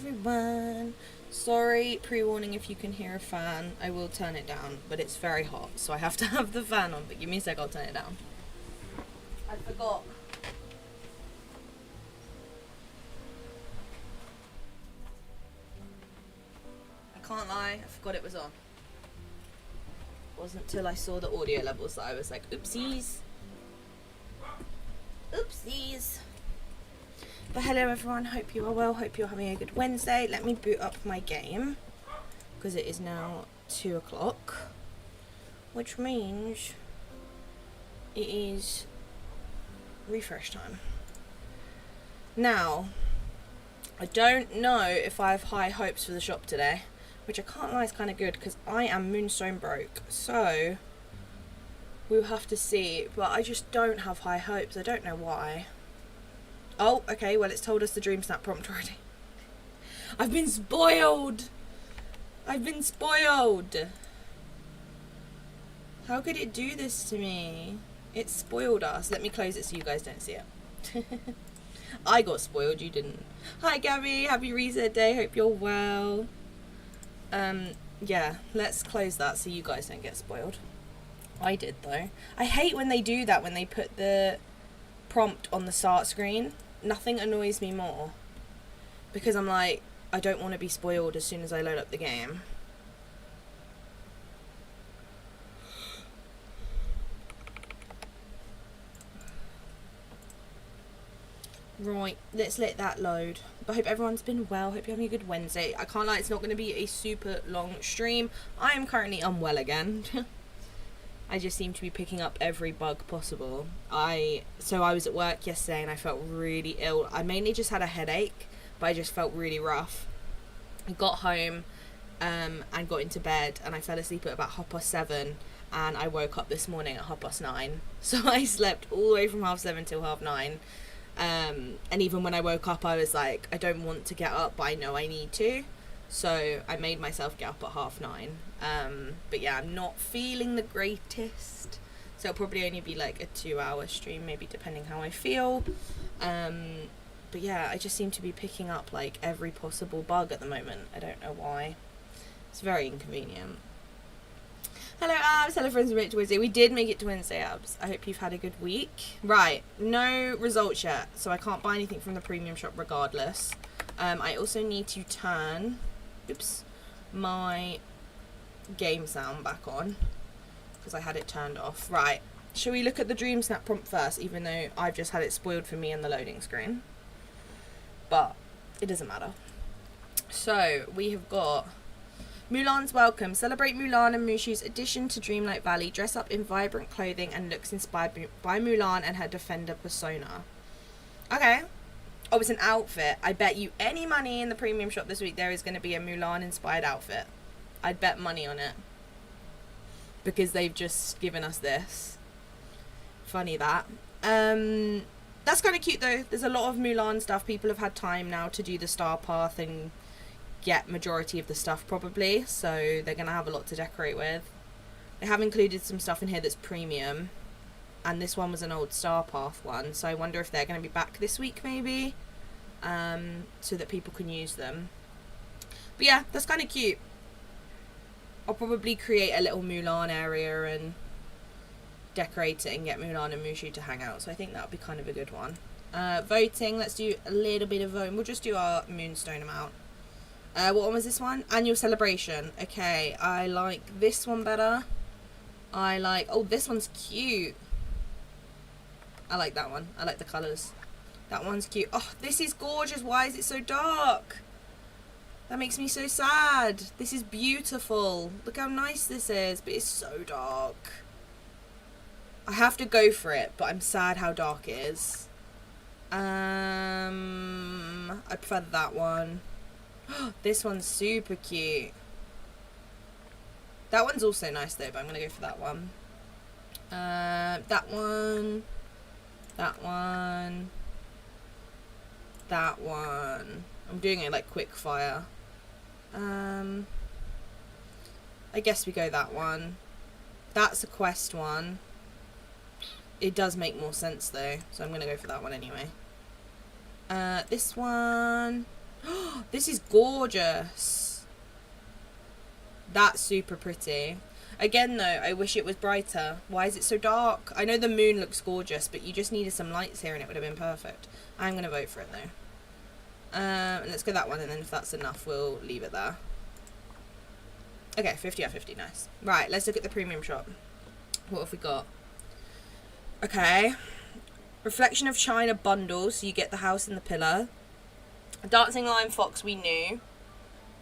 everyone. Sorry, pre-warning if you can hear a fan. I will turn it down, but it's very hot, so I have to have the fan on. But give me a sec, I'll turn it down. I forgot. I can't lie, I forgot it was on. It wasn't till I saw the audio levels that I was like, oopsies. Oopsies. But hello everyone, hope you are well, hope you're having a good Wednesday. Let me boot up my game, because it is now 2 o'clock, which means it is refresh time. Now, I don't know if I have high hopes for the shop today, which I can't lie is kind of good, because I am moonstone broke, so we'll have to see, but I just don't have high hopes. I don't know why. Oh, okay, well, it's told us the Dreamsnap prompt already. I've been spoiled! I've been spoiled! How could it do this to me? It spoiled us. Let me close it so you guys don't see it. I got spoiled, you didn't. Hi, Gabby. Happy reset day. Hope you're well. Yeah, let's close that so you guys don't get spoiled. I did, though. I hate when they do that, when they put the prompt on the start screen. Nothing annoys me more, because I'm like, I don't want to be spoiled as soon as I load up the game. Right, let's let that load. But I hope everyone's been well. Hope you're having a good Wednesday. I can't lie, it's not going to be a super long stream. I am currently unwell again. I just seem to be picking up every bug possible. So I was at work yesterday and I felt really ill. I mainly just had a headache, but I just felt really rough. I got home and got into bed, and I fell asleep at about 7:30, and I woke up this morning at 9:30. So I slept all the way from 7:30 till 9:30. And even when I woke up, I was like, I don't want to get up, but I know I need to. So I made myself get up at 9:30. But yeah, I'm not feeling the greatest. So it'll probably only be like a 2-hour stream, maybe, depending how I feel. But yeah, I just seem to be picking up like every possible bug at the moment. I don't know why. It's very inconvenient. Hello, Abs. Hello, friends. We made it to Wednesday. We did make it to Wednesday, Abs. I hope you've had a good week. Right, no results yet, so I can't buy anything from the premium shop regardless. I also need to turn, my game sound back on, because I had it turned off. Right, shall we look at the Dreamsnap prompt first, even though I've just had it spoiled for me in the loading screen? But it doesn't matter. So we have got Mulan's welcome. Celebrate Mulan and Mushu's addition to Dreamlight Valley. Dress up in vibrant clothing and looks inspired by Mulan and her defender persona. Okay. Oh, it's an outfit. I bet you any money in the premium shop this week there is going to be a Mulan inspired outfit. I'd bet money on it, because they've just given us this. Funny that. That's kind of cute though. There's a lot of Mulan stuff. People have had time now to do the star path and get majority of the stuff probably, so they're gonna have a lot to decorate with. They have included some stuff in here that's premium, and this one was an old star path one, so I wonder if they're gonna be back this week maybe, so that people can use them. But yeah, that's kind of cute. I'll probably create a little Mulan area and decorate it and get Mulan and Mushu to hang out, so I think that would be kind of a good one. Voting, let's do a little bit of voting. We'll just do our moonstone amount. What one was this one? Annual celebration. Okay, I like this one better. Oh, this one's cute. I like that one. I like the colours. That one's cute. Oh, this is gorgeous. Why is it so dark? That makes me so sad. This is beautiful. Look how nice this is, but it's so dark. I have to go for it, but I'm sad how dark it is. I prefer that one. This one's super cute. That one's also nice though, but I'm gonna go for that one. That one. That one. That one. I'm doing it like quick fire. I guess we go that one. That's a quest one. It does make more sense though, so I'm gonna go for that one anyway. This one. This is gorgeous. That's super pretty. Again, though, I wish it was brighter. Why is it so dark? I know the moon looks gorgeous, but you just needed some lights here and it would have been perfect. I'm going to vote for it, though. Let's go that one, and then if that's enough, we'll leave it there. Okay, 50 out of 50, nice. Right, let's look at the premium shop. What have we got? Okay. Reflection of China bundles, so you get the house and the pillar. Dancing Lion Fox we knew,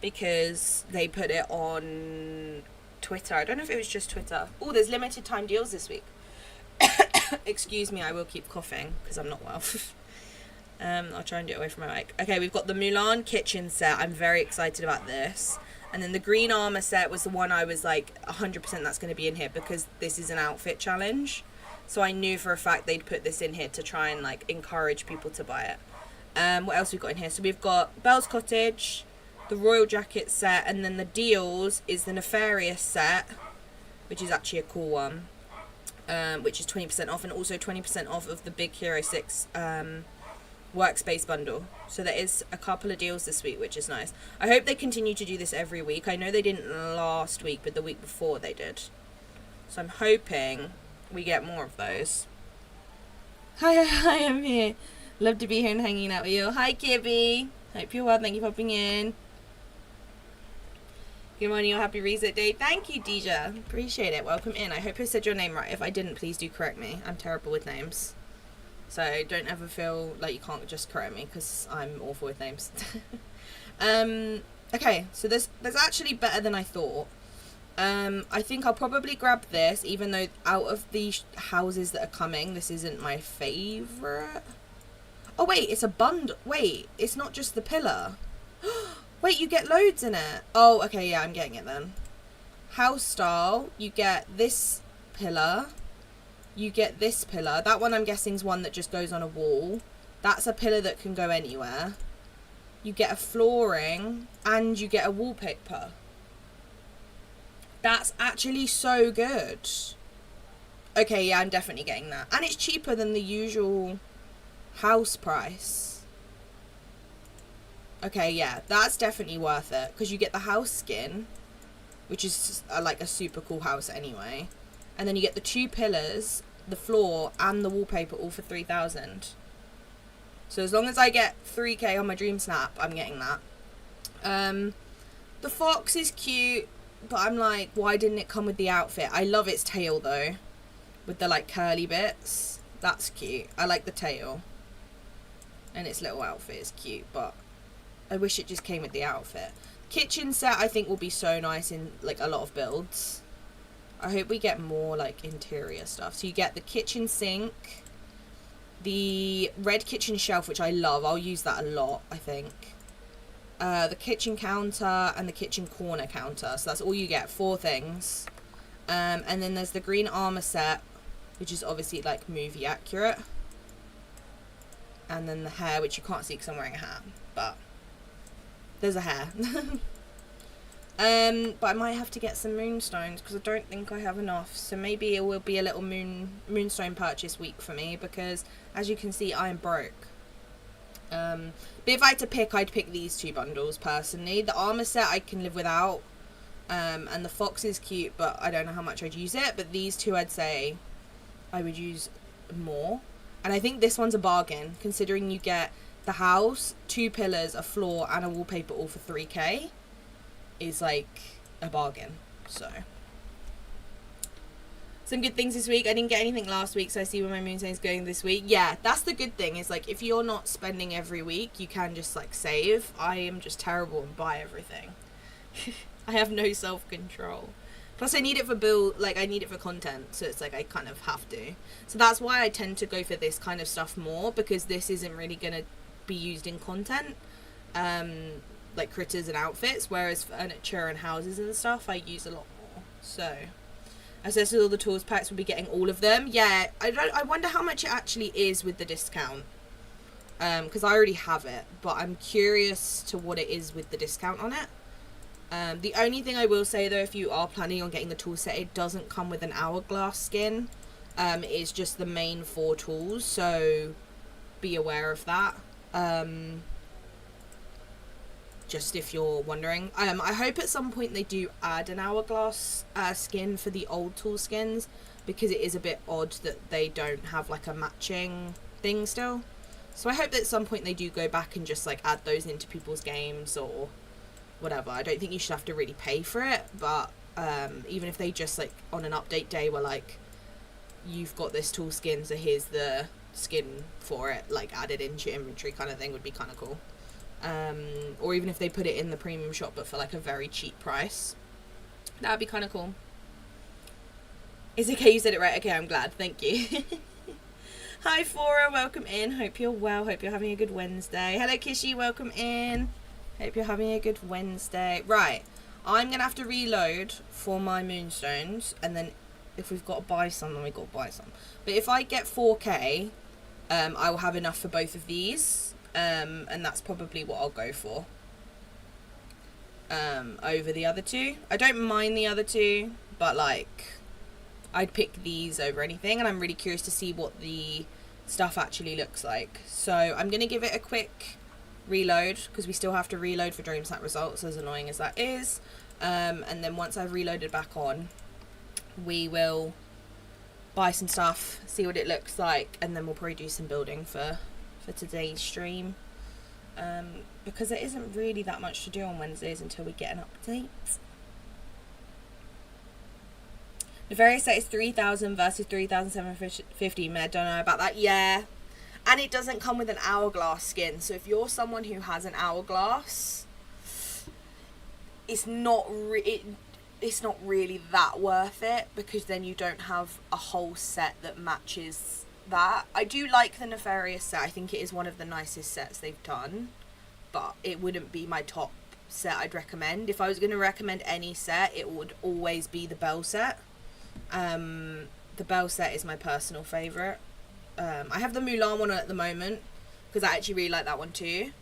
because they put it on Twitter. I don't know if it was just Twitter. Oh, there's limited time deals this week. Excuse me, I will keep coughing, because I'm not well. I'll try and do it away from my mic. Okay, we've got the Mulan kitchen set. I'm very excited about this. And then the green armor set was the one I was like 100% that's going to be in here, because this is an outfit challenge. So I knew for a fact they'd put this in here to try and like encourage people to buy it. What else we've got in here? So we've got Belle's Cottage, the Royal Jacket set, and then the deals is the Nefarious set, which is actually a cool one, which is 20% off, and also 20% off of the Big Hero 6 workspace bundle. So there is a couple of deals this week, which is nice. I hope they continue to do this every week. I know they didn't last week, but the week before they did. So I'm hoping we get more of those. Hi, I'm here. Love to be here and hanging out with you. Hi, Kibby. Hope you're well. Thank you for popping in. Good morning, your happy reset day. Thank you, Deja. Appreciate it. Welcome in. I hope I said your name right. If I didn't, please do correct me. I'm terrible with names. So don't ever feel like you can't just correct me, because I'm awful with names. Okay, so there's actually better than I thought. I think I'll probably grab this, even though out of the houses that are coming, this isn't my favourite. Oh wait, it's a bundle. Wait, it's not just the pillar. Wait, you get loads in it. Oh, okay, yeah, I'm getting it then. House style, you get this pillar. You get this pillar. That one I'm guessing is one that just goes on a wall. That's a pillar that can go anywhere. You get a flooring, and you get a wallpaper. That's actually so good. Okay, yeah, I'm definitely getting that. And it's cheaper than the usual house price. Okay, yeah, that's definitely worth it, because you get the house skin, which is like a super cool house anyway. And then you get the 2 pillars, the floor, and the wallpaper all for 3,000. So as long as I get 3k on my Dreamsnap, I'm getting that. The fox is cute, but I'm like, why didn't it come with the outfit? I love its tail though, with the like curly bits. That's cute. I like the tail. And its little outfit is cute, but I wish it just came with the outfit. Kitchen set I think will be so nice in like a lot of builds. I hope we get more like interior stuff. So you get the kitchen sink, the red kitchen shelf, which I love. I'll use that a lot, I think. The kitchen counter and the kitchen corner counter. So that's all you get, 4 things. And then there's the green armor set, which is obviously like movie accurate. And then the hair, which you can't see because I'm wearing a hat, but there's a hair. But I might have to get some moonstones, because I don't think I have enough. So maybe it will be a little moonstone purchase week for me, because as you can see, I am broke. But if I had to pick, I'd pick these 2 bundles personally. The armor set I can live without, and the fox is cute, but I don't know how much I'd use it. But these 2 I'd say I would use more. And I think this one's a bargain, considering you get the house, 2 pillars, a floor, and a wallpaper all for 3k. Is like a bargain. So some good things this week. I didn't get anything last week, so I see where my moonstone is going this week. Yeah, that's the good thing, is like if you're not spending every week, you can just like save. I am just terrible and buy everything. I have no self-control. Plus I need it for build, like I need it for content, so it's like I kind of have to. So that's why I tend to go for this kind of stuff more, because this isn't really gonna be used in content. Like critters and outfits, whereas furniture and houses and stuff I use a lot more. So access to all the tools packs, will be getting all of them. Yeah, I wonder how much it actually is with the discount, because I already have it, but I'm curious to what it is with the discount on it. The only thing I will say though, if you are planning on getting the tool set, it doesn't come with an hourglass skin. It's just the main 4 tools, so be aware of that. just if you're wondering. I hope at some point they do add an hourglass skin for the old tool skins, because it is a bit odd that they don't have like a matching thing still. So I hope that at some point they do go back and just like add those into people's games or whatever. I don't think you should have to really pay for it, but even if they just like on an update day were like, you've got this tool skin, so here's the skin for it, like added into your inventory kind of thing, would be kind of cool. Or even if they put it in the premium shop but for like a very cheap price, that would be kind of cool. Is it okay you said it right? Okay, I'm glad, thank you. Hi Fora, welcome in, hope you're well, hope you're having a good Wednesday. Hello Kishi, welcome in, hope you're having a good Wednesday. Right, I'm gonna have to reload for my moonstones, and then if we've got to buy some, then we've got to buy some. But if I get 4k, I will have enough for both of these, and that's probably what I'll go for over the other two. I don't mind the other two, but like I'd pick these over anything, and I'm really curious to see what the stuff actually looks like. So I'm going to give it a quick reload, because we still have to reload for Dreamsnap results, as annoying as that is. And then once I've reloaded back on, we will buy some stuff, see what it looks like, and then we'll probably do some building for today's stream. Because there isn't really that much to do on Wednesdays until we get an update. The various set is 3,000 versus 3,750. I don't know about that. Yeah. And it doesn't come with an hourglass skin. So if you're someone who has an hourglass, it's not really that worth it, because then you don't have a whole set that matches that. I do like the Nefarious set. I think it is one of the nicest sets they've done, but it wouldn't be my top set I'd recommend. If I was going to recommend any set, it would always be the Belle set. The Belle set is my personal favourite. I have the Mulan one at the moment, because I actually really like that one too.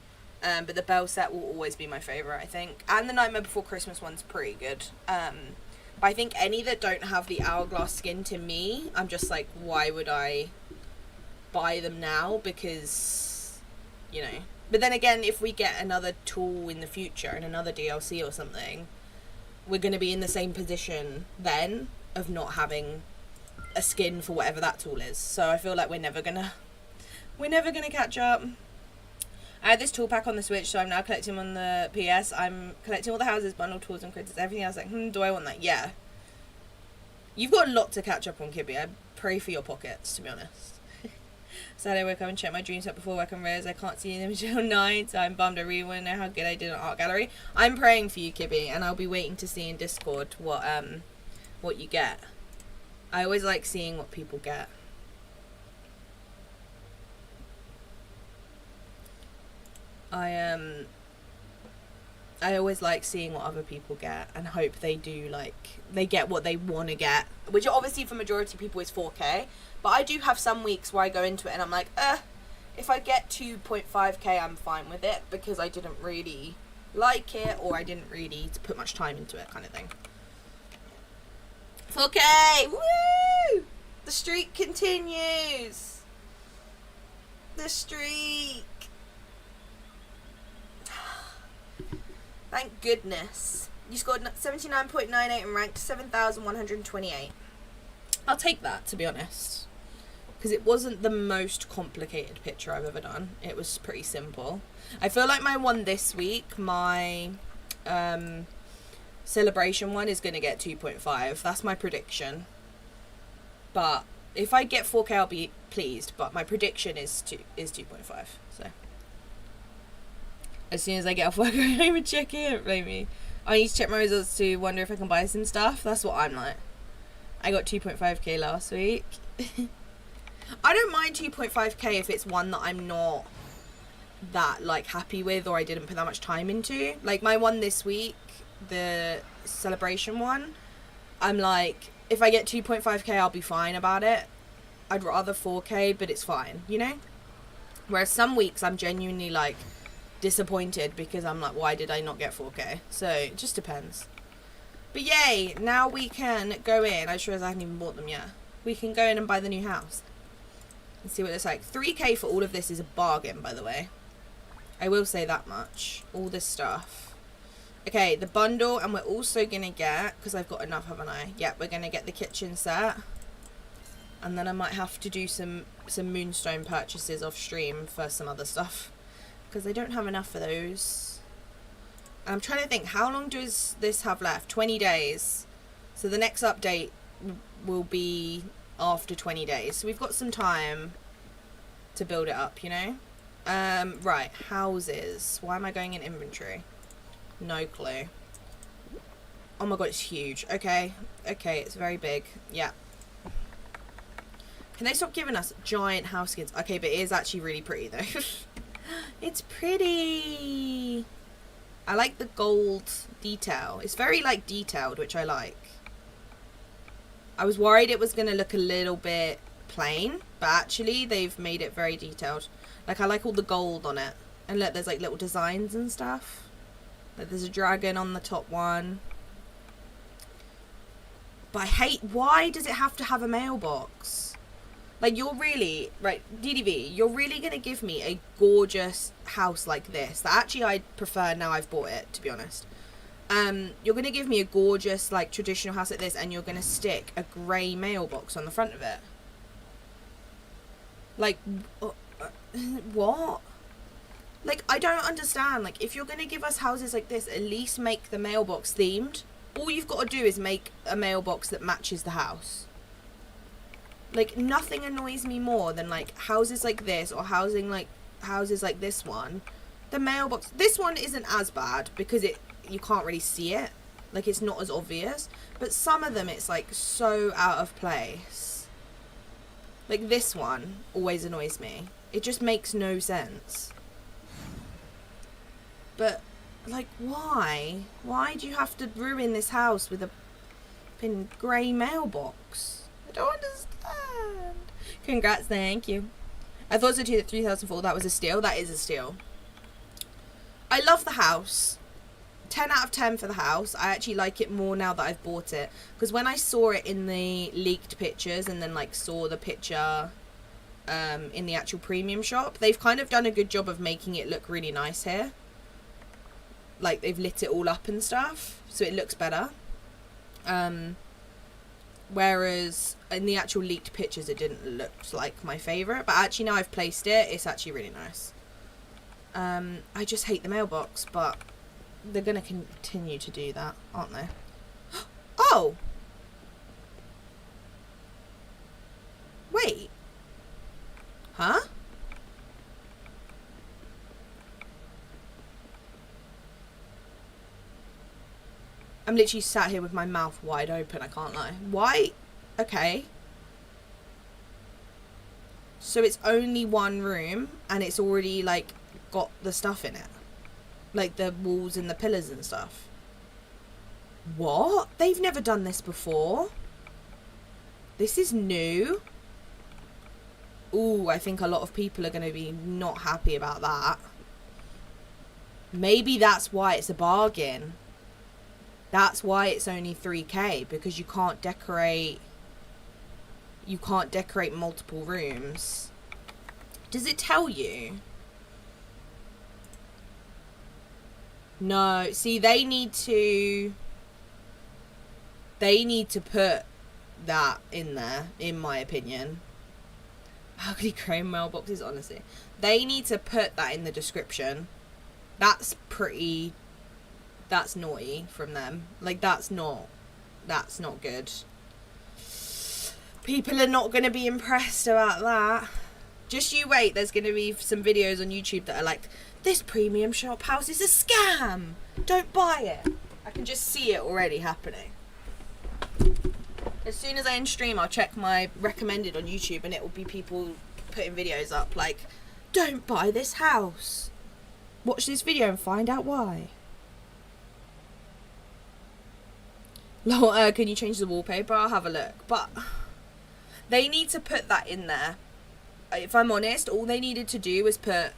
But the Belle set will always be my favourite, I think. And the Nightmare Before Christmas one's pretty good. But I think any that don't have the hourglass skin, to me, I'm just like, why would I buy them now? Because, you know. But then again, if we get another tool in the future and another DLC or something, we're going to be in the same position then of not having a skin for whatever that tool is. So I feel like we're never gonna catch up. I had this tool pack on the Switch, so I'm now collecting on the PS. I'm collecting all the houses, bundle tools and critters, everything else. Like, do I want that? Yeah. You've got a lot to catch up on, Kibby. I pray for your pockets, to be honest. Saturday I wake up and check my dream set before work on Reyes. I can't see them until 9, so I'm bummed. I really want to know how good I did on Art Gallery. I'm praying for you, Kibby, and I'll be waiting to see in Discord what you get. I always like seeing what people get. I always like seeing what other people get, and hope they do, like, they get what they want to get, which obviously for majority of people is 4k, but I do have some weeks where I go into it and I'm like, if I get 2.5k I'm fine with it, because I didn't really like it, or I didn't really put much time into it, kind of thing. 4k! Woo! The streak continues! The streak! Thank goodness. You scored 79.98 and ranked 7,128. I'll take that, to be honest. Because it wasn't the most complicated picture I've ever done. It was pretty simple. I feel like my one this week, my celebration one, is going to get 2.5. That's my prediction. But if I get 4k, I'll be pleased. But my prediction is 2.5. So as soon as I get off work, I even check it. Don't blame me. I need to check my results to wonder if I can buy some stuff. That's what I'm like. I got 2.5k last week. I don't mind 2.5k if it's one that I'm not that like happy with, or I didn't put that much time into. Like my one this week, the celebration one, I'm like, if I get 2.5k I'll be fine about it. I'd rather 4k, but it's fine, you know? Whereas some weeks I'm genuinely like disappointed because I'm like, why did I not get 4k? So it just depends. But yay, now we can go in. I just realized I haven't even bought them yet. We can go in and buy the new house and see what it's like. 3k for all of this is a bargain, by the way. I will say that much. All this stuff. Okay, the bundle, and we're also going to get, because I've got enough, haven't I? Yeah, we're going to get the kitchen set. And then I might have to do some moonstone purchases off stream for some other stuff, because I don't have enough for those. And I'm trying to think, how long does this have left? 20 days. So the next update will be after 20 days. So we've got some time to build it up, you know? Right, houses. Why am I going in inventory? No clue. Oh my god, it's huge. Okay, it's very big. Yeah. Can they stop giving us giant house skins? Okay, but it is actually really pretty though. It's pretty. I like the gold detail. It's very like detailed, which I like. I was worried it was going to look a little bit plain, but actually they've made it very detailed. Like, I like all the gold on it. And look, there's like little designs and stuff. Like, there's a dragon on the top one. But I hate, why does it have to have a mailbox? Like, you're really, right, DDV, you're really going to give me a gorgeous house like this. That actually I prefer now I've bought it, to be honest. You're going to give me a gorgeous, like, traditional house like this, and you're going to stick a grey mailbox on the front of it. Like, what? Like, I don't understand. Like, if you're going to give us houses like this, at least make the mailbox themed. All you've got to do is make a mailbox that matches the house. Like, nothing annoys me more than, like, houses like this or houses like this one. The mailbox, this one isn't as bad because you can't really see it. Like, it's not as obvious. But some of them, it's, like, so out of place. Like, this one always annoys me. It just makes no sense. But, like, why? Why do you have to ruin this house with a grey mailbox? I don't understand. Congrats, thank you. I thought so too, that 3004, that was a steal. That is a steal. I love the house. 10 out of 10 for the house. I actually like it more now that I've bought it. Because when I saw it in the leaked pictures and then, like, saw the picture in the actual premium shop, they've kind of done a good job of making it look really nice here. Like, they've lit it all up and stuff, so it looks better. Whereas in the actual leaked pictures, it didn't look like my favourite. But actually, now I've placed it, it's actually really nice. I just hate the mailbox, but they're going to continue to do that, aren't they? Oh! Wait. Huh? I'm literally sat here with my mouth wide open, I can't lie. Why? Okay. So it's only one room, and it's already, like, got the stuff in it. Like, the walls and the pillars and stuff. What? They've never done this before. This is new. Ooh, I think a lot of people are going to be not happy about that. Maybe that's why it's a bargain. That's why it's only 3k, because you can't decorate multiple rooms. Does it tell you? No, see, they need to put that in there, in my opinion. Ugly crane mailboxes, honestly. They need to put that in the description. That's naughty from them. Like, that's not good. People are not going to be impressed about that. Just you wait, there's going to be some videos on YouTube that are like, this premium shop house is a scam. Don't buy it. I can just see it already happening. As soon as I end stream, I'll check my recommended on YouTube and it will be people putting videos up like, don't buy this house. Watch this video and find out why. Can you change the wallpaper? I'll have a look. But they need to put that in there. If I'm honest, all they needed to do was put,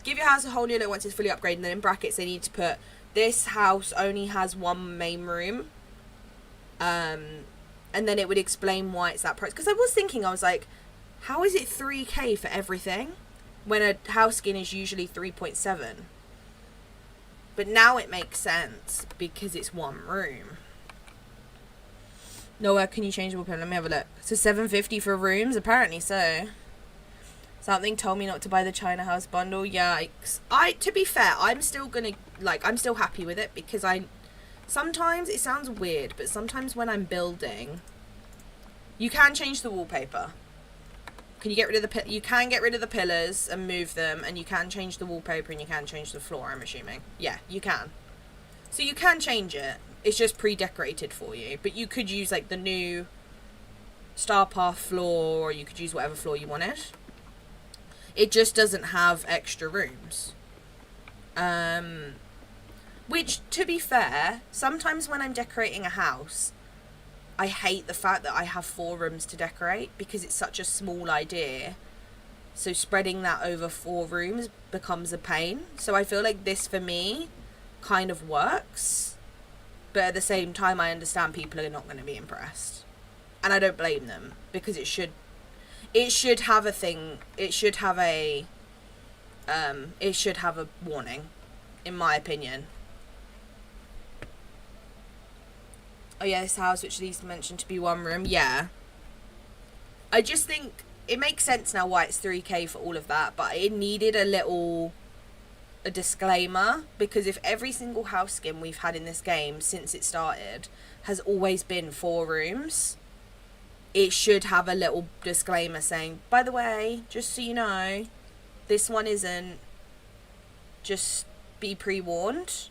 give your house a whole new look once it's fully upgraded, and then in brackets they need to put, this house only has one main room. And then it would explain why it's that price. Because I was thinking, I was like, how is it 3k for everything? when a house skin is usually 3.7. But now it makes sense because it's one room. Nowhere can you change the wallpaper? Let me have a look. So $7.50 for rooms? Apparently so. Something told me not to buy the China House bundle. Yikes. To be fair, I'm still gonna, like, I'm still happy with it because sometimes, it sounds weird, but sometimes when I'm building, you can change the wallpaper. You can get rid of the pillars and move them, and you can change the wallpaper and you can change the floor, I'm assuming. Yeah, you can. So you can change it. It's just pre-decorated for you. But you could use, like, the new Star Path floor, or you could use whatever floor you wanted. It just doesn't have extra rooms. Which, to be fair, sometimes when I'm decorating a house, I hate the fact that I have 4 rooms to decorate because it's such a small idea. So spreading that over 4 rooms becomes a pain. So I feel like this, for me, kind of works. But at the same time, I understand people are not going to be impressed. And I don't blame them because it should have a thing. It should have a warning, in my opinion. Oh yeah, this house, which Lisa mentioned to be 1 room. Yeah. I just think it makes sense now why it's 3K for all of that, but it needed a disclaimer, because if every single house skin we've had in this game since it started has always been 4 rooms, it should have a little disclaimer saying, by the way, just so you know, this one isn't. Just be pre-warned.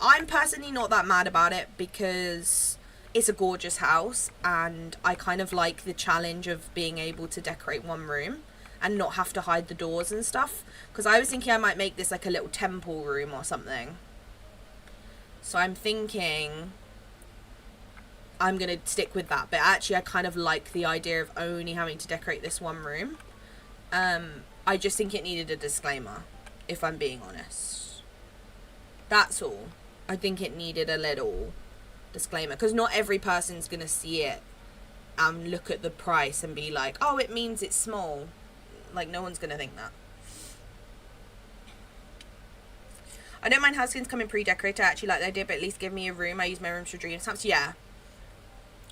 I'm personally not that mad about it because it's a gorgeous house and I kind of like the challenge of being able to decorate 1 room and not have to hide the doors and stuff. Because I was thinking I might make this like a little temple room or something. So I'm thinking I'm going to stick with that. But actually I kind of like the idea of only having to decorate this 1 room. I just think it needed a disclaimer, if I'm being honest. That's all. I think it needed a little disclaimer, because not every person's going to see it and look at the price and be like, oh, it means it's small. Like, no one's going to think that. I don't mind house skins coming pre-decorated. I actually like the idea, but at least give me a room. I use my rooms for Dreamsnaps. Yeah.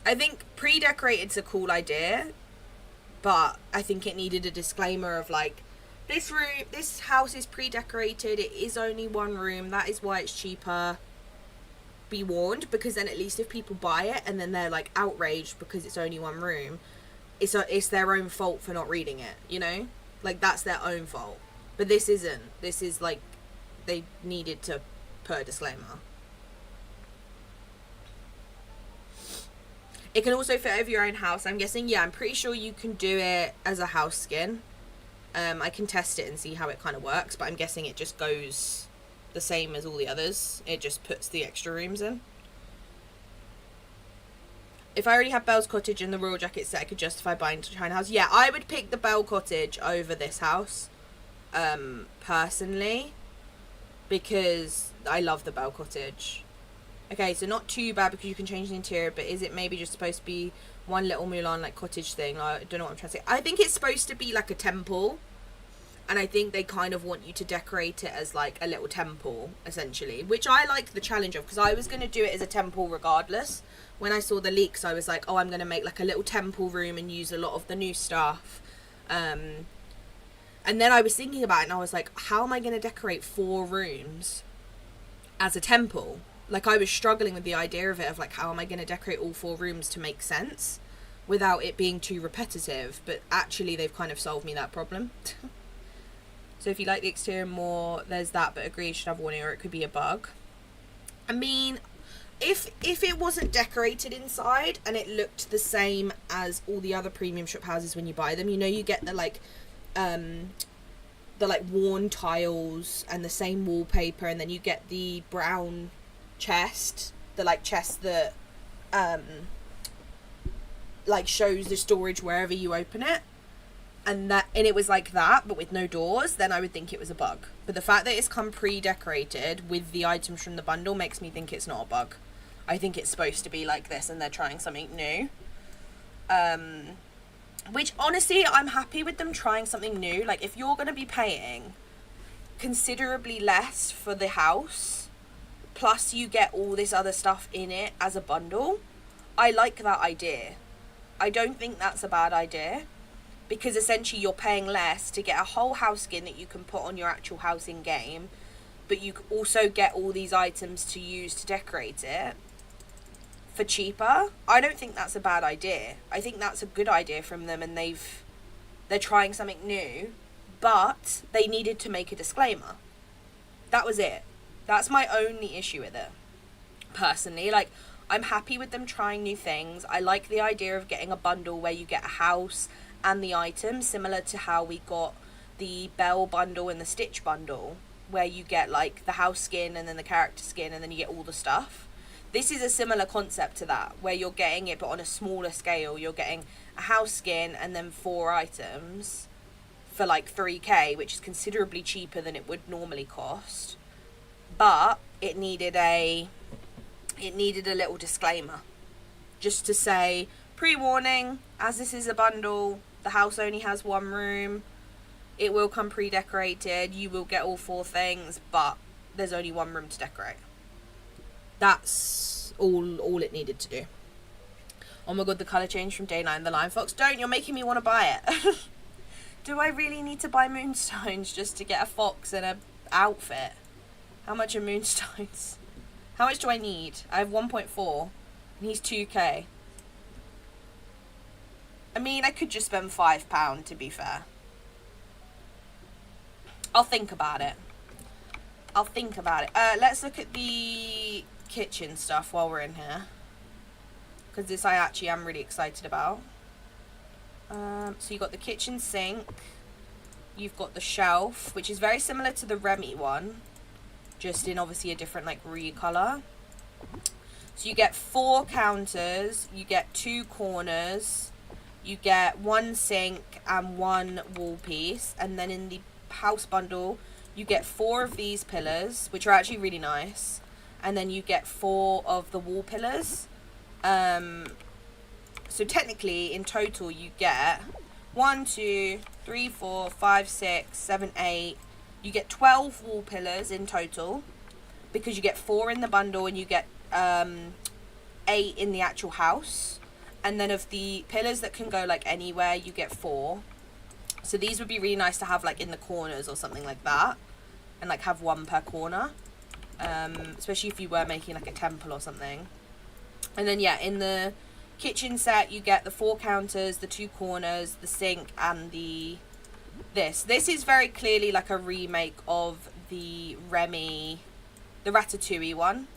I think pre-decorated's a cool idea, but I think it needed a disclaimer of like, this house is pre-decorated, it is only 1 room, that is why it's cheaper. Be warned, because then at least if people buy it and then they're like outraged because it's only 1 room, it's their own fault for not reading it, you know? Like, that's their own fault. But this isn't. This is like, they needed to put a disclaimer. It can also fit over your own house, I'm guessing. Yeah, I'm pretty sure you can do it as a house skin. I can test it and see how it kind of works, but I'm guessing it just goes the same as all the others. It just puts the extra rooms in. If I already have Belle's Cottage and the Royal Jacket set, I could justify buying the China House. Yeah, I would pick the Belle Cottage over this house, personally, because I love the Belle Cottage. Okay, so not too bad because you can change the interior, but is it maybe just supposed to be one little Mulan, like, cottage thing? I don't know what I'm trying to say. I think it's supposed to be like a temple, and I think they kind of want you to decorate it as like a little temple, essentially, which I like the challenge of, because I was going to do it as a temple regardless. When I saw the leaks, I was like, oh, I'm going to make like a little temple room and use a lot of the new stuff. And then I was thinking about it and I was like, how am I going to decorate 4 rooms as a temple? Like, I was struggling with the idea of it, of like, how am I going to decorate all 4 rooms to make sense without it being too repetitive? But actually they've kind of solved me that problem. So if you like the exterior more, there's that, but agree, you should have warning, or it could be a bug. I mean, if it wasn't decorated inside and it looked the same as all the other premium shop houses when you buy them, you know, you get the like worn tiles and the same wallpaper, and then you get the brown chest, the like chest that like shows the storage wherever you open it, and it was like that but with no doors, then I would think it was a bug. But the fact that it's come pre-decorated with the items from the bundle makes me think it's not a bug. I think it's supposed to be like this and they're trying something new. Which, honestly, I'm happy with them trying something new. Like, if you're going to be paying considerably less for the house, plus you get all this other stuff in it as a bundle, I like that idea. I don't think that's a bad idea, because essentially you're paying less to get a whole house skin that you can put on your actual house in game, but you also get all these items to use to decorate it for cheaper. I don't think that's a bad idea. I think that's a good idea from them, and they're trying something new, but they needed to make a disclaimer. That was it. That's my only issue with it, personally. Like, I'm happy with them trying new things. I like the idea of getting a bundle where you get a house and the items, similar to how we got the Belle bundle and the Stitch bundle, where you get like the house skin and then the character skin and then you get all the stuff. This is a similar concept to that, where you're getting it but on a smaller scale. You're getting a house skin and then 4 items for like $3,000, which is considerably cheaper than it would normally cost. But it needed a little disclaimer, just to say, pre-warning, as this is a bundle, the house only has 1 room, it will come pre-decorated, you will get all 4 things, but there's only 1 room to decorate. That's all it needed to do. Oh my god, the colour change from Day 9, the Lion Fox. Don't, you're making me want to buy it. Do I really need to buy moonstones just to get a fox and a outfit? How much are moonstones? How much do I need? I have 1.4 and he's 2k. I mean, I could just spend £5, to be fair. I'll think about it. Let's look at the kitchen stuff while we're in here, because this I actually am really excited about. So you've got the kitchen sink, you've got the shelf, which is very similar to the Remy one, just in obviously a different like recolor. So you get 4 counters, you get 2 corners, you get 1 sink and 1 wall piece, and then in the house bundle you get 4 of these pillars, which are actually really nice, and then you get 4 of the wall pillars. So technically in total you get 1, 2, 3, 4, 5, 6, 7, 8. You get 12 wall pillars in total, because you get 4 in the bundle and you get 8 in the actual house. And then of the pillars that can go like anywhere, you get 4. So these would be really nice to have like in the corners or something like that, and like have 1 per corner, especially if you were making like a temple or something. And then yeah, in the kitchen set you get the 4 counters, the 2 corners, the sink, and this is very clearly like a remake of the Remy, the Ratatouille one.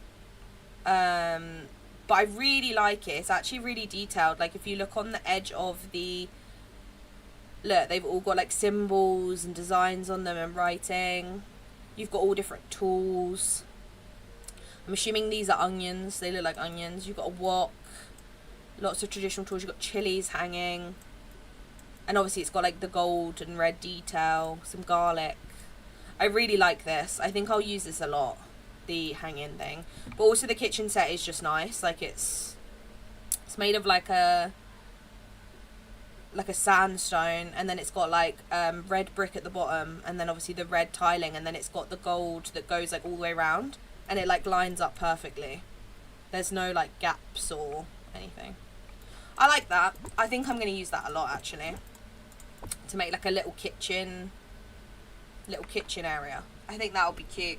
But I really like it. It's actually really detailed. Like if you look on the edge of the, look, they've all got like symbols and designs on them and writing. You've got all different tools. I'm assuming these are onions. They look like onions. You've got a wok, lots of traditional tools. You've got chilies hanging. And obviously it's got like the gold and red detail, some garlic. I really like this. I think I'll use this a lot, the hang-in thing. But also the kitchen set is just nice. Like it's made of like a sandstone, and then it's got like red brick at the bottom, and then obviously the red tiling, and then it's got the gold that goes like all the way around, and it like lines up perfectly. There's no like gaps or anything. I like that. I think I'm going to use that a lot actually, to make like a little kitchen area. I think that'll be cute.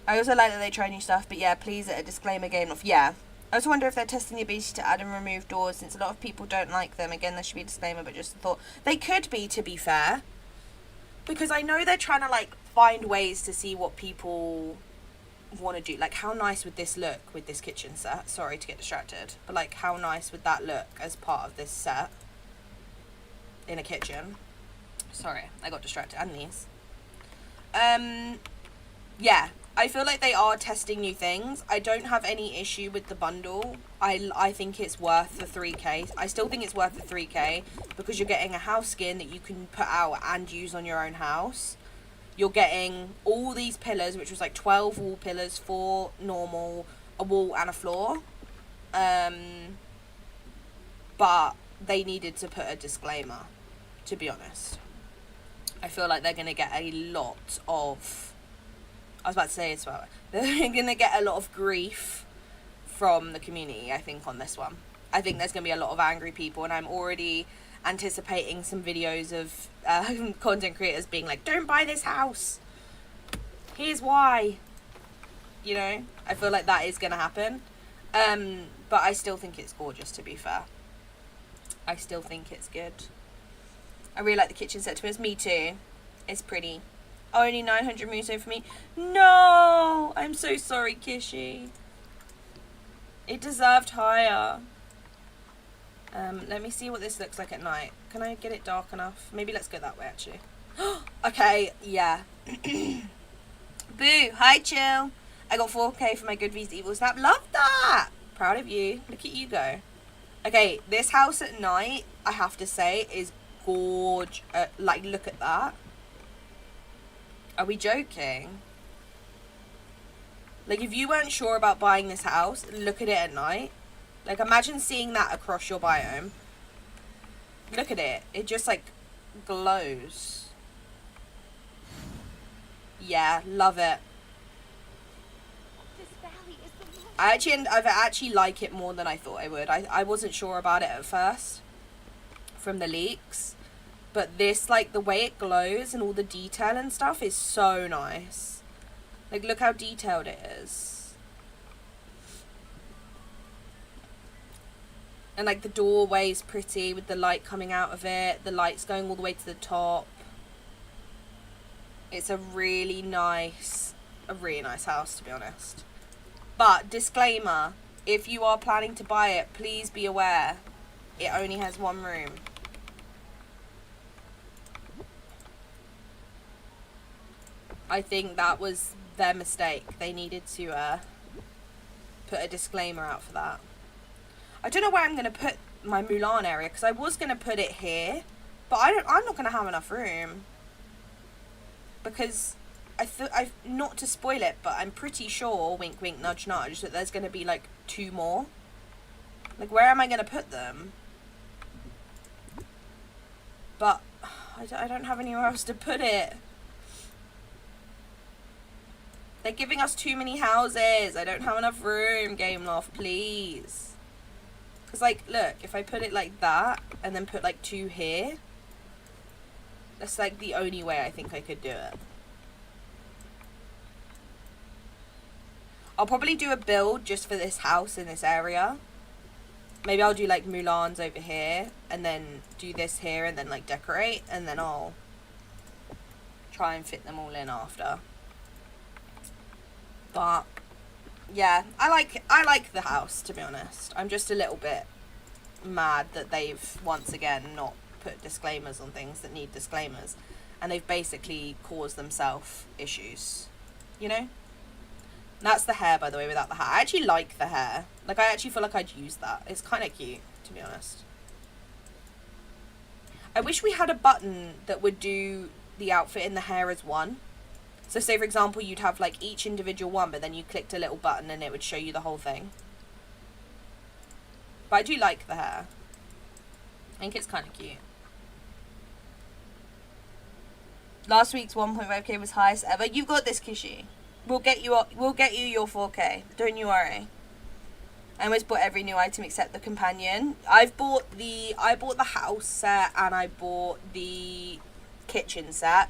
I also like that they try new stuff, but yeah, please a disclaimer game off. Yeah. I also wonder if they're testing the ability to add and remove doors, since a lot of people don't like them. Again, there should be a disclaimer, but just a thought. They could be, to be fair, because I know they're trying to like find ways to see what people want to do. Like, how nice would this look with this kitchen set? Sorry to get distracted, but like, how nice would that look as part of this set in a kitchen? Sorry, I got distracted. And these. Yeah, I feel like they are testing new things. I don't have any issue with the bundle. I think it's worth the 3k. I still think it's worth the 3k, because you're getting a house skin that you can put out and use on your own house. You're getting all these pillars, which was like 12 wall pillars, 4 normal, a wall and a floor. But they needed to put a disclaimer, to be honest. I feel like they're going to get a lot of... I was about to say it's well. They're going to get a lot of grief from the community, I think, on this one. I think there's going to be a lot of angry people, and I'm already anticipating some videos of content creators being like, don't buy this house. Here's why. You know, I feel like that is going to happen. But I still think it's gorgeous, to be fair. I still think it's good. I really like the kitchen set to us. Me too. It's pretty. Only 900 muso for me. No! I'm so sorry, Kishi. It deserved higher. Let me see what this looks like at night. Can I get it dark enough? Maybe let's go that way, actually. Okay, yeah. Boo. Hi, chill. I got 4K for my Good V's Evil Snap. Love that! Proud of you. Look at you go. Okay, this house at night, I have to say, is gorgeous. Like, look at that. Are we joking? Like, if you weren't sure about buying this house, look at it at night. Like, imagine seeing that across your biome. Look at it. It just, like, glows. Yeah, love it. I've actually like it more than I thought I would. I wasn't sure about it at first from the leaks. But this, like, the way it glows and all the detail and stuff is so nice. Like, look how detailed it is. And, like, the doorway is pretty with the light coming out of it. The light's going all the way to the top. It's a really nice house, to be honest. But, disclaimer, if you are planning to buy it, please be aware it only has one room. I think that was their mistake. They needed to put a disclaimer out for that. I don't know where I'm going to put my Mulan area, because I was going to put it here, but I'm not going to have enough room. Because I not to spoil it, but I'm pretty sure, wink wink nudge nudge, that there's going to be like 2 more. Like, where am I going to put them? But I don't have anywhere else to put it. They're giving us too many houses. I don't have enough room, Game Loft, please. Because, like, look, if I put it like that, and then put, like, 2 here, that's, like, the only way I think I could do it. I'll probably do a build just for this house in this area. Maybe I'll do, like, Mulans over here, and then do this here, and then, like, decorate, and then I'll try and fit them all in after. But yeah, I like the house, to be honest. I'm just a little bit mad that they've once again not put disclaimers on things that need disclaimers, and they've basically caused themselves issues, you know. That's the hair, by the way, without the hat. I actually like the hair. Like, I actually feel like I'd use that. It's kind of cute, to be honest. I wish we had a button that would do the outfit and the hair as one. So say, for example, you'd have, like, each individual one, but then you clicked a little button and it would show you the whole thing. But I do like the hair. I think it's kind of cute. Last week's 1.5k was highest ever. You've got this, Kishi. We'll get you your 4k. Don't you worry. I almost bought every new item except the companion. I bought the house set and I bought the kitchen set.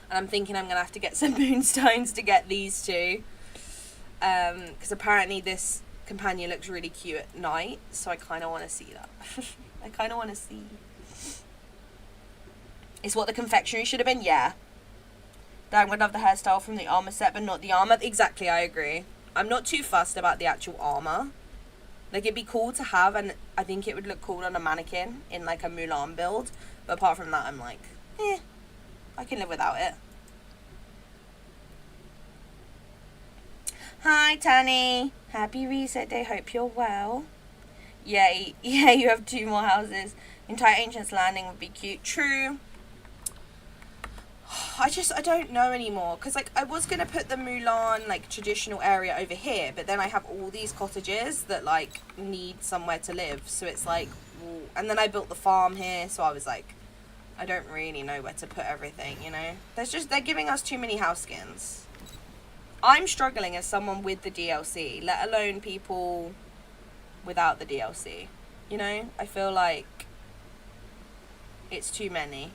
And I'm thinking I'm going to have to get some moonstones to get these two. Because apparently this companion looks really cute at night. So I kind of want to see that. I kind of want to see. It's what the confectionery should have been, yeah. I would love the hairstyle from the armor set, but not the armor. Exactly, I agree. I'm not too fussed about the actual armor. Like, it'd be cool to have, and I think it would look cool on a mannequin in, like, a Mulan build. But apart from that, I'm like, I can live without it. Hi, Tanny. Happy reset day. Hope you're well. Yay. Yeah, you have 2 more houses. Entire Ancient's Landing would be cute. True. I don't know anymore, because like I was gonna put the Mulan like traditional area over here, but then I have all these cottages that like need somewhere to live, so it's like, well, and then I built the farm here, so I was like, I don't really know where to put everything, you know. They're giving us too many house skins. I'm struggling as someone with the DLC, let alone people without the DLC, you know. I feel like it's too many.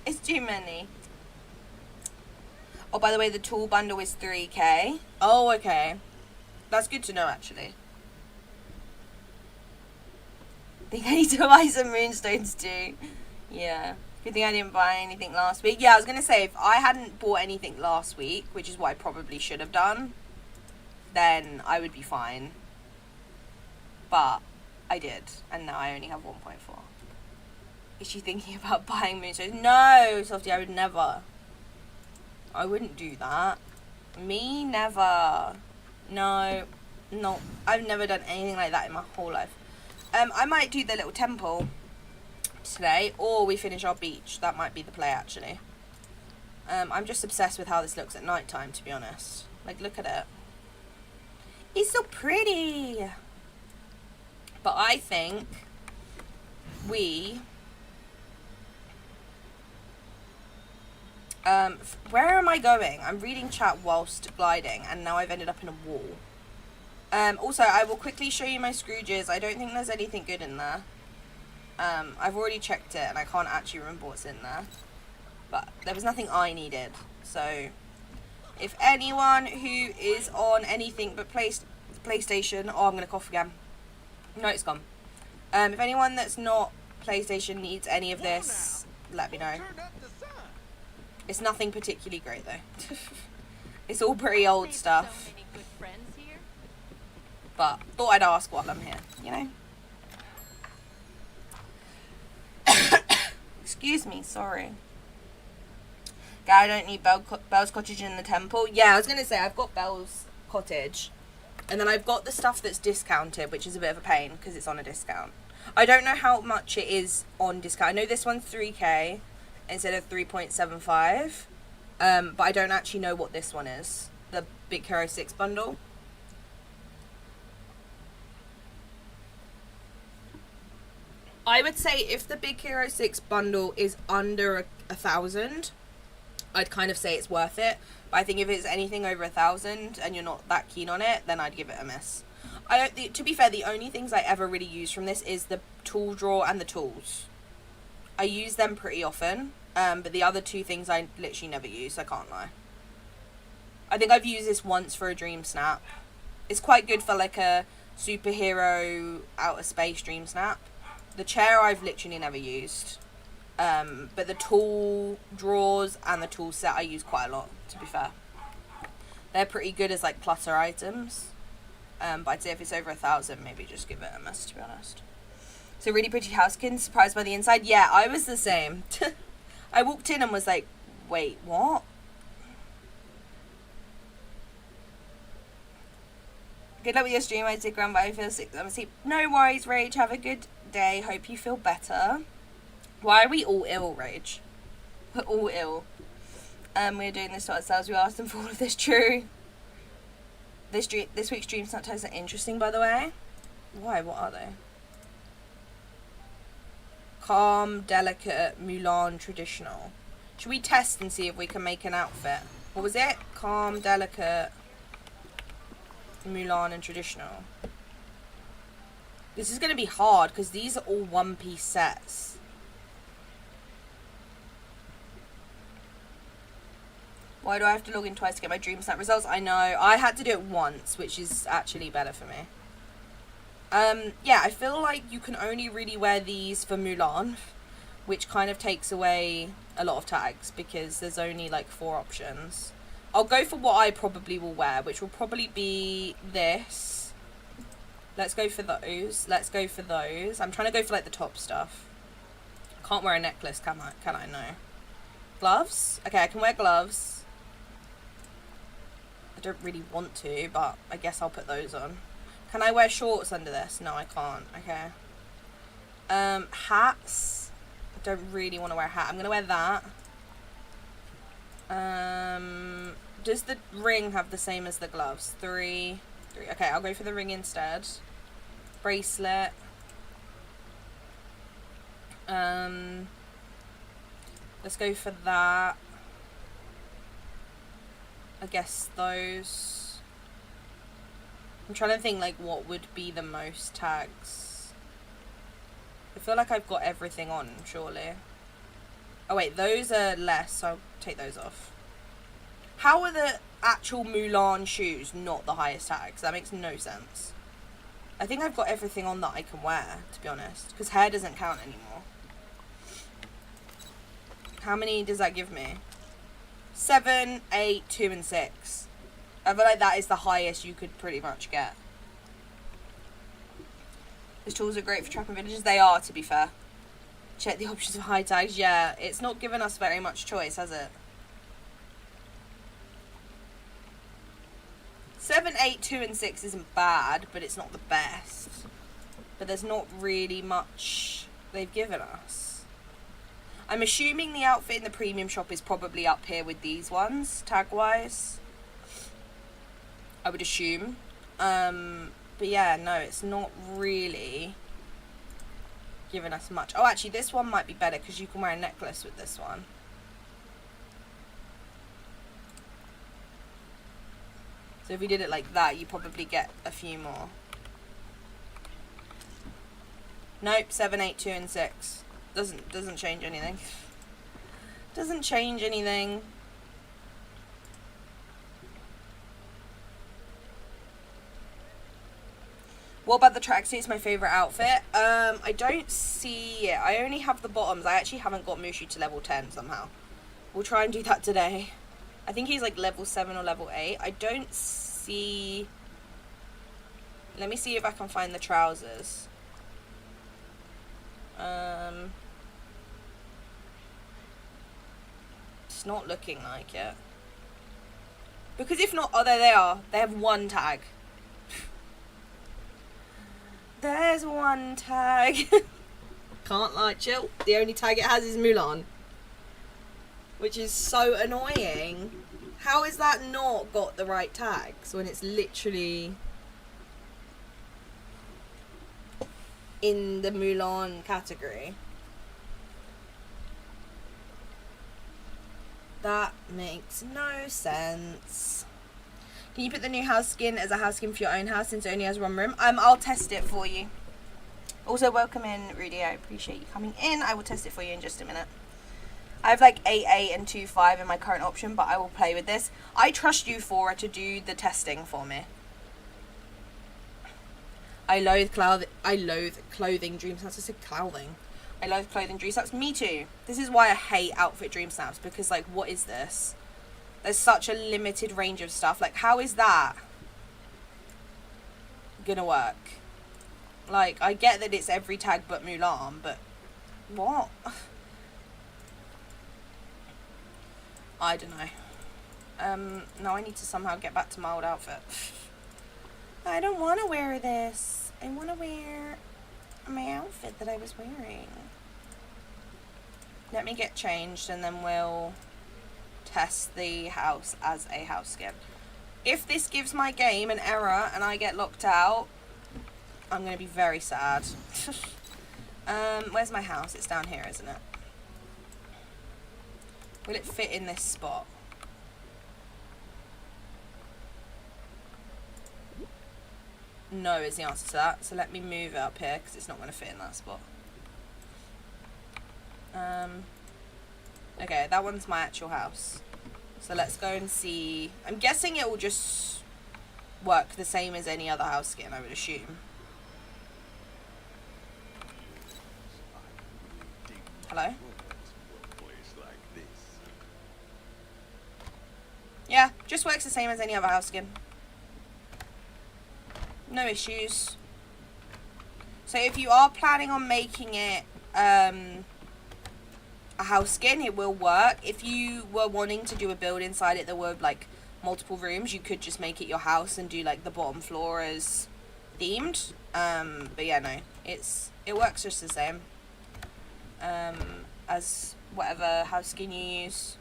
It's too many. Oh, by the way, the tool bundle is 3k. Oh, okay. That's good to know, actually. I think I need to buy some moonstones too. Yeah. Good thing I didn't buy anything last week. Yeah, I was going to say, if I hadn't bought anything last week, which is what I probably should have done, then I would be fine. But I did, and now I only have 1.4. Is she thinking about buying moonstones? No, Softie, I would never. I wouldn't do that. Me, never. No. I've never done anything like that in my whole life. I might do the little temple today, or we finish our beach. That might be the play, actually. I'm just obsessed with how this looks at night time, to be honest. Like, look at it. It's so pretty. But I think we... where am I going? I'm reading chat whilst gliding, and now I've ended up in a wall. Also, I will quickly show you my Scrooges. I don't think there's anything good in there. I've already checked it, and I can't actually remember what's in there. But there was nothing I needed. So, if anyone who is on anything but PlayStation... Oh, I'm going to cough again. No, it's gone. If anyone that's not PlayStation needs any of this, let me know. It's nothing particularly great, though. It's all pretty old stuff. But thought I'd ask while I'm here, you know? Excuse me, sorry. Guy, I don't need Belle's Cottage in the temple. Yeah, I was going to say, I've got Belle's Cottage. And then I've got the stuff that's discounted, which is a bit of a pain, because it's on a discount. I don't know how much it is on discount. I know this one's 3k instead of 3.75. But I don't actually know what this one is. The Big Hero 6 bundle. I would say if the Big Hero 6 bundle is under 1,000, I'd kind of say it's worth it. But I think if it's anything over 1,000 and you're not that keen on it, then I'd give it a miss. To be fair, the only things I ever really use from this is the tool drawer and the tools. I use them pretty often, but the other two things I literally never use, I can't lie. I think I've used this once for a dream snap. It's quite good for like a superhero outer space dream snap. The chair I've literally never used. But the tool drawers and the tool set I use quite a lot, to be fair. They're pretty good as like clutter items. But I'd say if it's over 1,000, maybe just give it a miss, to be honest. So really pretty housekin, surprised by the inside. Yeah, I was the same. I walked in and was like, wait, what? Good luck with your stream. I did ground, but I feel sick. I'm asleep. No worries, Rage. Have a good day. Hope you feel better. Why are we all ill, Rage? We're all ill. We're doing this to ourselves. We asked them for all of this. True. This week's dream sometimes are interesting, by the way. Why? What are they? Calm, delicate, Mulan, traditional. Should we test and see if we can make an outfit? What was it? Calm, delicate, Mulan, and traditional. This is going to be hard because these are all one-piece sets. Why do I have to log in twice to get my Dreamsnap results? I know. I had to do it once, which is actually better for me. Yeah, I feel like you can only really wear these for Mulan, which kind of takes away a lot of tags because there's only like 4 options. I'll go for what I probably will wear, which will probably be this. Let's go for those. Let's go for those. I'm trying to go for like the top stuff. Can't wear a necklace, can I? No. Gloves? Okay, I can wear gloves. I don't really want to, but I guess I'll put those on. Can I wear shorts under this? No, I can't. Okay. Hats. I don't really want to wear a hat. I'm going to wear that. Does the ring have the same as the gloves? 3. Okay, I'll go for the ring instead. Bracelet. Let's go for that. I guess those. I'm trying to think like what would be the most tags. I feel like I've got everything on, surely. Oh wait, those are less, so I'll take those off. How are the actual Mulan shoes not the highest tags? That makes no sense. I think I've got everything on that I can wear, to be honest. Because hair doesn't count anymore. How many does that give me? 7, 8, 2, and 6. I feel like that is the highest you could pretty much get. These tools are great for trapping villages. They are, to be fair. Check the options of high tags. Yeah, it's not given us very much choice, has it? 7, 8, 2, and 6 isn't bad, but it's not the best. But there's not really much they've given us. I'm assuming the outfit in the premium shop is probably up here with these ones, tag-wise. I would assume. But yeah, no, it's not really giving us much. Oh, actually, this one might be better because you can wear a necklace with this one. So if we did it like that, you probably get a few more. Nope, 7, 8, 2, and 6. Doesn't change anything. Doesn't change anything. What about the tracksuit? It's my favourite outfit. I don't see it. I only have the bottoms. I actually haven't got Mushu to level 10 somehow. We'll try and do that today. I think he's like level 7 or level 8. I don't see... Let me see if I can find the trousers. It's not looking like it. Because if not... Oh, there they are. They have one tag. There's one tag. Can't lie, chill. The only tag it has is Mulan. Which is so annoying. How is that not got the right tags when it's literally in the Mulan category? That makes no sense. Can you put the new house skin as a house skin for your own house since it only has one room? I'll test it for you. Also, welcome in, Rudy. I appreciate you coming in. I will test it for you in just a minute. I have like 8-8 and 2-5 in my current option, but I will play with this. I trust you, Fora, to do the testing for me. I loathe clothing Dreamsnaps. I said clothing. I loathe clothing Dreamsnaps. Me too. This is why I hate outfit Dreamsnaps, because like, what is this? There's such a limited range of stuff. Like, how is that gonna work? Like, I get that it's every tag but Mulan, but what? I don't know. No, I need to somehow get back to my old outfit. I don't want to wear this. I want to wear my outfit that I was wearing. Let me get changed and then we'll test the house as a house skin. If this gives my game an error and I get locked out, I'm going to be very sad. Where's my house? It's down here, isn't it? Will it fit in this spot? No is the answer to that. So let me move it up here because it's not going to fit in that spot. Okay, that one's my actual house. So let's go and see. I'm guessing it will just work the same as any other house skin, I would assume. Hello? Yeah, just works the same as any other house skin. No issues. So if you are planning on making it a house skin, it will work. If you were wanting to do a build inside it that were like multiple rooms, you could just make it your house and do like the bottom floor as themed. But yeah, no, it works just the same as whatever house skin you use.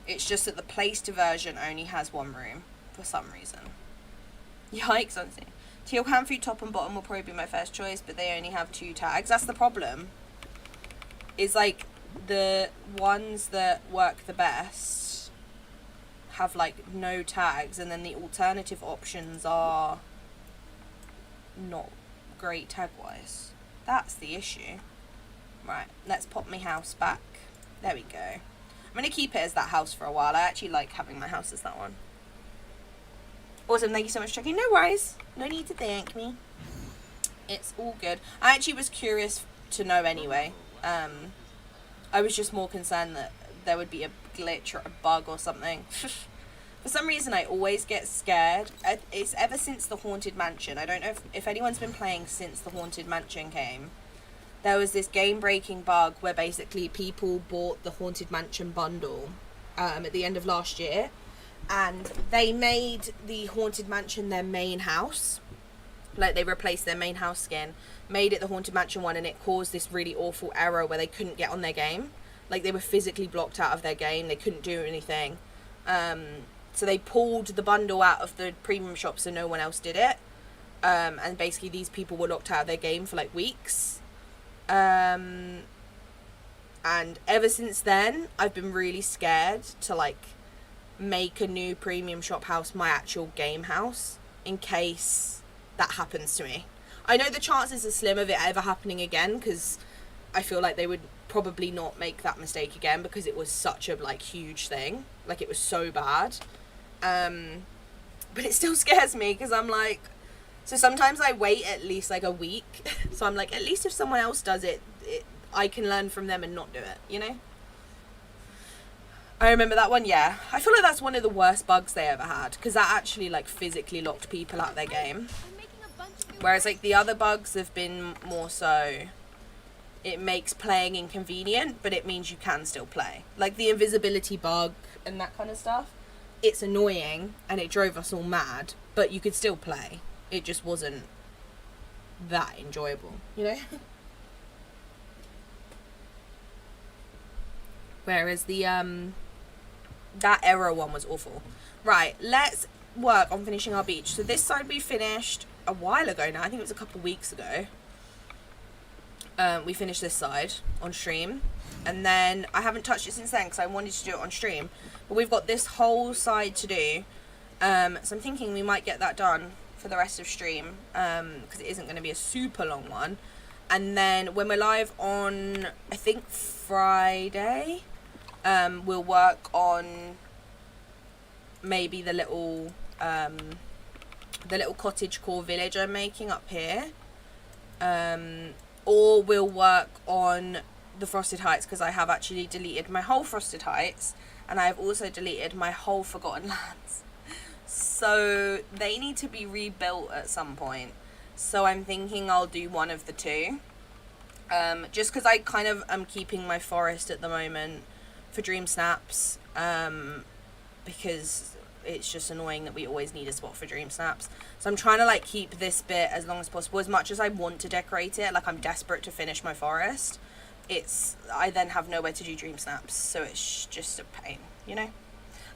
It's just that the placed version only has one room for some reason. Yikes, honestly. Teal hand food top and bottom will probably be my first choice, but they only have 2 tags. That's the problem. Is like the ones that work the best have like no tags, and then the alternative options are not great tag wise. That's the issue. Right, let's pop my house back. There we go. I'm going to keep it as that house for a while. I actually like having my house as that one. Awesome, thank you so much for checking. No worries. No need to thank me. It's all good. I actually was curious to know anyway. I was just more concerned that there would be a glitch or a bug or something. For some reason, I always get scared. It's ever since the Haunted Mansion. I don't know if anyone's been playing since the Haunted Mansion came. There was this game-breaking bug where basically people bought the Haunted Mansion bundle at the end of last year, and they made the Haunted Mansion their main house. Like, they replaced their main house skin, made it the Haunted Mansion one, and it caused this really awful error where they couldn't get on their game. Like, they were physically blocked out of their game. They couldn't do anything. So they pulled the bundle out of the premium shop so no one else did it. And basically these people were locked out of their game for like weeks. And ever since then, I've been really scared to like make a new premium shop house my actual game house in case that happens to me. I know the chances are slim of it ever happening again, because I feel like they would probably not make that mistake again because it was such a like huge thing. Like, it was so bad. But it still scares me because I'm like, so sometimes I wait at least like a week. So I'm like, at least if someone else does it, I can learn from them and not do it, you know? I remember that one, yeah. I feel like that's one of the worst bugs they ever had, because that actually like physically locked people out of their game. Whereas like the other bugs have been more so, it makes playing inconvenient, but it means you can still play. Like the invisibility bug and that kind of stuff. It's annoying and it drove us all mad, but you could still play. It just wasn't that enjoyable, you know? Whereas the that error one was awful. Right, let's work on finishing our beach. So this side we finished a while ago now. I think it was a couple weeks ago. We finished this side on stream, and then I haven't touched it since then because I wanted to do it on stream, but we've got this whole side to do, so I'm thinking we might get that done for the rest of stream, because it isn't going to be a super long one. And then when we're live on, I think Friday, we'll work on maybe the little cottage core village I'm making up here, or we'll work on the Frosted Heights, because I have actually deleted my whole Frosted Heights, and I have also deleted my whole Forgotten Lands. So they need to be rebuilt at some point. So I'm thinking I'll do one of the two. Just because I kind of am keeping my forest at the moment for Dreamsnaps, because it's just annoying that we always need a spot for Dreamsnaps. So I'm trying to like keep this bit as long as possible. As much as I want to decorate it, like I'm desperate to finish my forest, I then have nowhere to do Dreamsnaps, so it's just a pain, you know?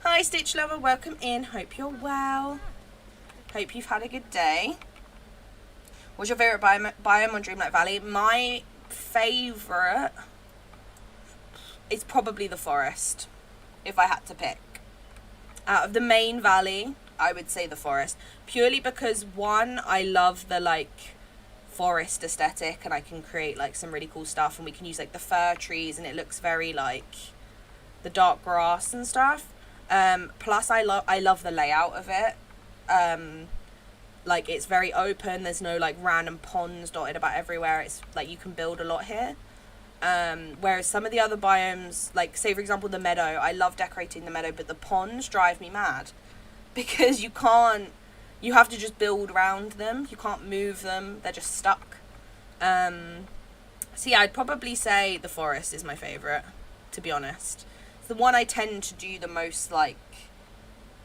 Hi Stitch Lover, welcome in. Hope you're well. Hope you've had a good day. What's your favourite biome on Dreamlight Valley? My favourite is probably the forest, if I had to pick. Out of the main valley, I would say the forest. Purely because, one, I love the, like, forest aesthetic, and I can create, like, some really cool stuff, and we can use, like, the fir trees, and it looks very, like, the dark grass and stuff. Plus, I love the layout of it. Like, it's very open. There's no, like, random ponds dotted about everywhere. It's, like, you can build a lot here. Whereas some of the other biomes, like, say, for example, the meadow. I love decorating the meadow, but the ponds drive me mad. Because you have to just build around them. You can't move them. They're just stuck. So, yeah, I'd probably say the forest is my favourite, to be honest. It's the one I tend to do the most, like,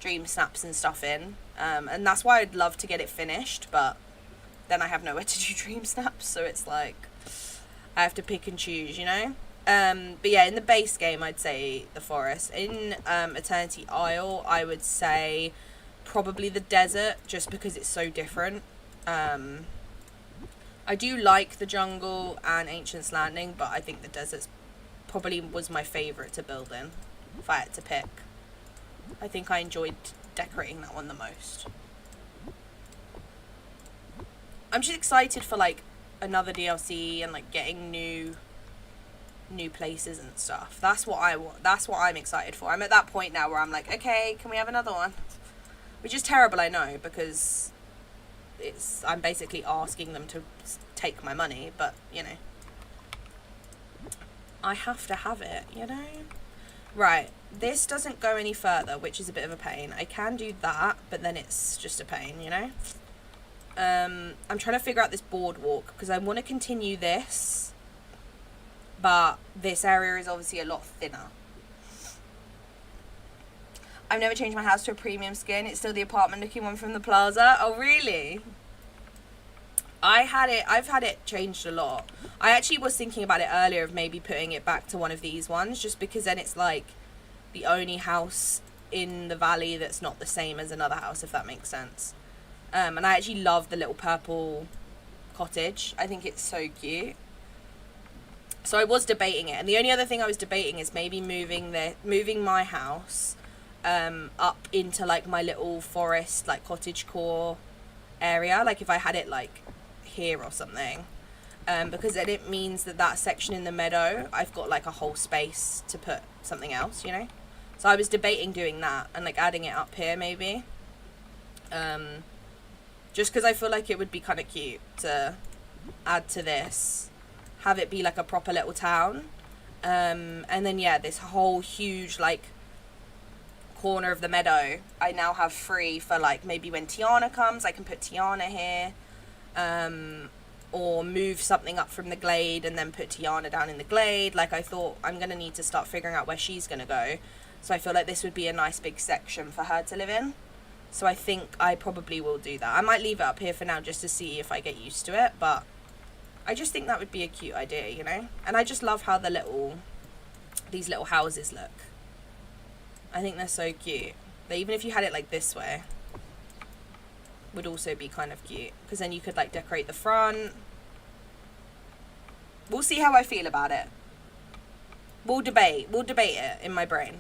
Dreamsnaps and stuff in. And that's why I'd love to get it finished, but then I have nowhere to do Dreamsnaps, so it's like, I have to pick and choose, you know? But yeah, in the base game, I'd say the forest. In Eternity Isle, I would say probably the desert, just because it's so different. I do like the jungle and Ancient's Landing, but I think the desert's probably was my favourite to build in, if I had to pick. I think I enjoyed decorating that one the most. I'm just excited for like another DLC and like getting new places and stuff. That's what I want. That's what I'm excited for. I'm at that point now where I'm like, okay, can we have another one? Which is terrible, I know, because I'm basically asking them to take my money, but you know, I have to have it, you know. Right, this doesn't go any further, which is a bit of a pain. I can do that, but then it's just a pain, you know. I'm trying to figure out this boardwalk because I want to continue this, but this area is obviously a lot thinner. I've never changed my house to a premium skin. It's still the apartment looking one from the plaza. Oh really? I've had it changed a lot. I actually was thinking about it earlier of maybe putting it back to one of these ones, just because then it's like the only house in the valley that's not the same as another house, if that makes sense. And I actually love the little purple cottage. I think it's so cute. So I was debating it, and the only other thing I was debating is maybe moving my house up into like my little forest, like cottage core area, like if I had it like here or something, because then it means that section in the meadow I've got like a whole space to put something else, you know. So I was debating doing that and like adding it up here maybe, just because I feel like it would be kind of cute to add to this, have it be like a proper little town, and then yeah, this whole huge like corner of the meadow I now have free for like maybe when Tiana comes I can put Tiana here, or move something up from the glade and then put Tiana down in the glade. Like I thought I'm gonna need to start figuring out where she's gonna go, so I feel like this would be a nice big section for her to live in. So I think I probably will do that. I might leave it up here for now just to see if I get used to it, but I just think that would be a cute idea, you know. And I just love how these little houses look. I think they're so cute. That even if you had it like this way, would also be kind of cute, because then you could like decorate the front. We'll see how I feel about it. We'll debate it in my brain.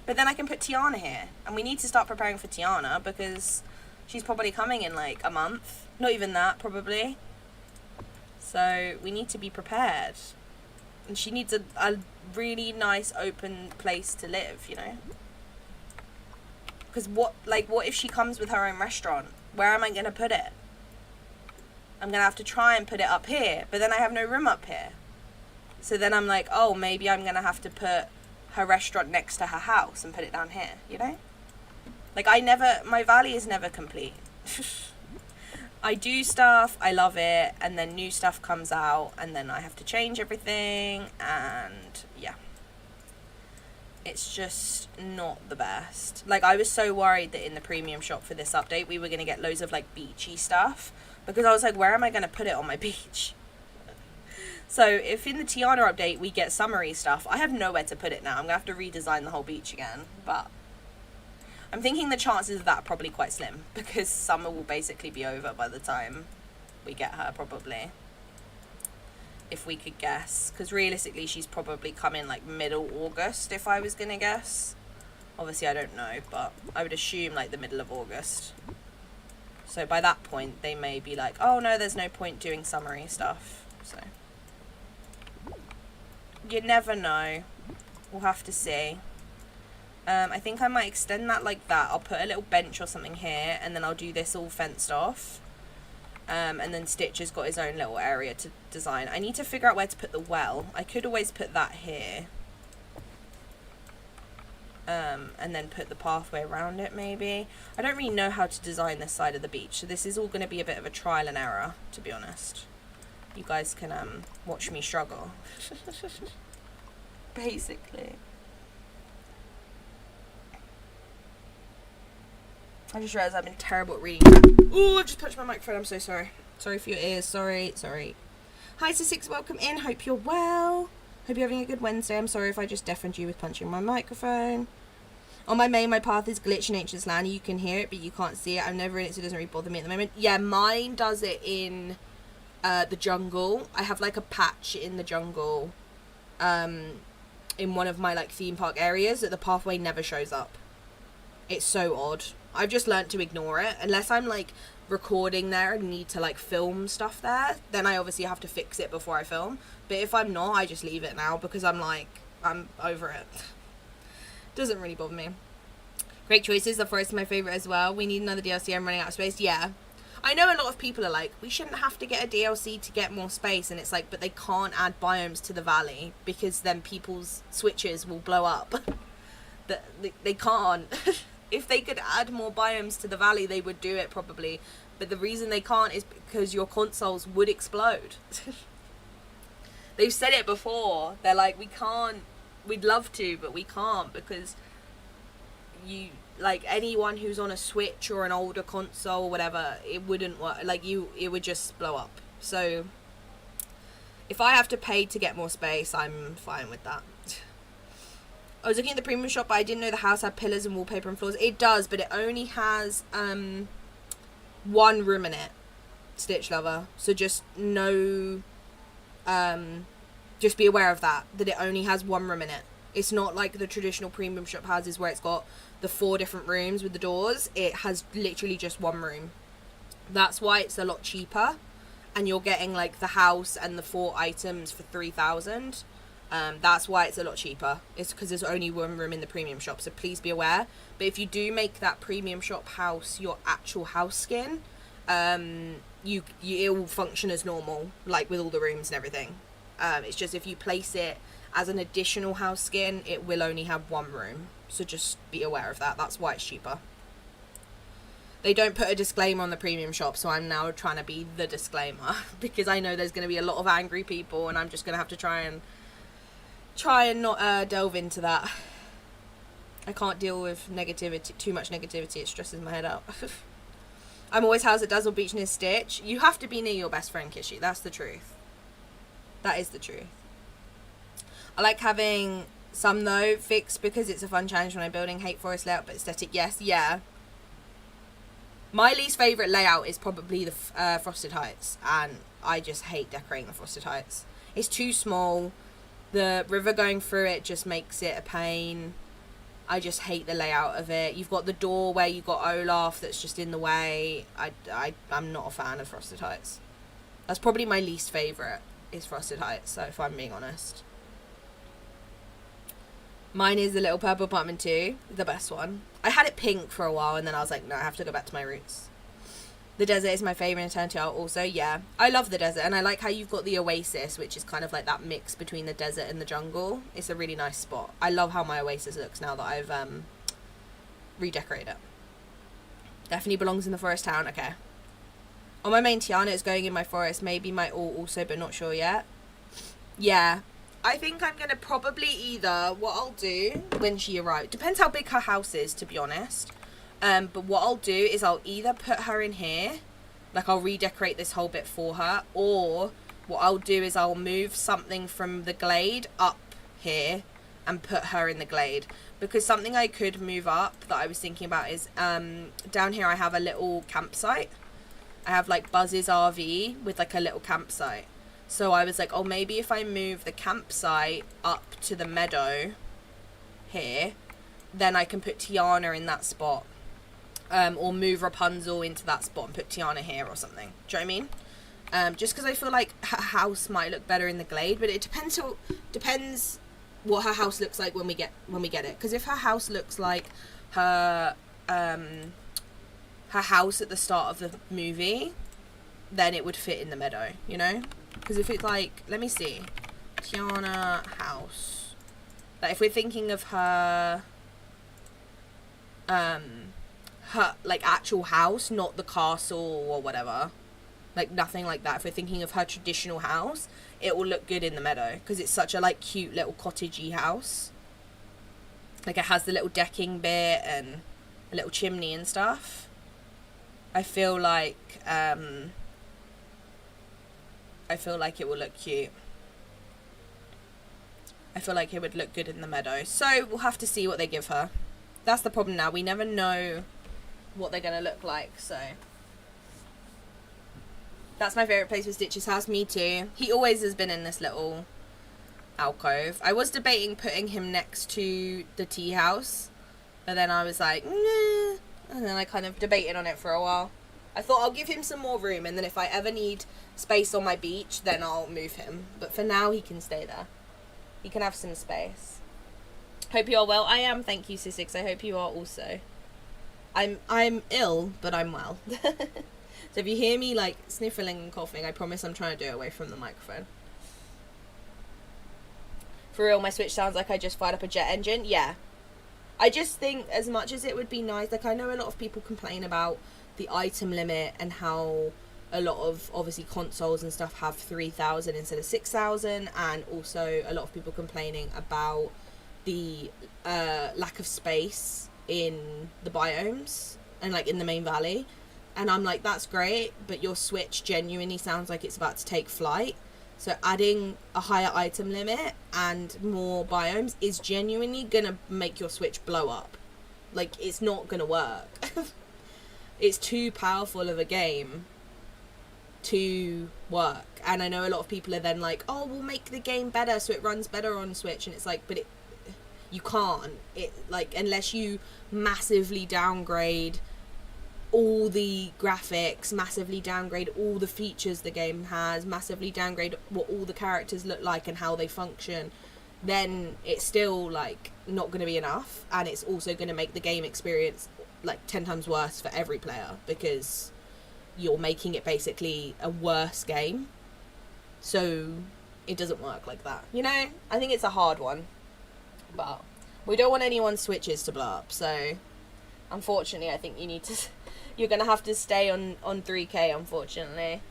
But then I can put Tiana here, and we need to start preparing for Tiana because she's probably coming in like a month, not even that probably. So we need to be prepared, and she needs a really nice open place to live, you know. Because what if she comes with her own restaurant? Where am I going to put it? I'm going to have to try and put it up here, but then I have no room up here. So then I'm like, oh, maybe I'm going to have to put her restaurant next to her house and put it down here, you know? Like my valley is never complete. I do stuff, I love it, and then new stuff comes out, and then I have to change everything, and yeah. It's just not the best. Like, I was so worried that in the premium shop for this update, we were going to get loads of, like, beachy stuff, because I was like, where am I going to put it on my beach? So, if in the Tiana update we get summery stuff, I have nowhere to put it now. I'm going to have to redesign the whole beach again, but I'm thinking the chances of that are probably quite slim, because summer will basically be over by the time we get her, probably. If we could guess, because realistically she's probably coming like middle August if I was gonna guess. Obviously I don't know, but I would assume like the middle of August. So by that point they may be like, oh no, there's no point doing summery stuff. So you never know, we'll have to see. I think I might extend that like that. I'll put a little bench or something here, and then I'll do this all fenced off. And then Stitch has got his own little area to design. I need to figure out where to put the well. I could always put that here. And then put the pathway around it, maybe. I don't really know how to design this side of the beach, so this is all going to be a bit of a trial and error, to be honest. You guys can watch me struggle. Basically. I just realised I've been terrible at reading. Ooh, I've just punched my microphone. I'm so sorry. Sorry for your ears. Sorry. Hi to 6, welcome in. Hope you're well. Hope you're having a good Wednesday. I'm sorry if I just deafened you with punching my microphone. On my main, my path is glitch in Ancient Land. You can hear it, but you can't see it. I'm never in it, so it doesn't really bother me at the moment. Yeah, mine does it in the jungle. I have like a patch in the jungle in one of my like theme park areas that the pathway never shows up. It's so odd. I've just learnt to ignore it. Unless I'm like recording there and need to like film stuff there, then I obviously have to fix it before I film. But if I'm not, I just leave it now because I'm over it. Doesn't really bother me. Great choices. The forest is my favourite as well. We need another DLC. I'm running out of space. Yeah. I know a lot of people are like, we shouldn't have to get a DLC to get more space. And it's like, but they can't add biomes to the valley because then people's switches will blow up. They can't. If they could add more biomes to the valley, they would do it probably. But the reason they can't is because your consoles would explode. They've said it before. They're like, we can't. We'd love to, but we can't because you, like, anyone who's on a Switch or an older console or whatever, it wouldn't work. Like, it would just blow up. So if I have to pay to get more space, I'm fine with that. I was looking at the premium shop, but I didn't know the house had pillars and wallpaper and floors. It does, but it only has one room in it, Stitch Lover. So just just be aware of that it only has one room in it. It's not like the traditional premium shop houses where it's got the 4 different rooms with the doors. It has literally just one room. That's why it's a lot cheaper, and you're getting like the house and the 4 items for 3,000. That's why it's a lot cheaper. It's because there's only one room in the premium shop, so please be aware. But if you do make that premium shop house your actual house skin, it will function as normal, like with all the rooms and everything. It's just if you place it as an additional house skin, it will only have one room. So just be aware of that. That's why it's cheaper. They don't put a disclaimer on the premium shop, so I'm now trying to be the disclaimer because I know there's going to be a lot of angry people, and I'm just going to have to try and not delve into that. I can't deal with negativity, too much negativity. It stresses my head out. I'm always house at Dazzle Beach near Stitch. You have to be near your best friend, Kishi. That's the truth. That is the truth. I like having some, though, fixed because it's a fun challenge when I'm building. Hate forest layout, but aesthetic, yes. Yeah. My least favourite layout is probably the Frosted Heights, and I just hate decorating the Frosted Heights. It's too small. The river going through it just makes it a pain. I just hate the layout of it. You've got the door where you've got Olaf that's just in the way. I'm not a fan of Frosted Heights. That's probably my least favourite, is Frosted Heights, so if I'm being honest. Mine is the little purple apartment too, the best one. I had it pink for a while, and then I was like, no, I have to go back to my roots. The desert is my favourite in Eternity Isle also, yeah. I love the desert, and I like how you've got the oasis, which is kind of like that mix between the desert and the jungle. It's a really nice spot. I love how my oasis looks now that I've redecorated it. Definitely belongs in the forest town, okay. On my main, Tiana is going in my forest, maybe my all also, but not sure yet. Yeah. I think I'm going to probably either, what I'll do when she arrives, depends how big her house is, to be honest. But what I'll do is I'll either put her in here, like I'll redecorate this whole bit for her, or what I'll do is I'll move something from the glade up here and put her in the glade. Because something I could move up that I was thinking about is, down here I have a little campsite. I have like Buzz's RV with like a little campsite. So I was like, oh, maybe if I move the campsite up to the meadow here, then I can put Tiana in that spot. Or move Rapunzel into that spot and put Tiana here or something. Do you know what I mean? Just because I feel like her house might look better in the glade, but it depends what her house looks like when we get it. Because if her house looks like her house at the start of the movie, then it would fit in the meadow, you know? Because if it's like, let me see, Tiana house. Like if we're thinking of her like actual house, not the castle or whatever, like nothing like that. If we're thinking of her traditional house, it will look good in the meadow because it's such a like cute little cottagey house. Like it has the little decking bit and a little chimney and stuff. I feel like it will look cute. I feel like it would look good in the meadow. So we'll have to see what they give her. That's the problem now. We never know what they're going to look like, so... That's my favourite place with Stitch's house. Me too. He always has been in this little alcove. I was debating putting him next to the tea house, but then I was like, nah. And then I kind of debated on it for a while. I thought I'll give him some more room, and then if I ever need space on my beach, then I'll move him. But for now, he can stay there. He can have some space. Hope you are well. I am, thank you, Sissix. I hope you are also. I'm ill, but I'm well. So if you hear me, like, sniffling and coughing, I promise I'm trying to do it away from the microphone. For real, my Switch sounds like I just fired up a jet engine. Yeah. I just think, as much as it would be nice, like, I know a lot of people complain about the item limit and how a lot of, obviously, consoles and stuff have 3,000 instead of 6,000, and also a lot of people complaining about the lack of space in the biomes and, like, in the main valley. And I'm like, that's great, but your Switch genuinely sounds like it's about to take flight. So adding a higher item limit and more biomes is genuinely going to make your Switch blow up. Like, it's not going to work. It's too powerful of a game to work. And I know a lot of people are then like, oh, we'll make the game better so it runs better on Switch. And it's like, but you can't. Like, unless you massively downgrade all the graphics, massively downgrade all the features the game has, massively downgrade what all the characters look like and how they function, then it's still, like, not going to be enough, and it's also going to make the game experience, like, 10 times worse for every player, because you're making it basically a worse game. So it doesn't work like that, you know? I think it's a hard one, but we don't want anyone's Switches to blow up, so unfortunately I think you're going to have to stay on 3K, unfortunately.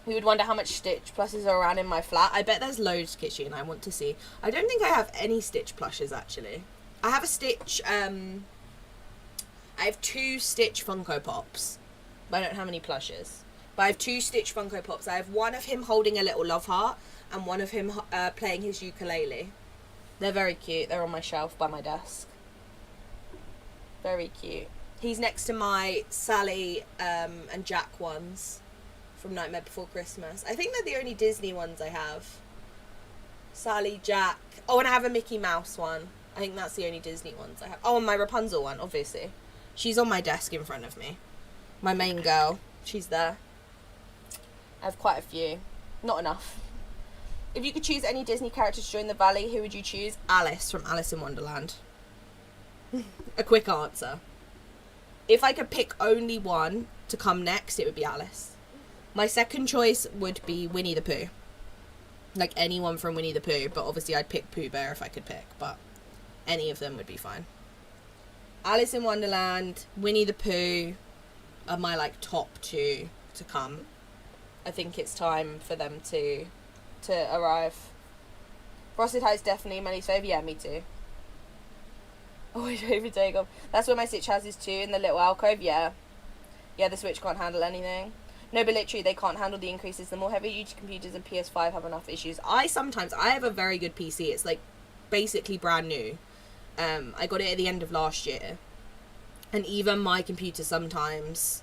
We would wonder how much Stitch plushes are around in my flat. I bet there's loads, Kitchen. I want to see. I don't think I have any Stitch plushes, actually. I have a Stitch, I have 2 Stitch Funko Pops, but I don't have any plushes. But I have 2 Stitch Funko Pops. I have one of him holding a little love heart and one of him playing his ukulele. They're very cute. They're on my shelf by my desk. Very cute. He's next to my Sally and Jack ones from Nightmare Before Christmas. I think they're the only Disney ones I have. Sally, Jack. Oh, and I have a Mickey Mouse one. I think that's the only Disney ones I have. Oh, and my Rapunzel one, obviously. She's on my desk in front of me. My main girl. She's there. I have quite a few. Not enough. If you could choose any Disney character to join the Valley, who would you choose? Alice from Alice in Wonderland. A quick answer. If I could pick only one to come next, it would be Alice. My second choice would be Winnie the Pooh. Like, anyone from Winnie the Pooh, but obviously I'd pick Pooh Bear if I could pick, but any of them would be fine. Alice in Wonderland, Winnie the Pooh are my, like, top 2 to come. I think it's time for them to arrive. Frosted Heights definitely my least favourite. Yeah, me too. Oh, my favourite take off. That's where my Stitch house is too, in the little alcove. Yeah. Yeah, the Switch can't handle anything. No, but literally, they can't handle the increases. The more heavy-duty computers and PS5 have enough issues. I have a very good PC. It's, like, basically brand new. I got it at the end of last year. And even my computer sometimes,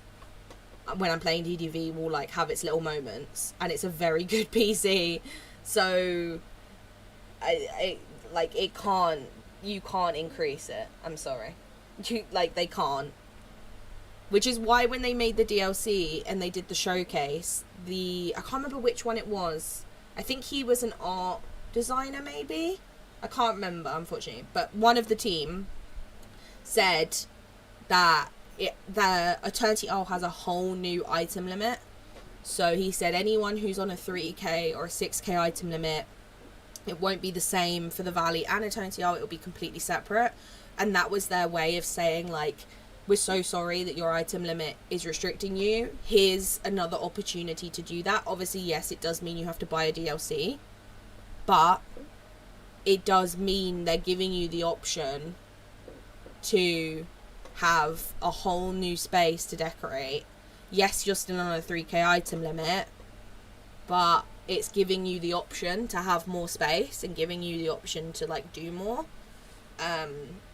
when I'm playing DDV, will, like, have its little moments. And it's a very good PC. So, you can't increase it. I'm sorry. They can't. Which is why when they made the DLC and they did the showcase, I can't remember which one it was. I think he was an art designer, maybe? I can't remember, unfortunately. But one of the team said that the Eternity Isle has a whole new item limit. So he said anyone who's on a 3k or a 6k item limit, it won't be the same for the Valley and Eternity Isle. It'll be completely separate. And that was their way of saying, like, we're so sorry that your item limit is restricting you. Here's another opportunity to do that. Obviously, yes, it does mean you have to buy a DLC. But it does mean they're giving you the option to have a whole new space to decorate. Yes, you're still on a 3k item limit, but it's giving you the option to have more space and giving you the option to like do more,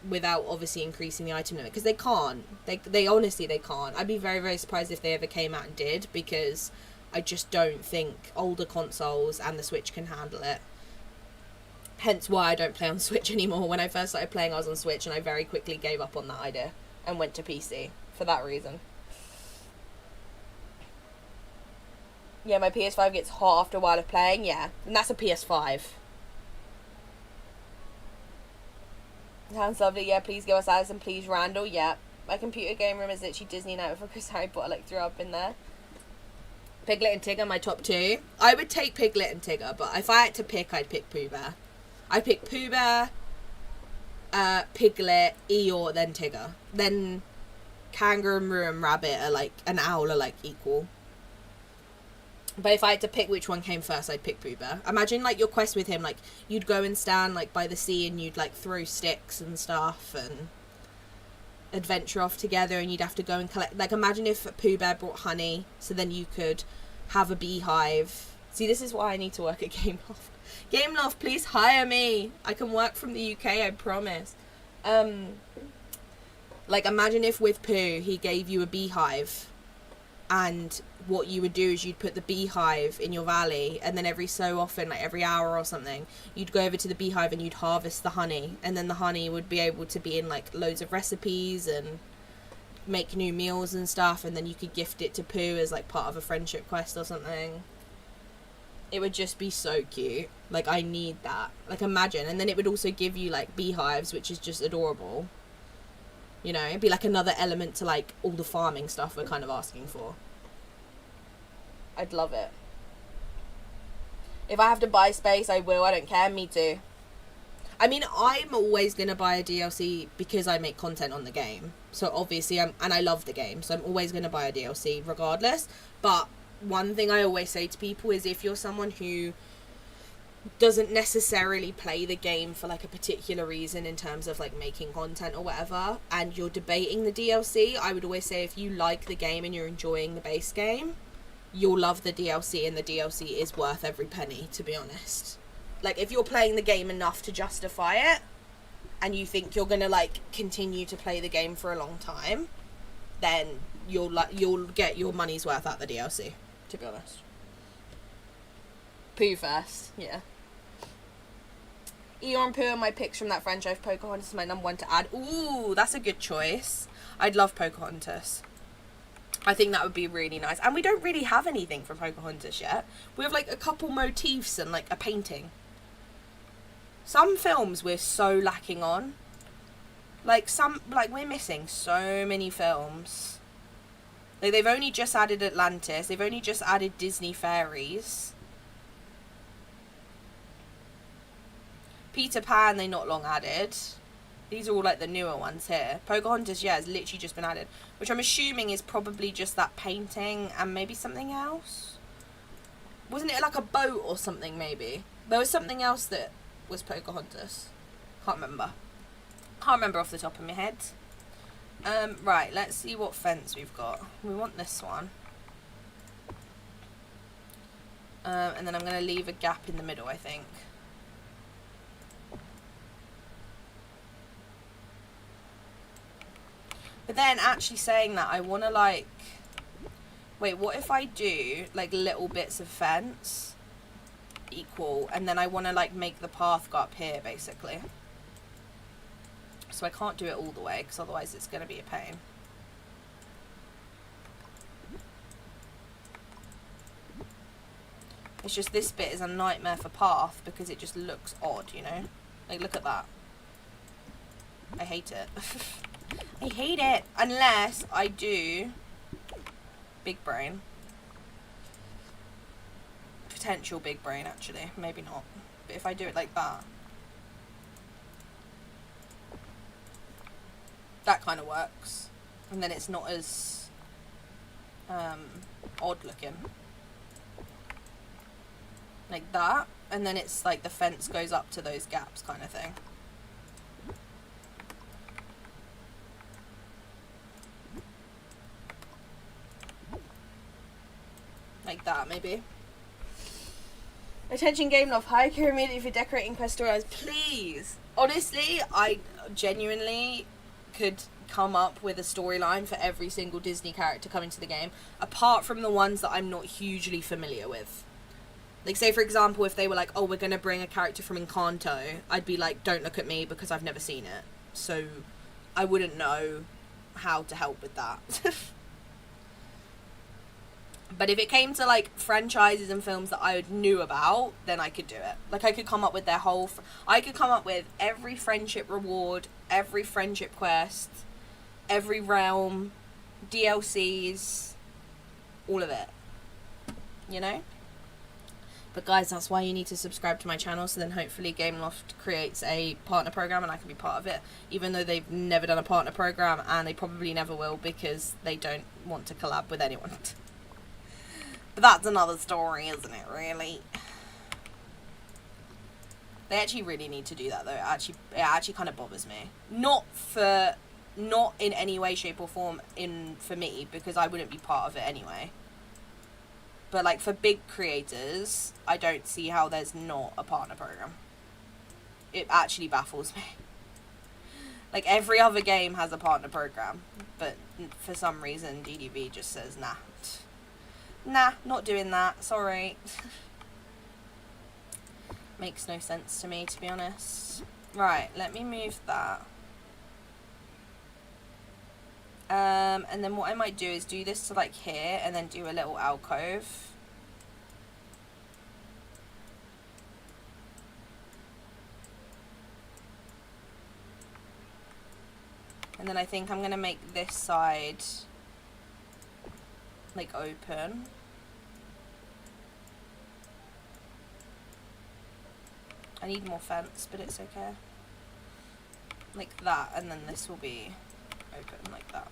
without obviously increasing the item limit, because they can't. They honestly, they can't. I'd be very, very surprised if they ever came out and did, because I just don't think older consoles and the Switch can handle it. Hence why I don't play on Switch anymore. When I first started playing, I was on Switch, and I very quickly gave up on that idea and went to PC for that reason. Yeah, my PS5 gets hot after a while of playing, yeah. And that's a PS5. Sounds lovely, yeah, please give us Alice and please Randall, yeah. My computer game room is literally Disney now because Harry Potter like threw up in there. Piglet and Tigger, my top 2. I would take Piglet and Tigger, but if I had to pick, I'd pick Pooh Bear. I'd pick Pooh Bear, Piglet, Eeyore, then Tigger. Then Kangaroo and Rabbit are like, an owl are like equal. But if I had to pick which one came first, I'd pick Pooh Bear. Imagine like your quest with him, like you'd go and stand like by the sea and you'd like throw sticks and stuff and adventure off together, and you'd have to go and collect, like imagine if Pooh Bear brought honey, so then you could have a beehive. See, this is why I need to work at Gameloft. Gameloft, please hire me. I can work from the UK, I promise. Like imagine if with Pooh he gave you a beehive, and what you would do is you'd put the beehive in your valley, and then every so often, like every hour or something, you'd go over to the beehive and you'd harvest the honey, and then the honey would be able to be in like loads of recipes and make new meals and stuff, and then you could gift it to Pooh as like part of a friendship quest or something. It would just be so cute. Like I need that. Like imagine, and then it would also give you like beehives, which is just adorable. You know, it'd be like another element to like all the farming stuff we're kind of asking for. I'd love it. If I have to buy space, I will. I don't care. Me too. I mean, I'm always going to buy a DLC because I make content on the game. So obviously, and I love the game. So I'm always going to buy a DLC regardless. But one thing I always say to people is if you're someone who doesn't necessarily play the game for like a particular reason in terms of like making content or whatever, and you're debating the DLC, I would always say if you like the game and you're enjoying the base game, you'll love the DLC, and the DLC is worth every penny, to be honest. Like if you're playing the game enough to justify it and you think you're gonna like continue to play the game for a long time, then you'll get your money's worth out the DLC, to be honest. Pooh first, yeah. Eeyore and Pooh are my picks from that franchise. Pocahontas is my number 1 to add. Ooh, that's a good choice. I'd love Pocahontas. I think that would be really nice. And we don't really have anything from Pocahontas yet. We have like a couple motifs and like a painting. Some films we're so lacking on. Like we're missing so many films. Like they've only just added Atlantis. They've only just added Disney Fairies. Peter Pan, they not long added. These are all like the newer ones here. Pocahontas, yeah, has literally just been added, which I'm assuming is probably just that painting and maybe something else. Wasn't it like a boat or something, maybe? There was something else that was Pocahontas. Can't remember. Can't remember off the top of my head. Right, let's see what fence we've got. We want this one. And then I'm going to leave a gap in the middle, I think. But then, actually saying that, I want to, like... Wait, what if I do, like, little bits of fence equal, and then I want to, like, make the path go up here, basically. So I can't do it all the way, because otherwise it's going to be a pain. It's just this bit is a nightmare for path, because it just looks odd, you know? Like, look at that. I hate it. I hate it. Unless I do big brain. Potential big brain, actually. Maybe not. But if I do it like that, that kind of works. And then it's not as odd looking. Like that. And then it's like the fence goes up to those gaps kind of thing. Like that, maybe. Attention Game Loft, hire Kira immediately for decorating quest storylines. Please. Honestly, I genuinely could come up with a storyline for every single Disney character coming to the game, apart from the ones that I'm not hugely familiar with. Like, say, for example, if they were like, oh, we're going to bring a character from Encanto, I'd be like, don't look at me because I've never seen it. So I wouldn't know how to help with that. But if it came to, like, franchises and films that I knew about, then I could do it. Like, I could come up with their whole... I could come up with every friendship reward, every friendship quest, every realm, DLCs, all of it. You know? But guys, that's why you need to subscribe to my channel, so then hopefully Gameloft creates a partner program and I can be part of it, even though they've never done a partner program, and they probably never will because they don't want to collab with anyone. But that's another story, isn't it, really? They actually really need to do that, though. It actually kind of bothers me. Not in any way, shape, or form for me, because I wouldn't be part of it anyway. But, like, for big creators, I don't see how there's not a partner program. It actually baffles me. Like, every other game has a partner program, but for some reason, DDV just says, nah. Nah, not doing that, sorry. Makes no sense to me, to be honest. Right, let me move that. And then what I might do is do this to, like, here, and then do a little alcove. And then I think I'm going to make this side, like, open. I need more fence, but it's okay. Like that, and then this will be open like that.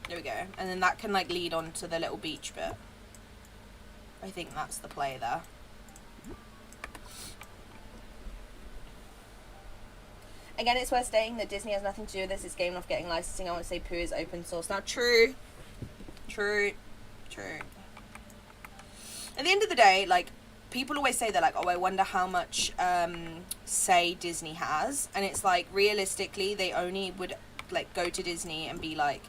There we go. And then that can, like, lead on to the little beach bit. I think that's the play there. Again, it's worth stating that Disney has nothing to do with this. It's Gameloft getting licensing. I want to say Pooh is open source. Now, true. At the end of the day, like, people always say, they're like, oh, I wonder how much say Disney has. And it's like, realistically, they only would, like, go to Disney and be like,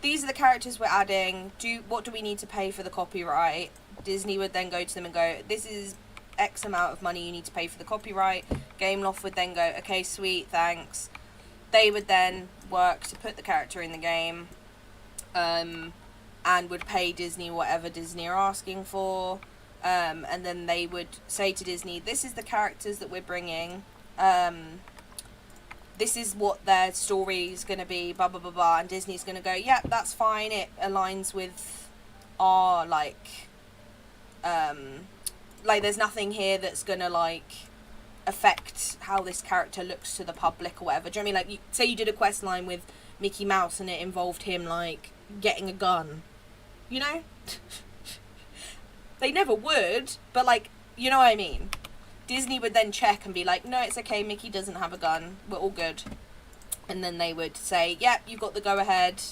these are the characters we're adding. What do we need to pay for the copyright? Disney would then go to them and go, this is X amount of money you need to pay for the copyright. Gameloft would then go, okay, sweet, thanks. They would then work to put the character in the game, and would pay Disney whatever Disney are asking for, and then they would say to Disney, this is the characters that we're bringing, this is what their story is going to be, blah, blah, blah, blah, and Disney's going to go, yeah, that's fine, it aligns with our, like, there's nothing here that's going to, like, affect how this character looks to the public or whatever. Do you know what I mean? Like, say you did a quest line with Mickey Mouse and it involved him, like, getting a gun. You know? They never would, but, like, you know what I mean? Disney would then check and be like, no, it's okay, Mickey doesn't have a gun, we're all good. And then they would say, yep, you got the go-ahead,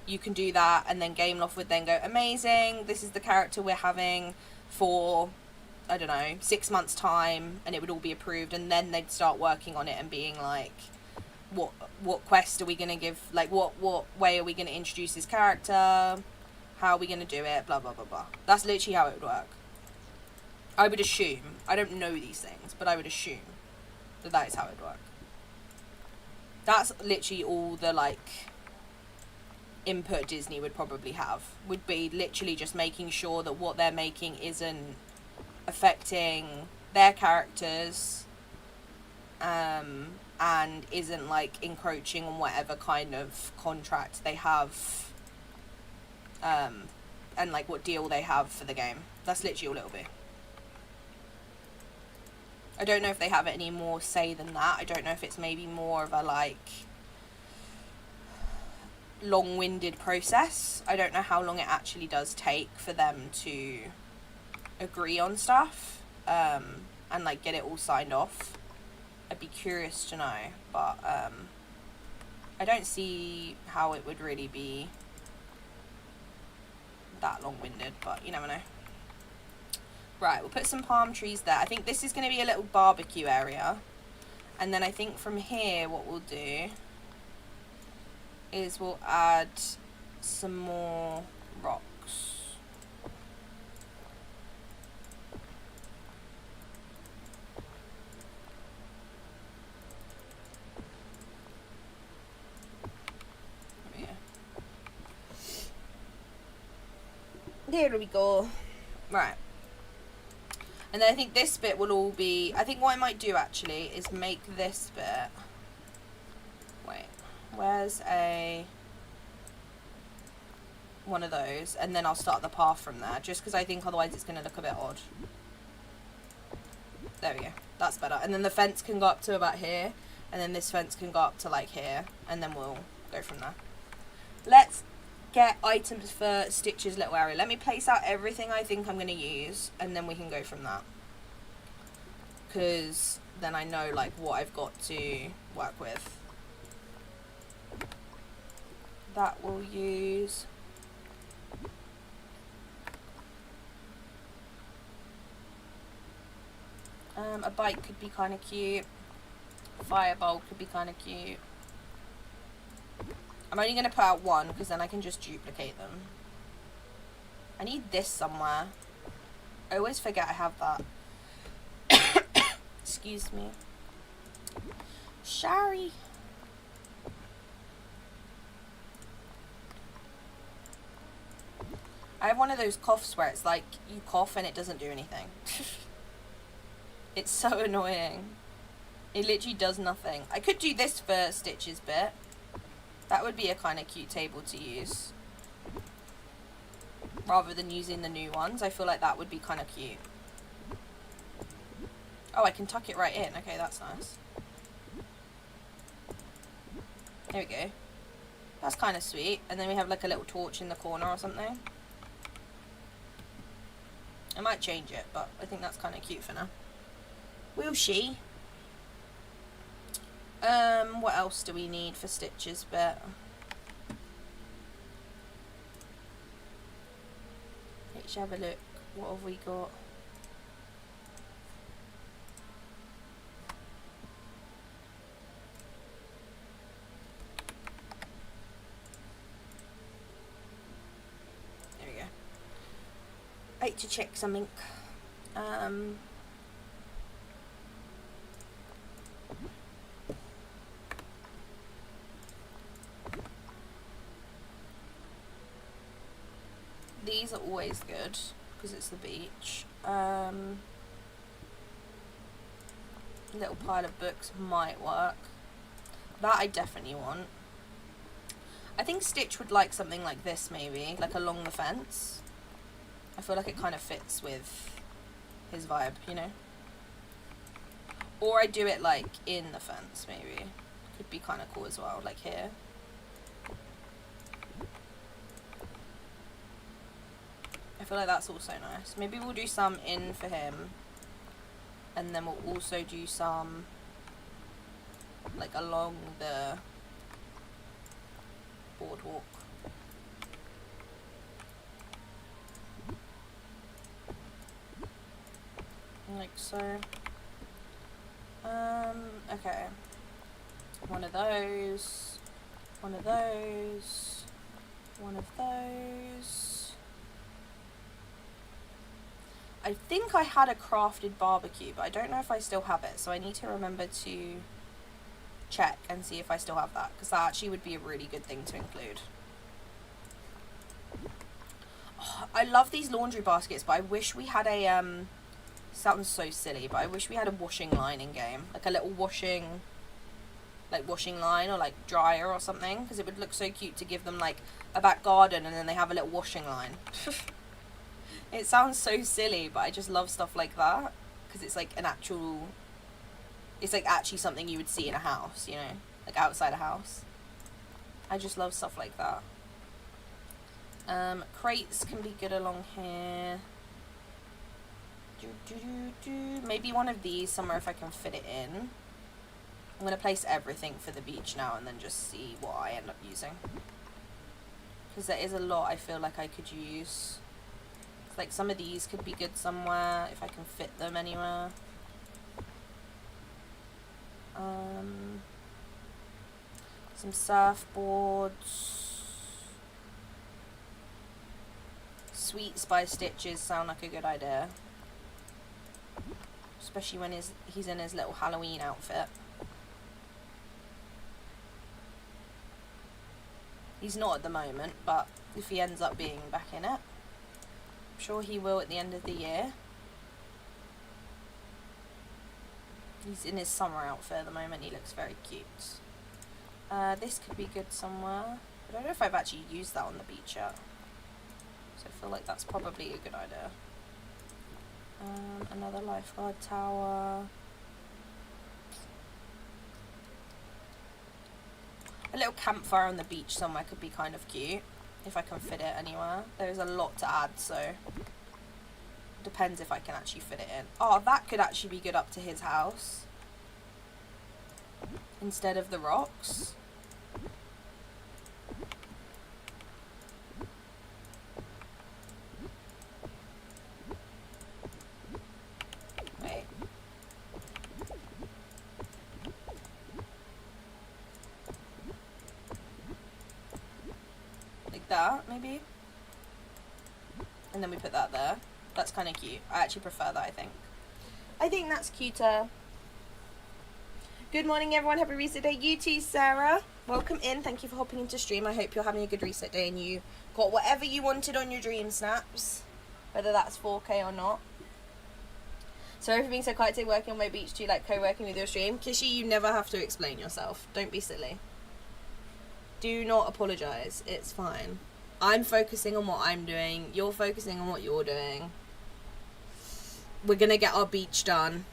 you can do that. And then Gameloft would then go, amazing, this is the character we're having for, I don't know, 6 months' time, and it would all be approved. And then they'd start working on it and being like, what quest are we going to give, like, what way are we going to introduce this character, how are we going to do it, blah, blah, blah, blah. That's literally how it would work. I would assume, I don't know these things, but I would assume that is how it would work. That's literally all the, like, input Disney would probably have, would be literally just making sure that what they're making isn't affecting their characters, and isn't, like, encroaching on whatever kind of contract they have, and, like, what deal they have for the game. That's literally all it'll be. I don't know if they have any more say than that. I don't know if it's maybe more of a, like, long-winded process. I don't know how long it actually does take for them to agree on stuff. and like get it all signed off. I'd be curious to know, but I don't see how it would really be that long-winded, but you never know. Right, we'll put some palm trees there. I think this is going to be a little barbecue area. And then I think from here what we'll do is we'll add some more rocks. There we go. Right. And then I think this bit will all be... I think what I might do, actually, is make this bit... Wait. Where's one of those? And then I'll start the path from there. Just because I think otherwise it's going to look a bit odd. There we go. That's better. And then the fence can go up to about here. And then this fence can go up to, like, here. And then we'll go from there. Let's get items for Stitch's little area. Let me place out everything I think I'm going to use, and then we can go from that, because then I know like what I've got to work with. That we'll use. A bike could be kind of cute. Fireball could be kind of cute. I'm only going to put out one, because then I can just duplicate them. I need this somewhere. I always forget I have that. Excuse me. Sorry. I have one of those coughs where it's like, you cough and it doesn't do anything. It's so annoying. It literally does nothing. I could do this for Stitch's bit. That would be a kind of cute table to use. Rather than using the new ones, I feel like that would be kind of cute. Oh, I can tuck it right in. Okay, that's nice. There we go. That's kind of sweet. And then we have like a little torch in the corner or something. I might change it, but I think that's kind of cute for now. Will she? What else do we need for Stitch's bit? Let's have a look. What have we got? There we go. I hate to check something. These are always good because it's the beach. Little pile of books might work. That I definitely want. I think Stitch would like something like this, maybe, like along the fence. I feel like it kind of fits with his vibe, you know? Or I do it like in the fence, maybe. Could be kind of cool as well, like here. I feel like that's also nice. Maybe we'll do some in for him. And then we'll also do some like along the boardwalk. Like so. Okay. One of those. One of those. One of those. I think I had a crafted barbecue, but I don't know if I still have it, so I need to remember to check and see if I still have that, because that actually would be a really good thing to include. Oh, I love these laundry baskets, but I wish we had a, sounds so silly, but I wish we had a washing line in game, like a little washing line or like dryer or something, because it would look so cute to give them like a back garden and then they have a little washing line. It sounds so silly, but I just love stuff like that, because it's like an actual, it's like actually something you would see in a house, you know, like outside a house. I just love stuff like that. Crates can be good along here. Maybe one of these somewhere if I can fit it in. I'm going to place everything for the beach now and then just see what I end up using. Because there is a lot I feel like I could use. Like some of these could be good somewhere if I can fit them anywhere. Some surfboards. Sweet spice stitches sound like a good idea. Especially when he's in his little Halloween outfit. He's not at the moment, but if he ends up being back in it, I'm sure he will at the end of the year. He's in his summer outfit at the moment. He looks very cute. This could be good somewhere. I don't know if I've actually used that on the beach yet. So I feel like that's probably a good idea. Another lifeguard tower. A little campfire on the beach somewhere could be kind of cute, if I can fit it anywhere. There's a lot to add, so depends if I can actually fit it in. Oh, that could actually be good up to his house instead of the rocks. Wait. Like that, maybe? And then we put that there. That's kind of cute. I actually prefer that, I think. I think that's cuter. Good morning, everyone. Happy reset day. You too, Sarah. Welcome in. Thank you for hopping into stream. I hope you're having a good reset day and you got whatever you wanted on your dream snaps, whether that's 4K or not. Sorry for being so quiet today, working on my beach too, like co-working with your stream. Kishi, you never have to explain yourself. Don't be silly. Do not apologise. It's fine. I'm focusing on what I'm doing. You're focusing on what you're doing. We're going to get our beach done.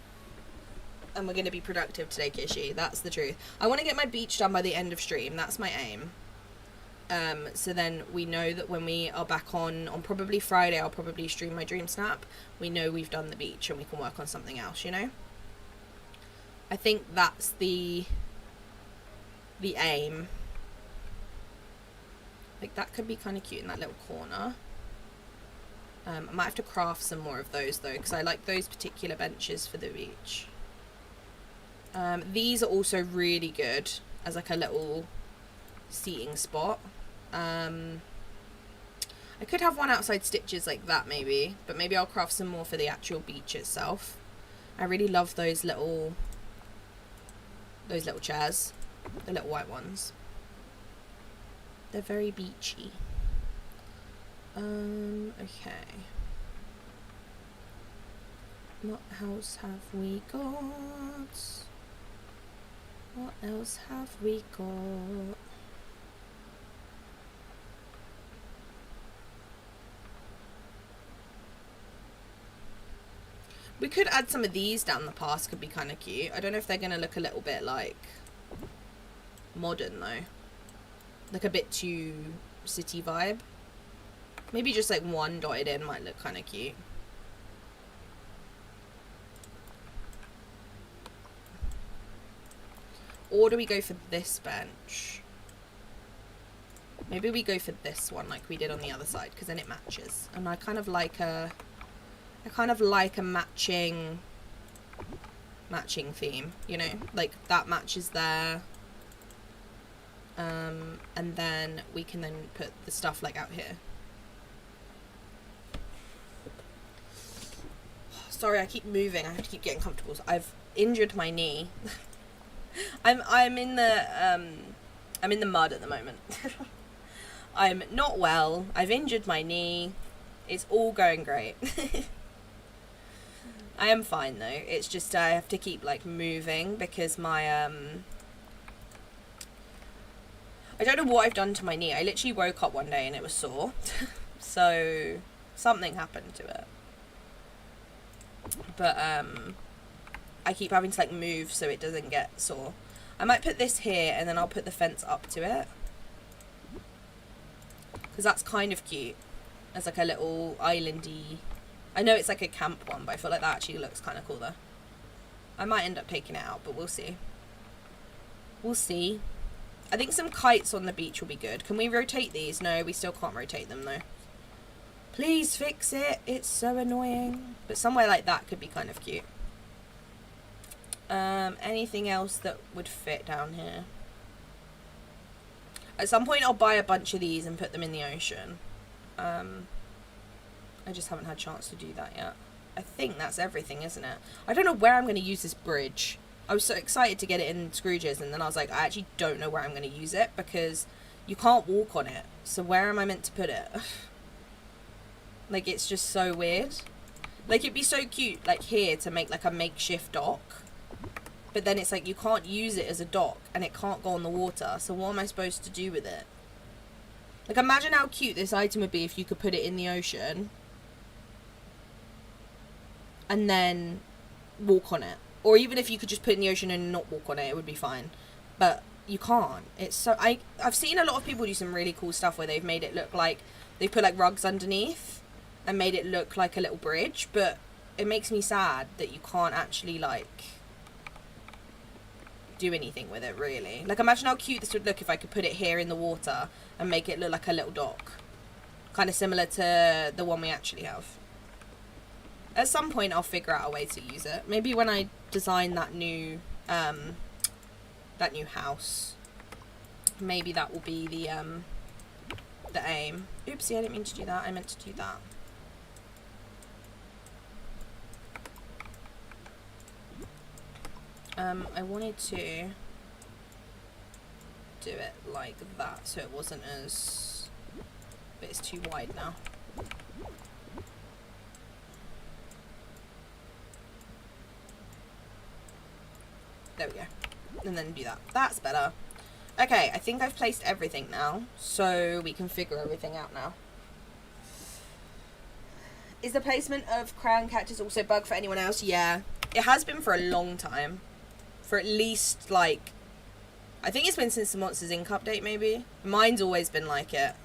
And we're going to be productive today, Kishi. That's the truth. I want to get my beach done by the end of stream. That's my aim. So then we know that when we are back on probably Friday, I'll probably stream my dream snap. We know we've done the beach and we can work on something else, you know? I think that's the aim. Like that could be kind of cute in that little corner. I might have to craft some more of those though, because I like those particular benches for the beach. These are also really good as like a little seating spot. I could have one outside stitches like that maybe, but maybe I'll craft some more for the actual beach itself. I really love those little chairs, the little white ones. They're very beachy. Okay. What else have we got? What else have we got? We could add some of these down the pass, could be kind of cute. I don't know if they're going to look a little bit like modern though. Like a bit too city vibe. Maybe just like one dotted in might look kind of cute. Or do we go for this bench? Maybe we go for this one like we did on the other side, because then it matches. And I kind of like a matching theme, you know? Like that matches there. And then we can then put the stuff like out here. Sorry, I keep moving. I have to keep getting comfortable. So I've injured my knee. I'm in the mud at the moment. I'm not well. I've injured my knee. It's all going great. I am fine though. It's just I have to keep like moving because my I don't know what I've done to my knee. I literally woke up one day and it was sore. So something happened to it. But I keep having to like move so it doesn't get sore. I might put this here and then I'll put the fence up to it. Because that's kind of cute. As like a little islandy I know it's like a camp one, but I feel like that actually looks kind of cool though. I might end up taking it out, but we'll see. We'll see. I think some kites on the beach will be good. Can we rotate these? No, we still can't rotate them though. Please fix it. It's so annoying. But somewhere like that could be kind of cute. Anything else that would fit down here? At some point I'll buy a bunch of these and put them in the ocean. I just haven't had a chance to do that yet. I think that's everything, isn't it? I don't know where I'm going to use this bridge. I was so excited to get it in Scrooge's, and then I was like, I actually don't know where I'm going to use it, because you can't walk on it. So where am I meant to put it? Like, it's just so weird. Like, it'd be so cute, like, here to make, like, a makeshift dock. But then it's like, you can't use it as a dock, and it can't go on the water. So what am I supposed to do with it? Like, imagine how cute this item would be if you could put it in the ocean and then walk on it. Or even if you could just put it in the ocean and not walk on it, it would be fine. But you can't. It's so... I've seen a lot of people do some really cool stuff where they've made it look like... They put, like, rugs underneath and made it look like a little bridge. But it makes me sad that you can't actually, like, do anything with it, really. Like, imagine how cute this would look if I could put it here in the water and make it look like a little dock. Kind of similar to the one we actually have. At some point, I'll figure out a way to use it. Maybe when I design that new house. Maybe that will be the aim. Oopsie, I didn't mean to do that. I meant to do that. I wanted to do it like that, so it wasn't as... But it's too wide now. There we go. And then do that. That's better. Okay, I think I've placed everything now, so we can figure everything out now. Is the placement of crown catchers also a bug for anyone else? Yeah. It has been for a long time. For at least, like... I think it's been since the Monsters Inc. update, maybe. Mine's always been like it.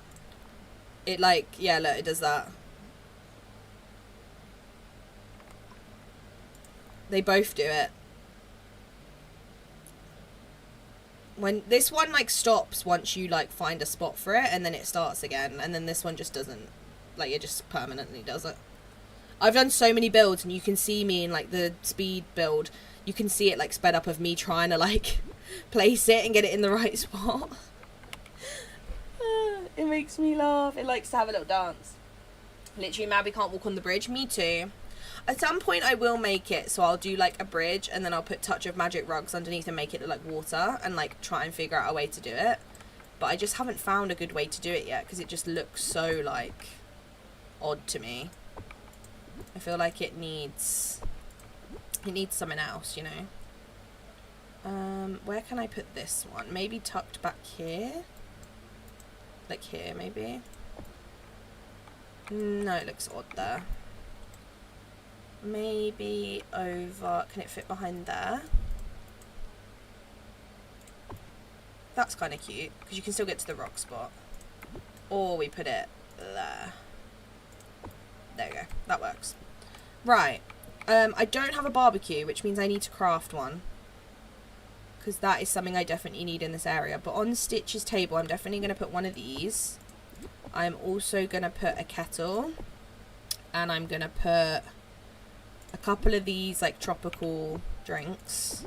It, like... Yeah, look, it does that. They both do it. When this one, like, stops once you, like, find a spot for it, and then it starts again, and then this one just doesn't. Like, it just permanently does it. I've done so many builds, and you can see me in, like, the speed build. You can see it, like, sped up of me trying to, like, place it and get it in the right spot. It makes me laugh. It likes to have a little dance. Literally, Mabby can't walk on the bridge. Me too. At some point, I will make it, so I'll do, like, a bridge, and then I'll put Touch of Magic rugs underneath and make it look like water, and, like, try and figure out a way to do it. But I just haven't found a good way to do it yet, because it just looks so, like, odd to me. I feel like it needs something else, you know. Where can I put this one? Maybe tucked back here? Like here, maybe? No, it looks odd there. Maybe over... Can it fit behind there? That's kind of cute, because you can still get to the rock spot. Or we put it there. There we go. That works. Right. I don't have a barbecue, which means I need to craft one. Because that is something I definitely need in this area. But on Stitch's table, I'm definitely going to put one of these. I'm also going to put a kettle. And I'm going to put a couple of these, like, tropical drinks.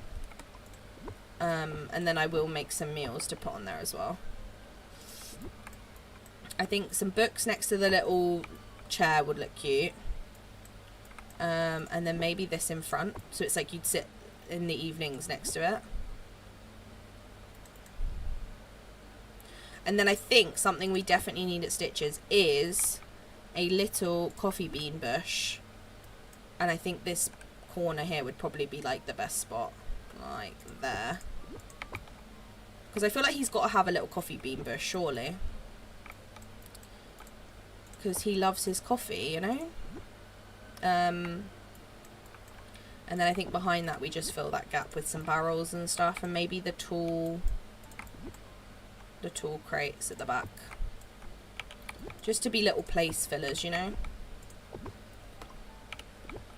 And then I will make some meals to put on there as well. I think some books next to the little chair would look cute. And then maybe this in front. So it's like you'd sit in the evenings next to it. And then I think something we definitely need at Stitch's is a little coffee bean bush. And I think this corner here would probably be, like, the best spot. Like, there. Because I feel like he's got to have a little coffee bean bush, surely. Because he loves his coffee, you know? And then I think behind that we just fill that gap with some barrels and stuff. And maybe the tool crates at the back. Just to be little place fillers, you know?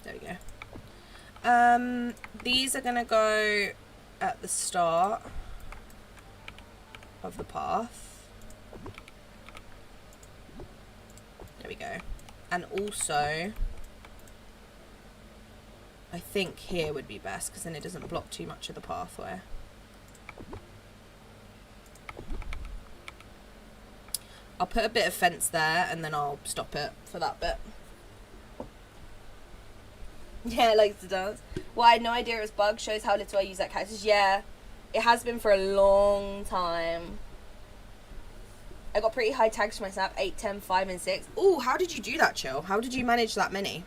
There we go. These are going to go at the start of the path. There we go. And also, I think here would be best because then it doesn't block too much of the pathway. I'll put a bit of fence there and then I'll stop it for that bit. Yeah, it likes to dance. Well, I had no idea it was bugged. Shows how little I use that cactus. Yeah, it has been for a long time. I got pretty high tags for my snap. 8, 10, 5, and 6. Ooh, how did you do that, Chill? How did you manage that many?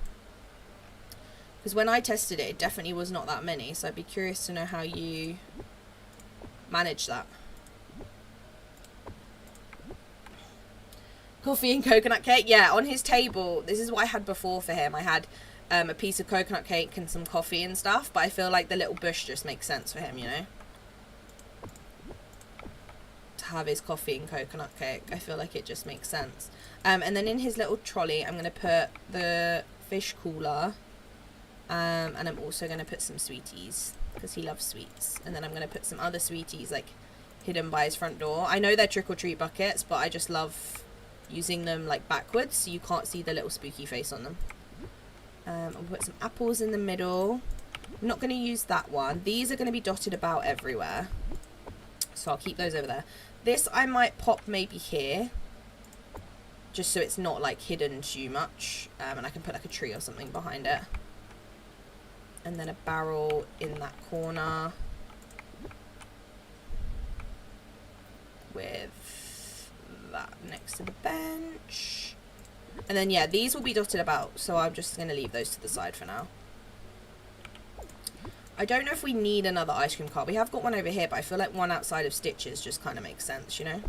Because when I tested it, it definitely was not that many. So I'd be curious to know how you manage that. Coffee and coconut cake. Yeah, on his table, this is what I had before for him. I had a piece of coconut cake and some coffee and stuff. But I feel like the little bush just makes sense for him, you know? To have his coffee and coconut cake. I feel like it just makes sense. And then in his little trolley, I'm going to put the fish cooler. And I'm also going to put some sweeties. Because he loves sweets. And then I'm going to put some other sweeties, like, hidden by his front door. I know they're trick-or-treat buckets, but I just love using them like backwards so you can't see the little spooky face on them. I'll put some apples in the middle. I'm not going to use that one. These are going to be dotted about everywhere, so I'll keep those over there. This I might pop maybe here just so it's not like hidden too much, and I can put like a tree or something behind it, and then a barrel in that corner with that next to the bench. And then yeah, these will be dotted about, so I'm just going to leave those to the side for now. I don't know if we need another ice cream cart. We have got one over here, but I feel like one outside of Stitch's just kind of makes sense, you know?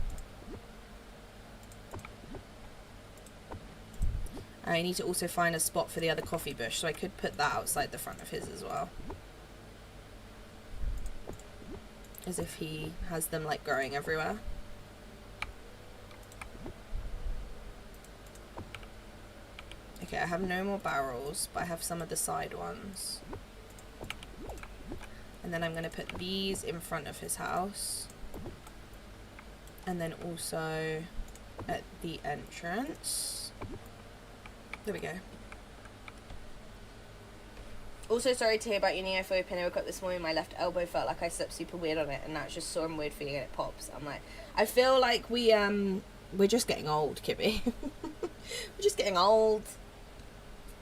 I need to also find a spot for the other coffee bush, so I could put that outside the front of his as well. As if he has them like growing everywhere. Okay, I have no more barrels, but I have some of the side ones. And then I'm going to put these in front of his house. And then also at the entrance. There we go. Also, sorry to hear about your neophobia pin. I woke up this morning, my left elbow felt like I slept super weird on it, and now it's just sore and weird feeling and it pops. I'm like, I feel like we're just getting old, Kibby. We're just getting old.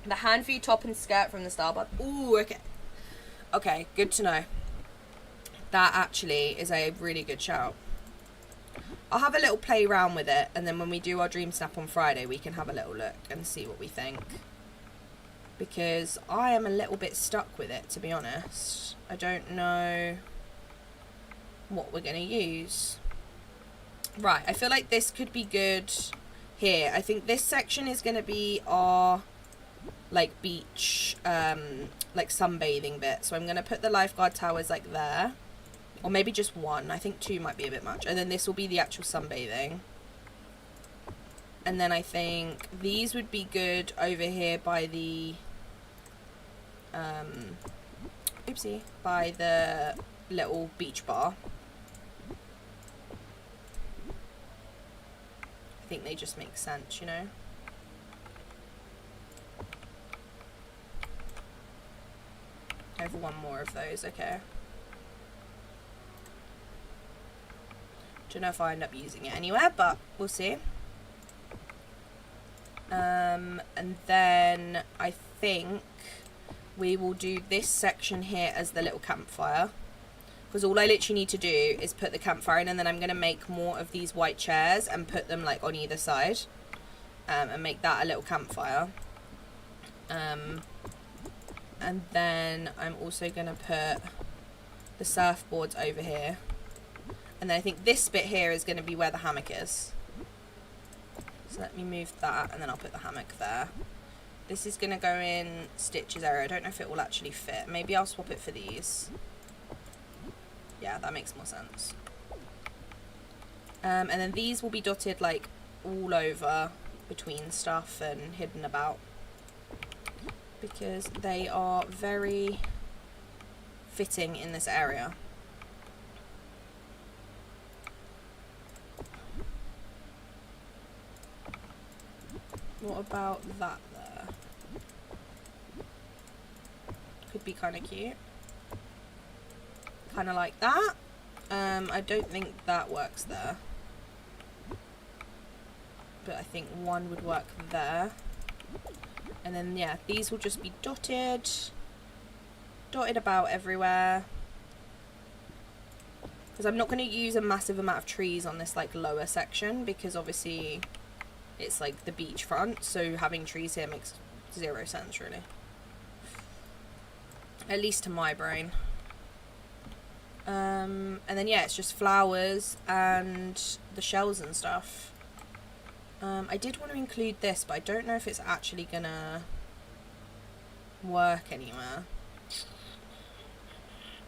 The hand-free top and skirt from the Starbucks. Ooh, okay. Okay, good to know. That actually is a really good shout. I'll have a little play around with it, and then when we do our dream snap on Friday, we can have a little look and see what we think. Because I am a little bit stuck with it, to be honest. I don't know what we're going to use. Right, I feel like this could be good here. I think this section is going to be our like beach, like sunbathing bit. So I'm going to put the lifeguard towers like there. Or maybe just one. I think 2 might be a bit much. And then this will be the actual sunbathing. And then I think these would be good over here by the oopsie, by the little beach bar. I think they just make sense, you know. I have one more of those, okay. Don't know if I end up using it anywhere, but we'll see. And then I think we will do this section here as the little campfire, because all I literally need to do is put the campfire in, and then I'm going to make more of these white chairs and put them like on either side, and make that a little campfire. And then I'm also going to put the surfboards over here, and then I think this bit here is going to be where the hammock is. So let me move that, and then I'll put the hammock there. This is going to go in Stitch's area. I don't know if it will actually fit. Maybe I'll swap it for these. Yeah, that makes more sense. And then these will be dotted like all over between stuff and hidden about. because they are very fitting in this area. What about that there? Could be kind of cute. Kind of like that. I don't think that works there. But I think one would work there. And then, yeah, these will just be dotted about everywhere. Because I'm not going to use a massive amount of trees on this, like, lower section, because obviously it's, like, the beachfront, so having trees here makes zero sense, really. At least to my brain. And then, yeah, it's just flowers and the shells and stuff. I did want to include this, but I don't know if it's actually gonna work anywhere,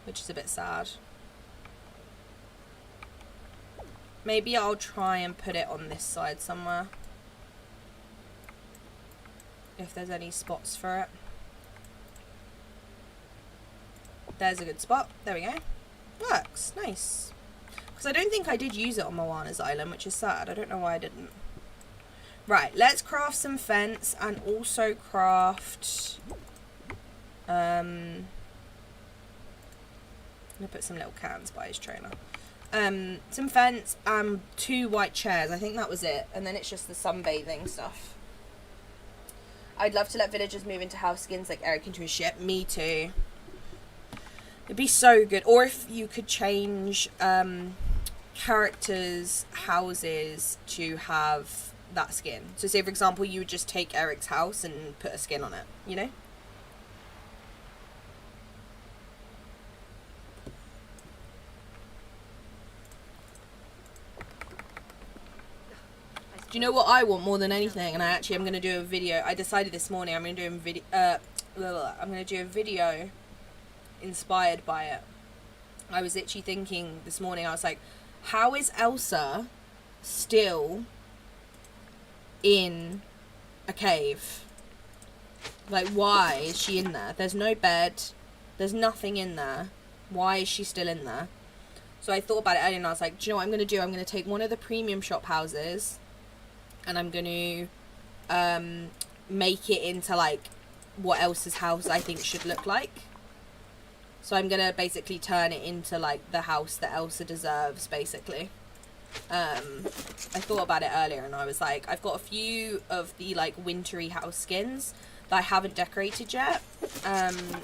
which is a bit sad. Maybe I'll try and put it on this side somewhere, if there's any spots for it. There's a good spot. There we go. Works. Nice. Because I don't think I did use it on Moana's island, which is sad. I don't know why I didn't. Right, let's craft some fence and also craft, I'm gonna put some little cans by his trainer. Some fence and 2 white chairs. I think that was it. And then it's just the sunbathing stuff. I'd love to let villagers move into house skins like Eric into a ship. Me too. It'd be so good. Or if you could change characters' houses to have that skin. So say, for example, you would just take Eric's house and put a skin on it, you know? Do you know what I want more than anything? And I actually am going to do a video. I decided this morning I'm going to do a video. I'm going to do a video inspired by it. I was literally thinking this morning, I was like, how is Elsa still in a cave? Like, why is she in there? There's no bed, there's nothing in there. Why is she still in there? So I thought about it earlier and I was like, do you know what I'm going to do? I'm going to take one of the premium shop houses and I'm going to make it into like what Elsa's house I think should look like. So I'm going to basically turn it into like the house that Elsa deserves, basically. I thought about it earlier and I was like, I've got a few of the like wintry house skins that I haven't decorated yet.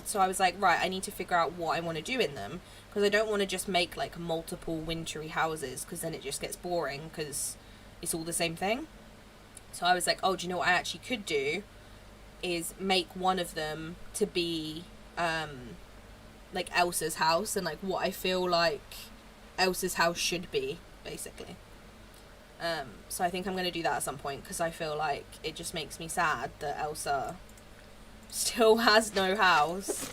So I was like, right, I need to figure out what I want to do in them, because I don't want to just make like multiple wintry houses, because then it just gets boring because it's all the same thing. So I was like, oh, do you know what I actually could do is make one of them to be like Elsa's house and like what I feel like Elsa's house should be, basically. So I think I'm going to do that at some point, because I feel like it just makes me sad that Elsa still has no house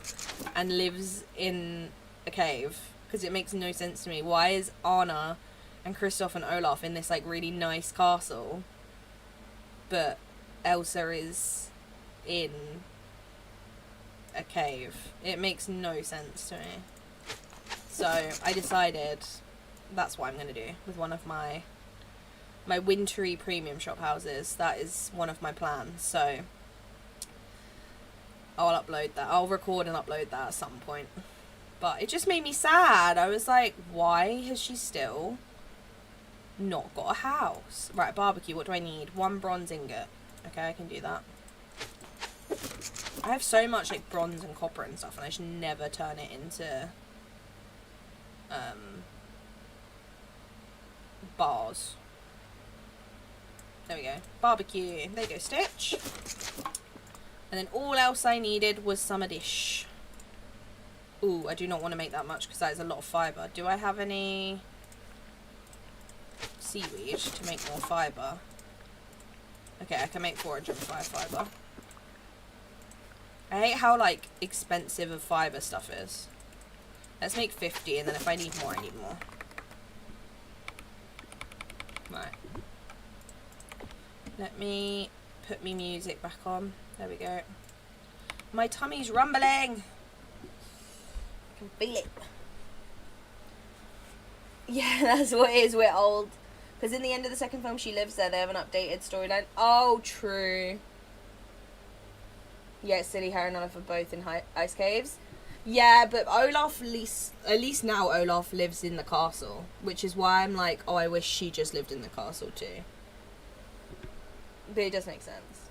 and lives in a cave, because it makes no sense to me. Why is Anna and Kristoff and Olaf in this like really nice castle, but Elsa is in a cave? It makes no sense to me. So I decided that's what I'm going to do with one of my wintry premium shop houses. That is one of my plans. So I'll upload that. I'll record and upload that at some point. But it just made me sad. I was like, why has she still not got a house? Right, barbecue. What do I need? 1 bronze ingot. Okay, I can do that. I have so much like bronze and copper and stuff, and I just never turn it into bars. There we go. Barbecue. There you go, Stitch. And then all else I needed was some dish. Ooh, I do not want to make that much because that is a lot of fibre. Do I have any seaweed to make more fibre? Okay, I can make 405 fibre. I hate how, like, expensive of fibre stuff is. Let's make 50, and then if I need more, I need more. Right. Let me put me music back on. There we go. My tummy's rumbling. I can feel it. Yeah, that's what it is. We're old. Because in the end of the second film, she lives there. They have an updated storyline. Oh, true. Yeah, silly her and Olaf are both in ice caves. Yeah, but Olaf, at least now Olaf lives in the castle. Which is why I'm like, oh, I wish she just lived in the castle too. But it does make sense.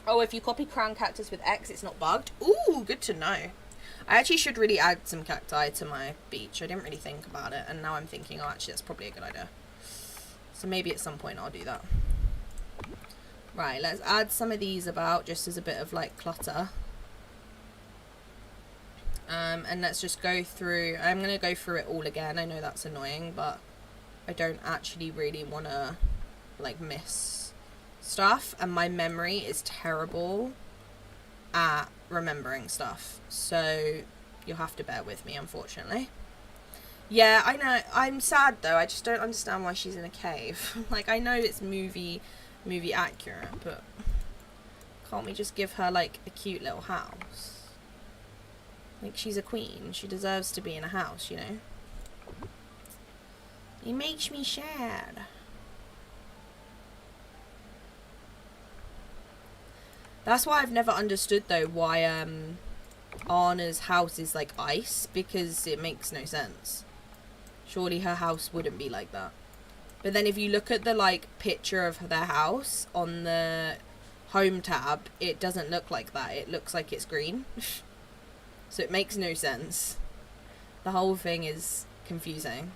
Oh, if you copy crown cactus with X, it's not bugged. Ooh, good to know. I actually should really add some cacti to my beach. I didn't really think about it, and now I'm thinking, oh, actually, that's probably a good idea. So maybe at some point I'll do that. Right, let's add some of these about, just as a bit of, like, clutter. And let's just go through. I'm going to go through it all again. I know that's annoying, but I don't actually really want to, like, miss stuff. And my memory is terrible at remembering stuff, so you'll have to bear with me, unfortunately. Yeah, I know. I'm sad though. I just don't understand why she's in a cave. Like, I know it's movie accurate, but can't we just give her like a cute little house? Like, she's a queen. She deserves to be in a house, you know? It makes me sad. That's why I've never understood, though, why Anna's house is, like, ice, because it makes no sense. Surely her house wouldn't be like that. But then if you look at the, like, picture of their house on the home tab, it doesn't look like that. It looks like it's green. So it makes no sense. The whole thing is confusing.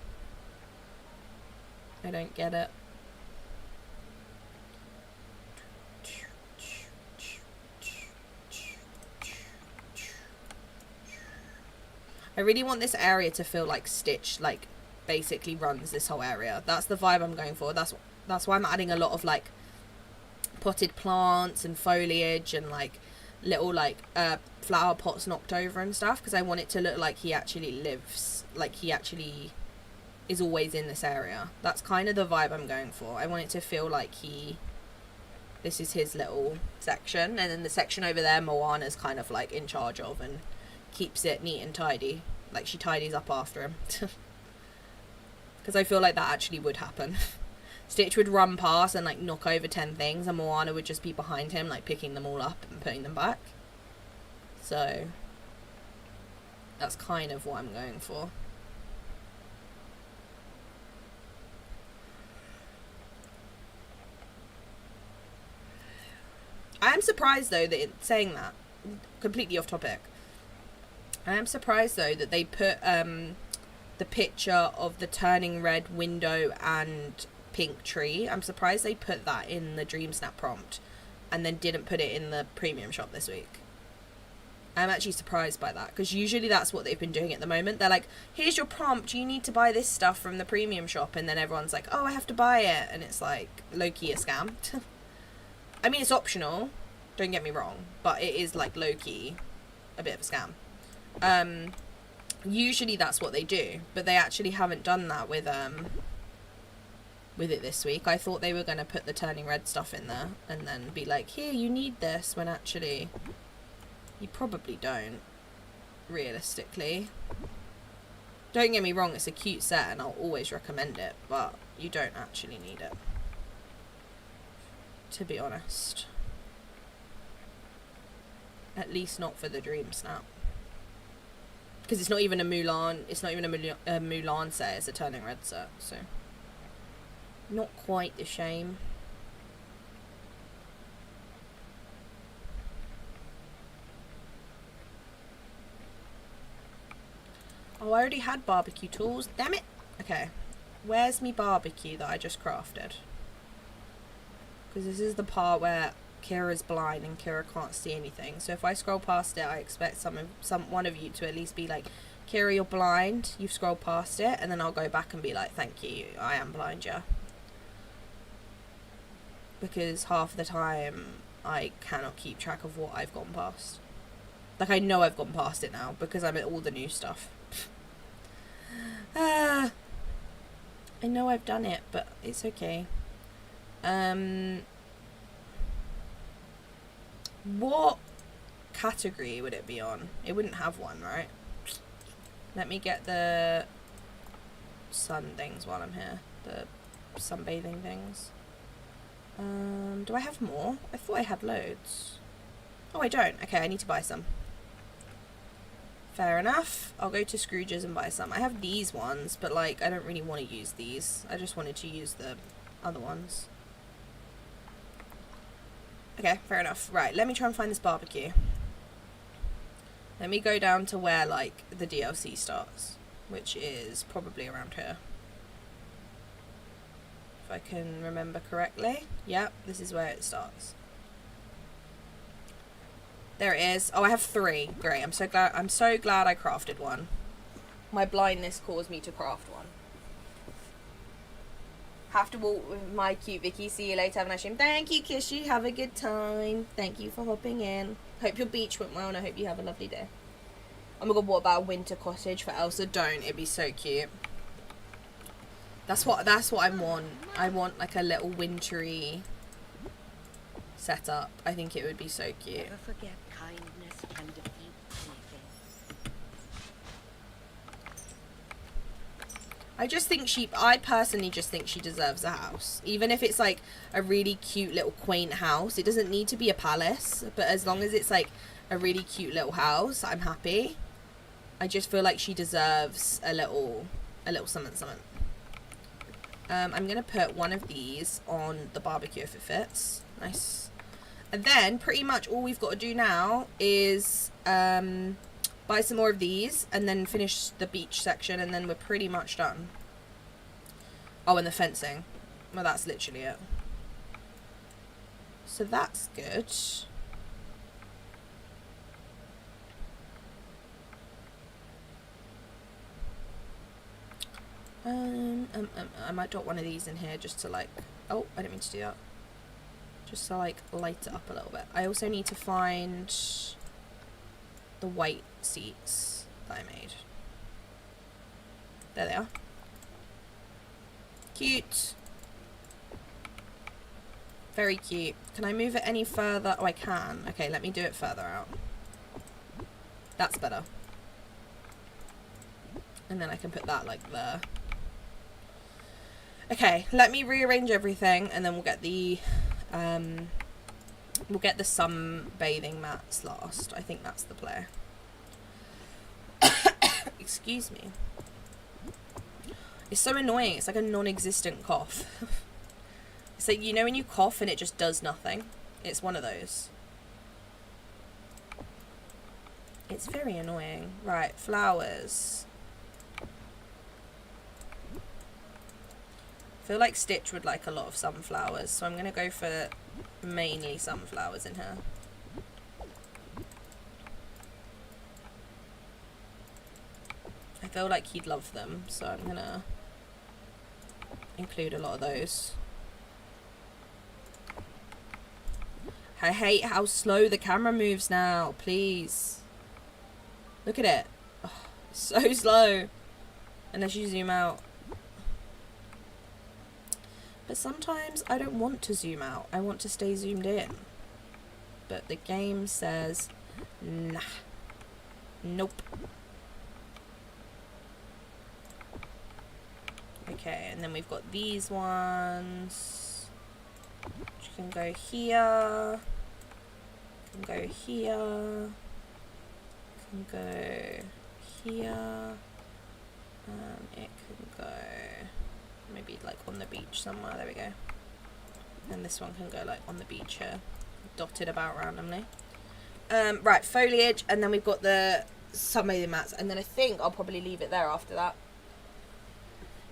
I don't get it. I really want this area to feel like Stitch, like, basically runs this whole area. That's the vibe I'm going for. That's why I'm adding a lot of, like, potted plants and foliage and, like, little, like, flower pots knocked over and stuff, because I want it to look like he actually lives, like, he actually is always in this area. That's kind of the vibe I'm going for. I want it to feel like this is his little section, and then the section over there Moana's kind of, like, in charge of and keeps it neat and tidy. Like, she tidies up after him. Because I feel like that actually would happen. Stitch would run past and, like, knock over 10 things, and Moana would just be behind him, like, picking them all up and putting them back. So that's kind of what I'm going for. I am surprised, though, that saying that, completely off topic, I am surprised, though, that they put the picture of the turning red window and pink tree. I'm surprised they put that in the Dreamsnap prompt and then didn't put it in the premium shop this week. I'm actually surprised by that, because usually that's what they've been doing at the moment. They're like, here's your prompt, you need to buy this stuff from the premium shop, and then everyone's like, oh, I have to buy it, and it's like low-key a scam. I mean, it's optional, don't get me wrong, but it is, like, low-key a bit of a scam. Usually that's what they do, but they actually haven't done that with it this week. I thought they were going to put the turning red stuff in there and then be like, here, you need this, when actually you probably don't, realistically. Don't get me wrong, it's a cute set and I'll always recommend it, but you don't actually need it, to be honest. At least not for the Dreamsnap. Because it's not even a Mulan, a Mulan set, it's a turning red set, so not quite the same. Oh, I already had barbecue tools, damn it! Okay, where's me barbecue that I just crafted? Because this is the part where Kira's blind and Kira can't see anything. So if I scroll past it, I expect one of you to at least be like, Kira, you're blind, you've scrolled past it, and then I'll go back and be like, thank you, I am blind, yeah. Because half the time I cannot keep track of what I've gone past. Like, I know I've gone past it now because I'm at all the new stuff. I know I've done it, but it's okay. What category would it be on? It wouldn't have one, right? Let me get the sun things while I'm here. The sunbathing things. Do I have more? I thought I had loads. Oh, I don't. Okay, I need to buy some. Fair enough. I'll go to Scrooge's and buy some. I have these ones, but like I don't really want to use these. I just wanted to use the other ones. Okay, fair enough. Right, let me try and find this barbecue. Let me go down to where like the DLC starts, which is probably around here. If I can remember correctly. Yep, this is where it starts. There it is. Oh, I have 3. Great. I'm so glad I crafted one. My blindness caused me to craft one. Have to walk with my cute Vicky. See you later. Have a nice stream. Thank you, Kishy. Have a good time. Thank you for hopping in. Hope your beach went well and I hope you have a lovely day. Oh my god, what about a winter cottage for Elsa? Don't. It'd be so cute. That's what I want. I want like a little wintry setup. I think it would be so cute. Never forget kindness can defeat anything. I personally just think she deserves a house. Even if it's like a really cute little quaint house. It doesn't need to be a palace, but as long as it's like a really cute little house, I'm happy. I just feel like she deserves a little something. I'm gonna put one of these on the barbecue if it fits. Nice. And then pretty much all we've got to do now is buy some more of these and then finish the beach section and then we're pretty much done. Oh, and the fencing. Well, that's literally it. So that's good. I might drop one of these in here just to like, oh, I didn't mean to do that. Just to like light it up a little bit. I also need to find the white seats that I made. There they are. Cute. Very cute. Can I move it any further? Oh, I can. Okay, let me do it further out. That's better. And then I can put that like there. Okay, let me rearrange everything and then we'll get the sunbathing mats last. I think that's the play. Excuse me. It's so annoying. It's like a non-existent cough. It's like, you know when you cough and it just does nothing? It's one of those. It's very annoying. Right, flowers. I feel like Stitch would like a lot of sunflowers, so I'm going to go for mainly sunflowers in here. I feel like he'd love them, so I'm going to include a lot of those. I hate how slow the camera moves now, please. Look at it. Oh, so slow. Unless you zoom out. But sometimes I don't want to zoom out. I want to stay zoomed in. But the game says, nah. Nope. Okay, and then we've got these ones. Which can go here. Can go here. Can go here. It can go maybe like on the beach somewhere. There we go. And this one can go like on the beach here, dotted about randomly. Right, foliage, and then we've got the sunbathing mats, and then I think I'll probably leave it there after that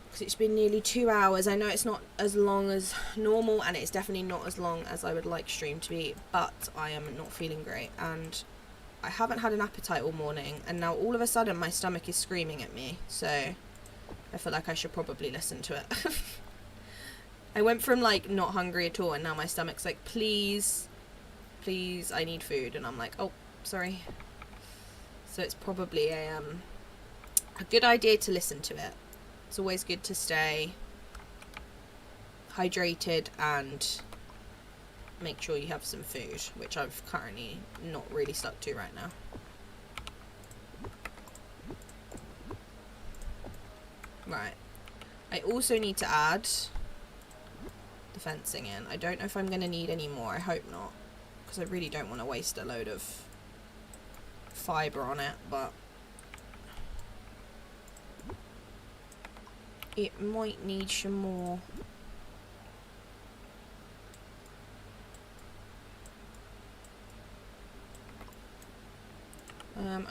because it's been nearly 2 hours. I know it's not as long as normal, and it's definitely not as long as I would like stream to be, but I am not feeling great, and I haven't had an appetite all morning, and now all of a sudden my stomach is screaming at me, so I feel like I should probably listen to it. I went from like not hungry at all, and now my stomach's like, please, please, I need food, and I'm like, oh, sorry. So it's probably a good idea to listen to it. It's always good to stay hydrated and make sure you have some food, which I've currently not really stuck to right now. Right. I also need to add the fencing in. I don't know if I'm going to need any more. I hope not, because I really don't want to waste a load of fibre on it, but it might need some more.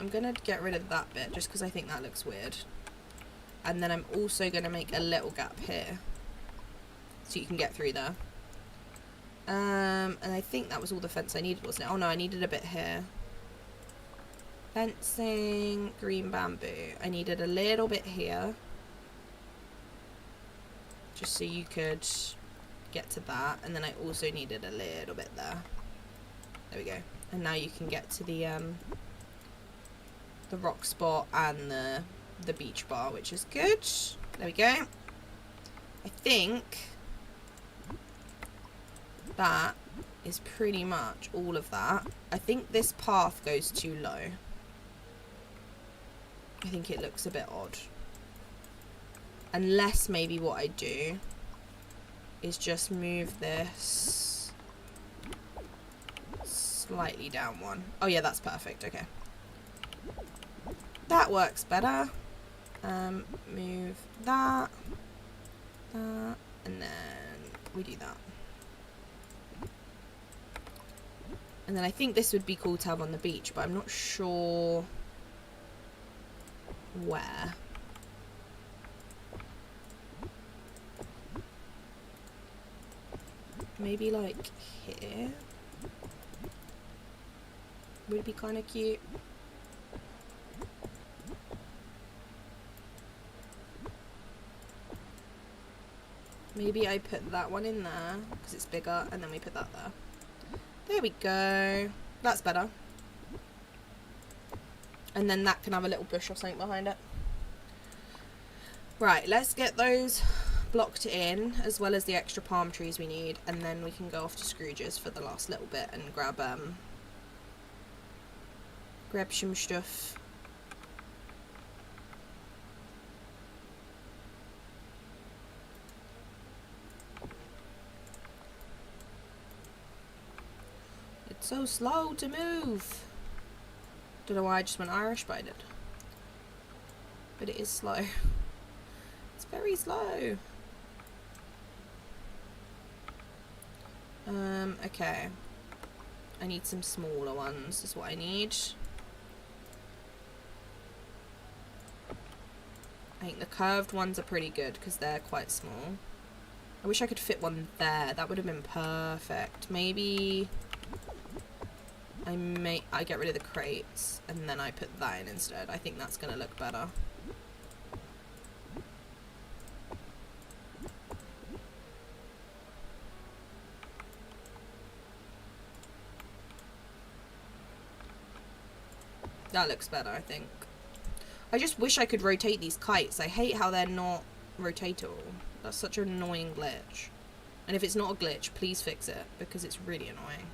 I'm gonna get rid of that bit just because I think that looks weird. And then I'm also gonna make a little gap here so you can get through there. And I think that was all the fence I needed, wasn't it? Oh no, I needed a bit here. Fencing, green bamboo. I needed a little bit here, just so you could get to that. And then I also needed a little bit there. There we go. And now you can get to the rock spot and the beach bar, which is good. There we go. I think that is pretty much all of that. I think this path goes too low. I think it looks a bit odd. Unless maybe what I do is just move this slightly down one. Oh yeah, that's perfect. Okay. That works better. Move that, and then we do that. And then I think this would be cool to have on the beach, but I'm not sure where. Maybe like here would be kind of cute. Maybe I put that one in there because it's bigger, and then we put that there. There we go. That's better. And then that can have a little bush or something behind it. Right, let's get those blocked in, as well as the extra palm trees we need, and then we can go off to Scrooge's for the last little bit and grab some stuff. It's so slow to move. Don't know why I just went Irish, but I did. But it is slow. It's very slow. Okay. I need some smaller ones, is what I need. I think the curved ones are pretty good because they're quite small. I wish I could fit one there. That would have been perfect. Maybe I get rid of the crates and then I put that in instead. I think that's going to look better. That looks better, I think. I just wish I could rotate these kites. I hate how they're not rotatable. That's such an annoying glitch. And if it's not a glitch, please fix it, because it's really annoying.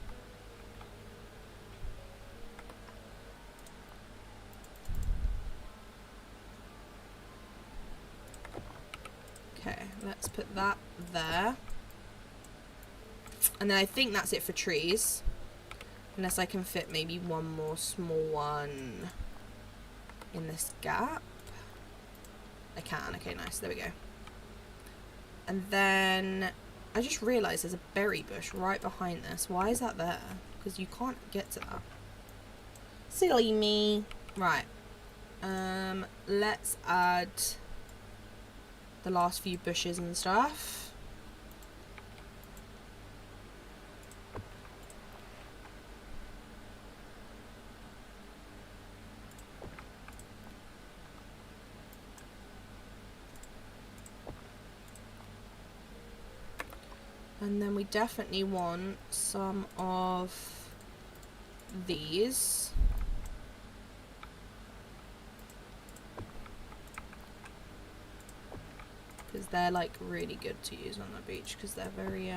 Okay, let's put that there. And then I think that's it for trees. Unless I can fit maybe one more small one in this gap. I can. Okay, nice. There we go. And then I just realised there's a berry bush right behind this. Why is that there? Because you can't get to that. Silly me. Right. Let's add the last few bushes and stuff. And then we definitely want some of these. Because they're like really good to use on the beach because they're very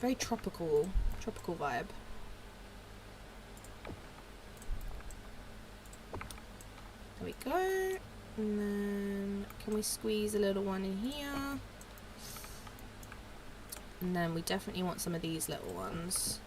Very tropical vibe. There we go. And then can we squeeze a little one in here? And then we definitely want some of these little ones.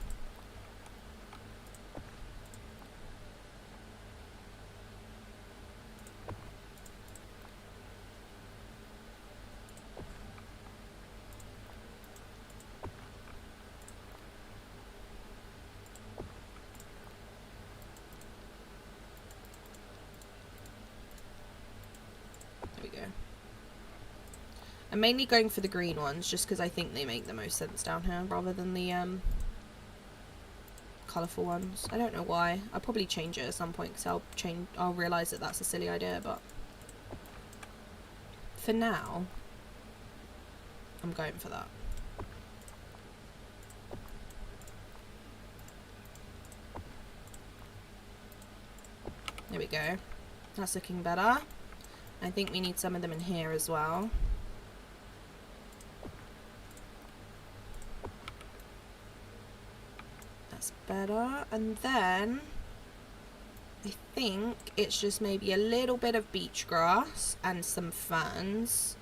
I'm mainly going for the green ones just because I think they make the most sense down here rather than the colourful ones. I don't know why. I'll probably change it at some point because I'll realise that that's a silly idea, but for now I'm going for that. There we go. That's looking better. I think we need some of them in here as well. Better. And then I think it's just maybe a little bit of beach grass and some ferns,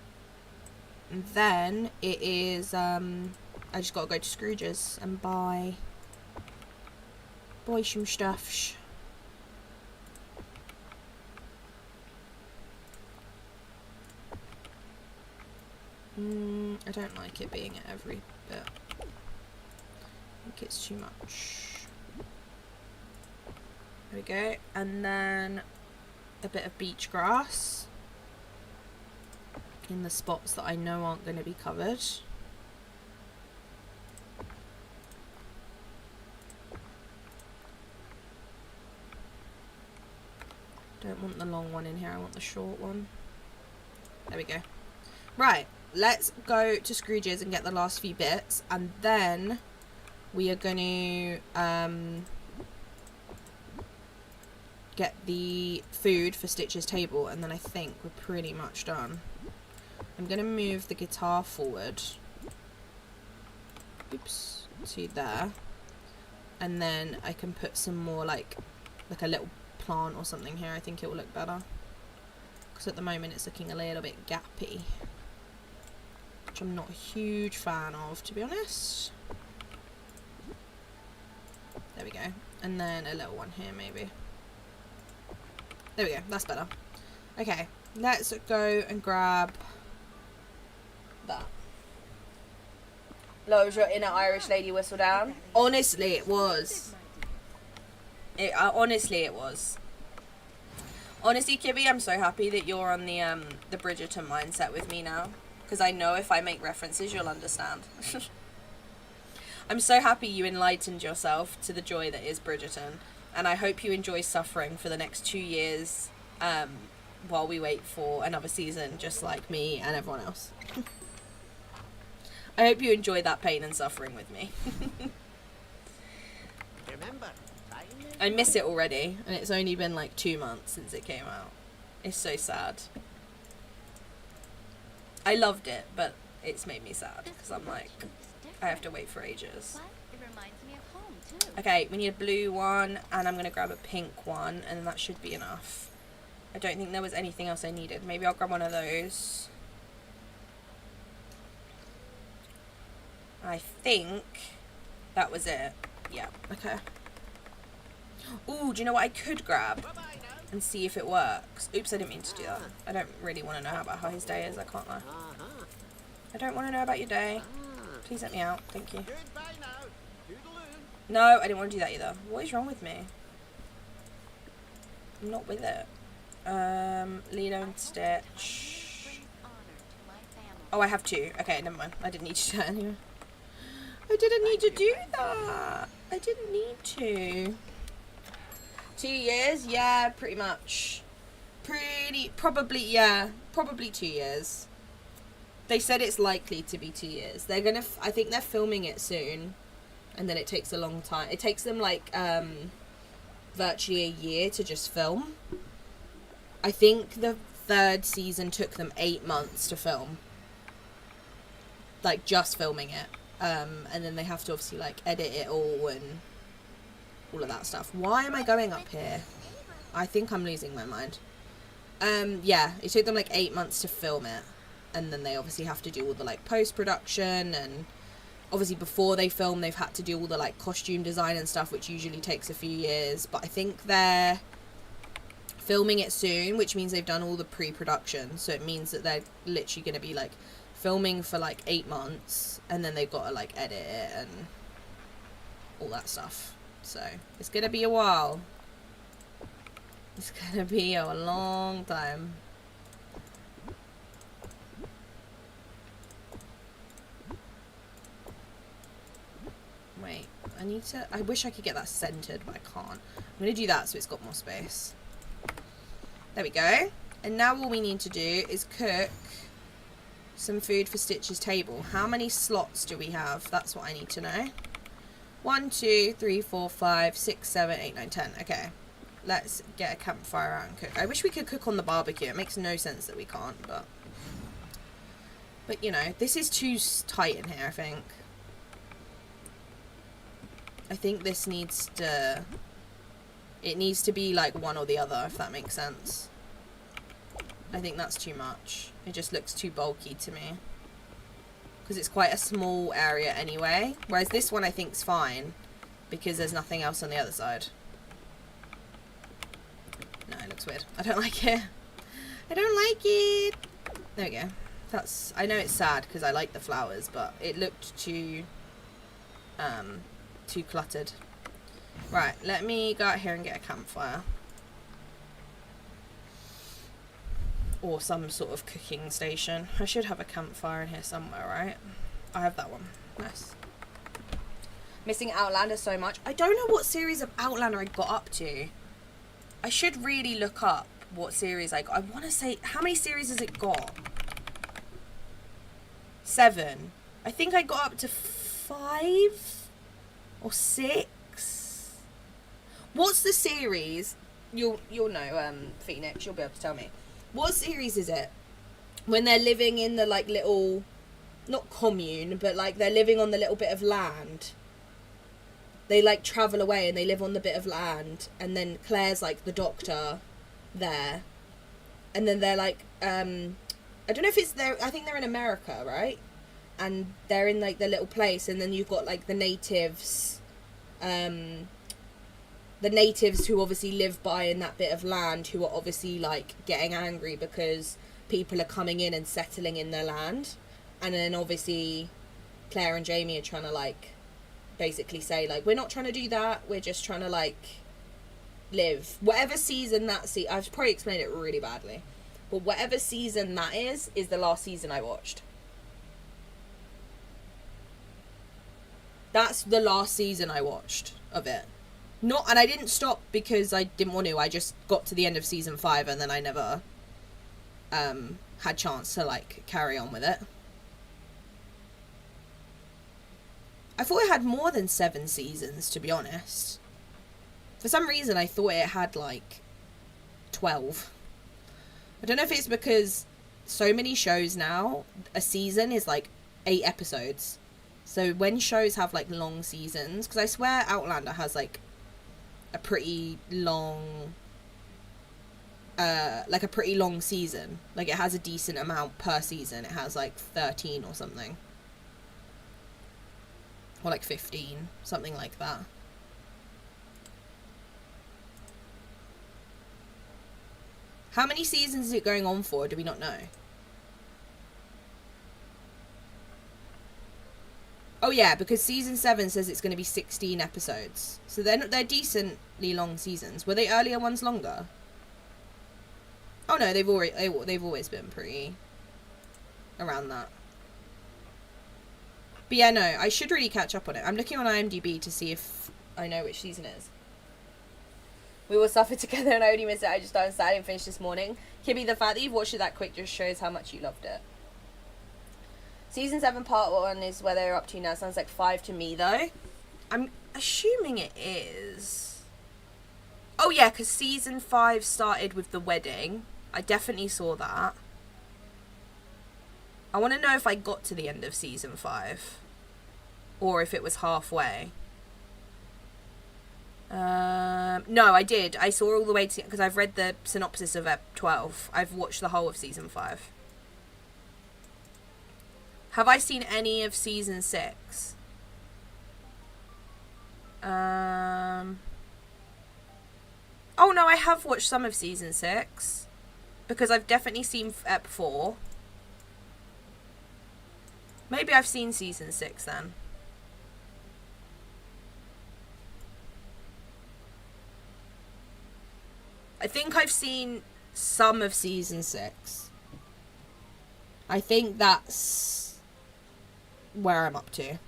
and then it is I just gotta go to Scrooge's and buy some stuff. I don't like it being at every bit. I think it's too much. There we go. And then a bit of beach grass in the spots that I know aren't going to be covered. Don't want the long one in here, I want the short one. There we go. Right, let's go to Scrooge's and get the last few bits, and then we are going to get the food for Stitch's table, and then I think we're pretty much done. I'm going to move the guitar forward, oops, to there, and then I can put some more like a little plant or something here. I think it will look better, because at the moment it's looking a little bit gappy, which I'm not a huge fan of, to be honest. There we go. And then a little one here maybe. There we go, that's better. Okay, let's go and grab that. Lo, was your inner Irish lady whistle down? Honestly, it was. Honestly, it was. Honestly, Kibby, I'm so happy that you're on the Bridgerton mindset with me now, because I know if I make references, you'll understand. I'm so happy you enlightened yourself to the joy that is Bridgerton, and I hope you enjoy suffering for the next 2 years while we wait for another season, just like me and everyone else. I hope you enjoy that pain and suffering with me. Remember, I miss it already, and it's only been like 2 months since it came out. It's so sad. I loved it, but it's made me sad, because I'm like, I have to wait for ages. It reminds me of home too. Okay, we need a blue one, and I'm going to grab a pink one, and that should be enough. I don't think there was anything else I needed. Maybe I'll grab one of those. I think that was it. Yeah, okay. Ooh, do you know what I could grab? And see if it works. Oops, I didn't mean to do that. I don't really want to know about how his day is, I can't lie. I don't want to know about your day. Please let me out, thank you. No, I didn't want to do that either. What is wrong with me? I'm not with it. Lilo and Stitch. Oh, I have 2. Okay, never mind. I didn't need to do that anyway. I didn't need to do that. I didn't need to. 2 years? Yeah, pretty much. Probably 2 years. They said it's likely to be 2 years. They're gonna, I think they're filming it soon, and then it takes a long time. It takes them like, virtually a year to just film. I think the 3rd season took them 8 months to film. Like, just filming it. And then they have to obviously like edit it all and all of that stuff. Why am I going up here? I think I'm losing my mind. Yeah, it took them like 8 months to film it, and then they obviously have to do all the like post-production, and obviously before they film they've had to do all the like costume design and stuff, which usually takes a few years. But I think they're filming it soon, which means they've done all the pre-production, so it means that they're literally going to be like filming for like 8 months, and then they've got to like edit it and all that stuff. So it's going to be a while. It's going to be a long time. Wait, I wish I could get that centered, but I can't. I'm going to do that so it's got more space. There we go. And now all we need to do is cook some food for Stitch's table. How many slots do we have? That's what I need to know. 1, 2, 3, 4, 5, 6, 7, 8, 9, 10. Okay. Let's get a campfire out and cook. I wish we could cook on the barbecue. It makes no sense that we can't, but you know, this is too tight in here, I think. I think this needs to... It needs to be like one or the other, if that makes sense. I think that's too much. It just looks too bulky to me. Because it's quite a small area anyway. Whereas this one I think's fine, because there's nothing else on the other side. No, it looks weird. I don't like it. I don't like it. There we go. That's... I know it's sad because I like the flowers, but it looked too cluttered. Right, let me go out here and get a campfire. Or some sort of cooking station. I should have a campfire in here somewhere, right? I have that one. Nice. Missing Outlander so much. I don't know what series of Outlander I got up to. I should really look up what series I got. I want to say... How many series has it got? 7. I think I got up to 5 or 6. What's the series? You'll know, Phoenix. You'll be able to tell me. What series is it? When they're living in the like little, not commune, but like they're living on the little bit of land. They like travel away and they live on the bit of land, and then Claire's like the doctor there, and then they're like I don't know if it's there. I think they're in America, right? And they're in like the little place, and then you've got like the natives who obviously live by in that bit of land, who are obviously like getting angry because people are coming in and settling in their land. And then obviously Claire and Jamie are trying to like basically say like, we're not trying to do that, we're just trying to like live. Whatever season I've probably explained it really badly, but whatever season that is the last season I watched. That's the last season I watched of it. And I didn't stop because I didn't want to. I just got to the end of season 5 and then I never had chance to like carry on with it. I thought it had more than 7 seasons, to be honest. For some reason I thought it had like 12. I don't know if it's because so many shows now, a season is like 8 episodes. So when shows have like long seasons, because I swear Outlander has like a pretty long season. Like it has a decent amount per season. It has like 13 or something. Or like 15, something like that. How many seasons is it going on for? Do we not know? Oh yeah, because season 7 says it's going to be 16 episodes. So they're decently long seasons. Were the earlier ones longer? Oh no, they've always been pretty around that. But yeah, no, I should really catch up on it. I'm looking on IMDb to see if I know which season it is. We will suffer together and I only missed it. I just started sad and finished this morning. Kibby, the fact that you've watched it that quick just shows how much you loved it. Season 7 part 1 is where they're up to now. Sounds like 5 to me, though. I'm assuming it is. Oh, yeah, because season 5 started with the wedding. I definitely saw that. I want to know if I got to the end of season 5. or if it was halfway. No, I did. I saw all the way to, because I've read the synopsis of Ep 12. I've watched the whole of season 5. Have I seen any of season 6? Oh no, I have watched some of season 6. Because I've definitely seen Ep 4. Maybe I've seen season 6 then. I think I've seen some of season 6. I think that's where I'm up to.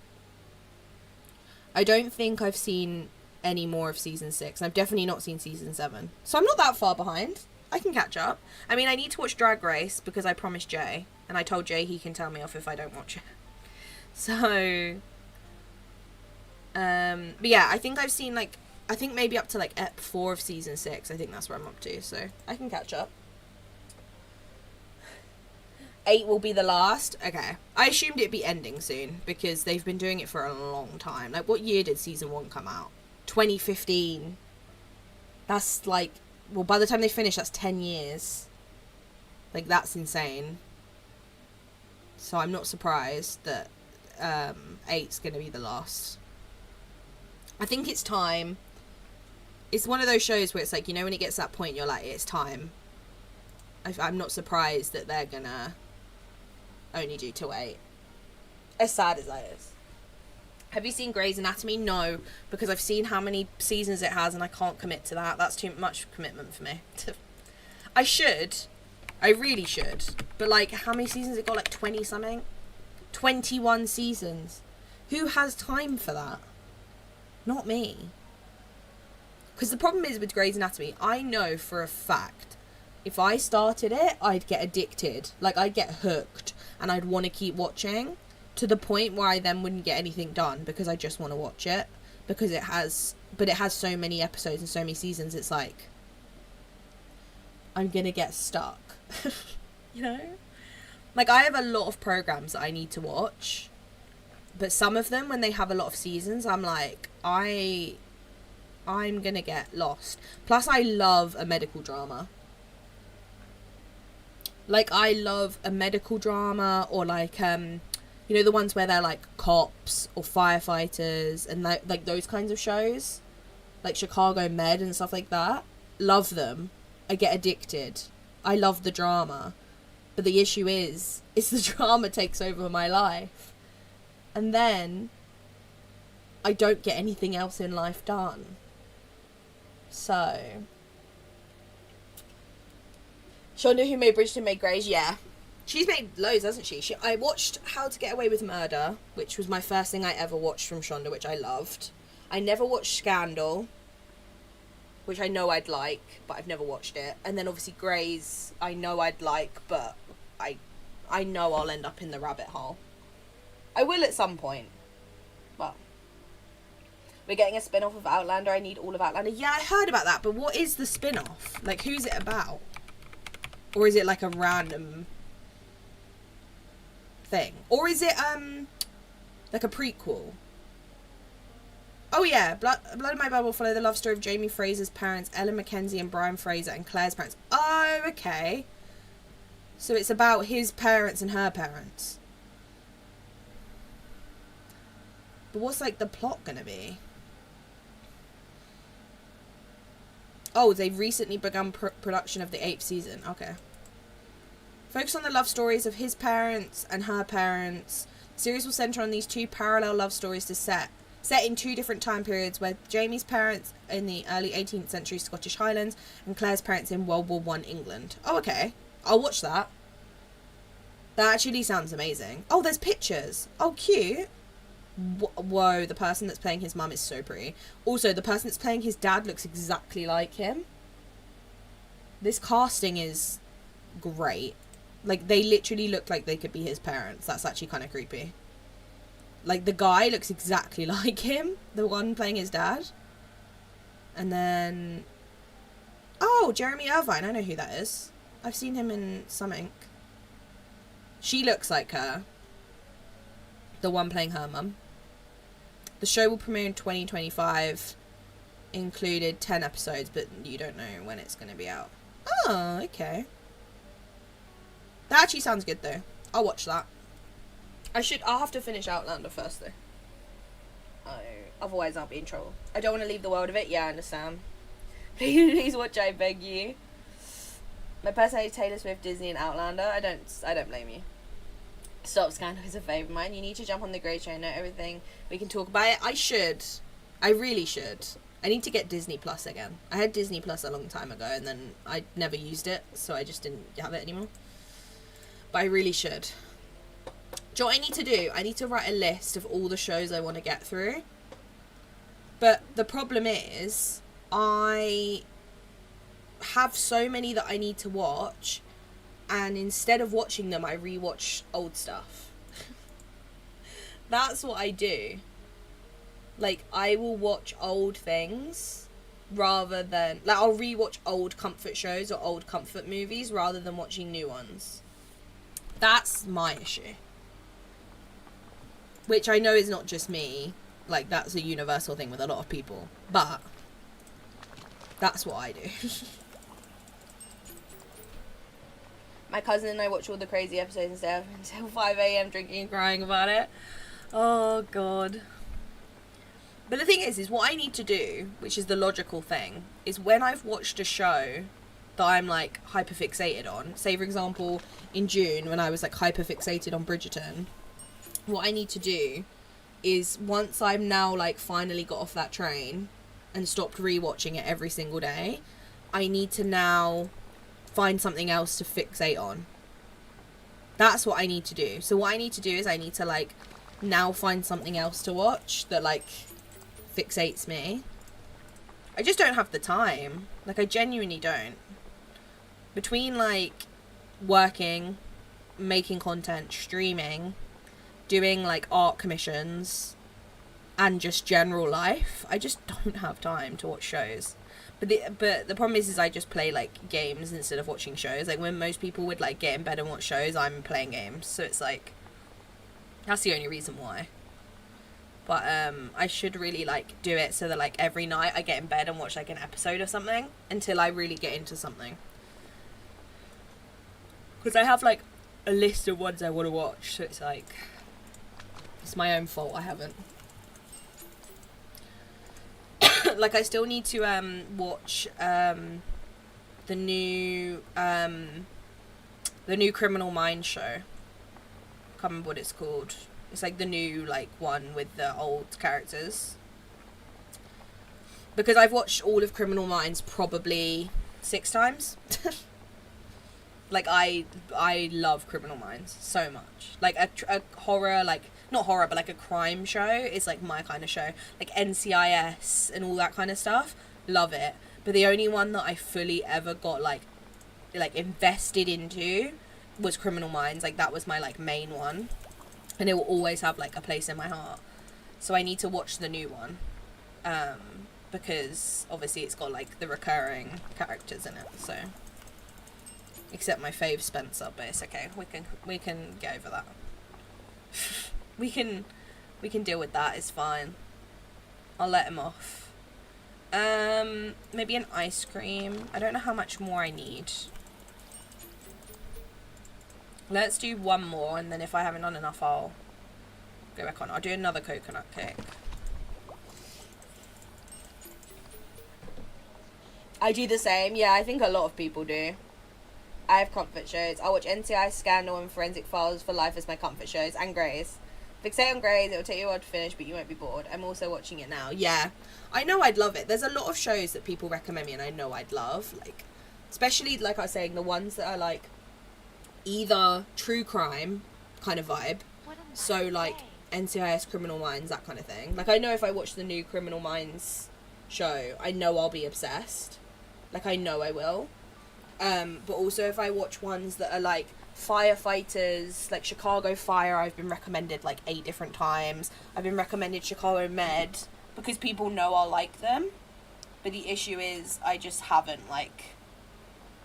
I don't think I've seen any more of season 6. I've definitely not seen season 7. So I'm not that far behind. I can catch up. I mean, I need to watch Drag Race because I promised Jay. And I told Jay he can tell me off if I don't watch it. So, but yeah, I think I've seen, like, I think maybe up to, like, Ep 4 of season 6. I think that's where I'm up to, so I can catch up. 8 will be the last. Okay. I assumed it'd be ending soon, because they've been doing it for a long time. Like, what year did season 1 come out? 2015. That's, like, well, by the time they finish, that's 10 years. Like, that's insane. So I'm not surprised that 8's going to be the last. I think it's time. It's one of those shows where it's like, you know, when it gets to that point, you're like, it's time. I'm not surprised that they're going to only do till 8. As sad as that is. Have you seen Grey's Anatomy? No, because I've seen how many seasons it has and I can't commit to that. That's too much commitment for me. I should. I really should. But, like, how many seasons it got? Like, 20 something? 21 seasons. Who has time for that? Not me. Because the problem is with Grey's Anatomy, I know for a fact, if I started it, I'd get addicted. Like, I'd get hooked, and I'd want to keep watching, to the point where I then wouldn't get anything done, because I just want to watch it. Because it has so many episodes and so many seasons, it's like, I'm gonna get stuck. You know? Like, I have a lot of programs that I need to watch, but some of them, when they have a lot of seasons, I'm like, I'm gonna get lost. Plus, I love a medical drama. Like, I love a medical drama, or like, you know, the ones where they're like cops or firefighters and like those kinds of shows, like Chicago Med and stuff like that. Love them. I get addicted. I love the drama. But the issue is the drama takes over my life. And then I don't get anything else in life done. So, Shonda, who made Bridgerton, made Grey's, yeah. She's made loads, hasn't she? I watched How to Get Away with Murder, which was my first thing I ever watched from Shonda, which I loved. I never watched Scandal, which I know I'd like, but I've never watched it. And then obviously Grey's, I know I'd like, but I know I'll end up in the rabbit hole. I will at some point. Well, we're getting a spin-off of Outlander. I need all of Outlander. Yeah, I heard about that, but what is the spin-off? Like, who's it about? Or is it like a random thing? Or is it like a prequel? Oh yeah, Blood in My Blood will follow the love story of Jamie Fraser's parents, Ellen Mackenzie and Brian Fraser, and Claire's parents. Oh, okay. So it's about his parents and her parents. But what's, like, the plot gonna be? Oh, they've recently begun production of the 8th season. Okay. Focus on the love stories of his parents and her parents. The series will centre on these two parallel love stories set in two different time periods, where Jamie's parents in the early 18th century Scottish Highlands and Claire's parents in World War I England. Oh, okay. I'll watch that. That actually sounds amazing. Oh, there's pictures. Oh, cute. Whoa, the person that's playing his mum is so pretty. Also, the person that's playing his dad looks exactly like him. This casting is great. Like, they literally look like they could be his parents. That's actually kind of creepy. Like, the guy looks exactly like him, the one playing his dad. And then, oh, Jeremy Irvine, I know who that is. I've seen him in something. She looks like her. The one playing her mum. The show will premiere in 2025, included 10 episodes, but you don't know when it's going to be out. Oh, okay. That actually sounds good, though. I'll watch that. I'll have to finish Outlander first, though. Otherwise I'll be in trouble. I don't want to leave the world of it. Yeah, I understand. Please watch, I beg you. My personality is Taylor Swift, Disney, and Outlander. I don't blame you. Stop Scandal is a favourite of mine. You need to jump on the Grey Train, know everything. We can talk about it. I should. I really should. I need to get Disney Plus again. I had Disney Plus a long time ago, and then I never used it, so I just didn't have it anymore. But I really should. Do you know what I need to do? I need to write a list of all the shows I want to get through. But the problem is, I have so many that I need to watch, and instead of watching them, I rewatch old stuff. That's what I do. Like, I will watch old things rather than... Like, I'll rewatch old comfort shows or old comfort movies rather than watching new ones. That's my issue. Which I know is not just me. Like, that's a universal thing with a lot of people. But that's what I do. My cousin and I watch all the crazy episodes and stay up until 5 a.m. drinking and crying about it. Oh, God. But the thing is what I need to do, which is the logical thing, is when I've watched a show that I'm, like, hyperfixated on, say, for example, in June, when I was, like, hyperfixated on Bridgerton, what I need to do is, once I've now, like, finally got off that train and stopped rewatching it every single day, I need to now find something else to fixate on. That's what I need to do. So what I need to do is I need to, like, now find something else to watch that, like, fixates me. I just don't have the time. Like, I genuinely don't. Between, like, working, making content, streaming, doing, like, art commissions, and just general life, I just don't have time to watch shows. But the problem is I just play, like, games instead of watching shows. Like, when most people would, like, get in bed and watch shows, I'm playing games. So it's, like, that's the only reason why. But, I should really, like, do it so that, like, every night I get in bed and watch, like, an episode of something until I really get into something. Because I have, like, a list of ones I want to watch, so it's, like, it's my own fault I haven't. Like, I still need to, watch, the new Criminal Minds show. I can't remember what it's called. It's, like, the new, like, one with the old characters. Because I've watched all of Criminal Minds probably 6 times. Like, I love Criminal Minds so much. Like, a horror, like, not horror, but, like, a crime show is, like, my kind of show. Like, NCIS and all that kind of stuff. Love it. But the only one that I fully ever got, like, invested into was Criminal Minds. Like, that was my, like, main one. And it will always have, like, a place in my heart. So I need to watch the new one. Because, obviously, it's got, like, the recurring characters in it, so... Except my fave Spencer, but it's okay. We can get over that. we can deal with that. It's fine. I'll let him off. Maybe an ice cream. I don't know how much more I need. Let's do one more, and then if I haven't done enough, I'll go back on. I'll do another coconut cake. I do the same. Yeah, I think a lot of people do. I have comfort shows. I watch NCI, Scandal, and Forensic Files for life as my comfort shows, and Grey's. Fixate on Grey's, it'll take you a while to finish, but you won't be bored. I'm also watching it now. Yeah, I know I'd love it. There's a lot of shows that people recommend me, and I know I'd love. Like, especially, like I was saying, the ones that are, like, either true crime kind of vibe. So, like, NCIS, Criminal Minds, that kind of thing. Like, I know if I watch the new Criminal Minds show, I know I'll be obsessed. Like, I know I will. But also if I watch ones that are, like, firefighters, like Chicago Fire, I've been recommended, like, 8 different times. I've been recommended Chicago Med, because people know I'll like them. But the issue is, I just haven't, like,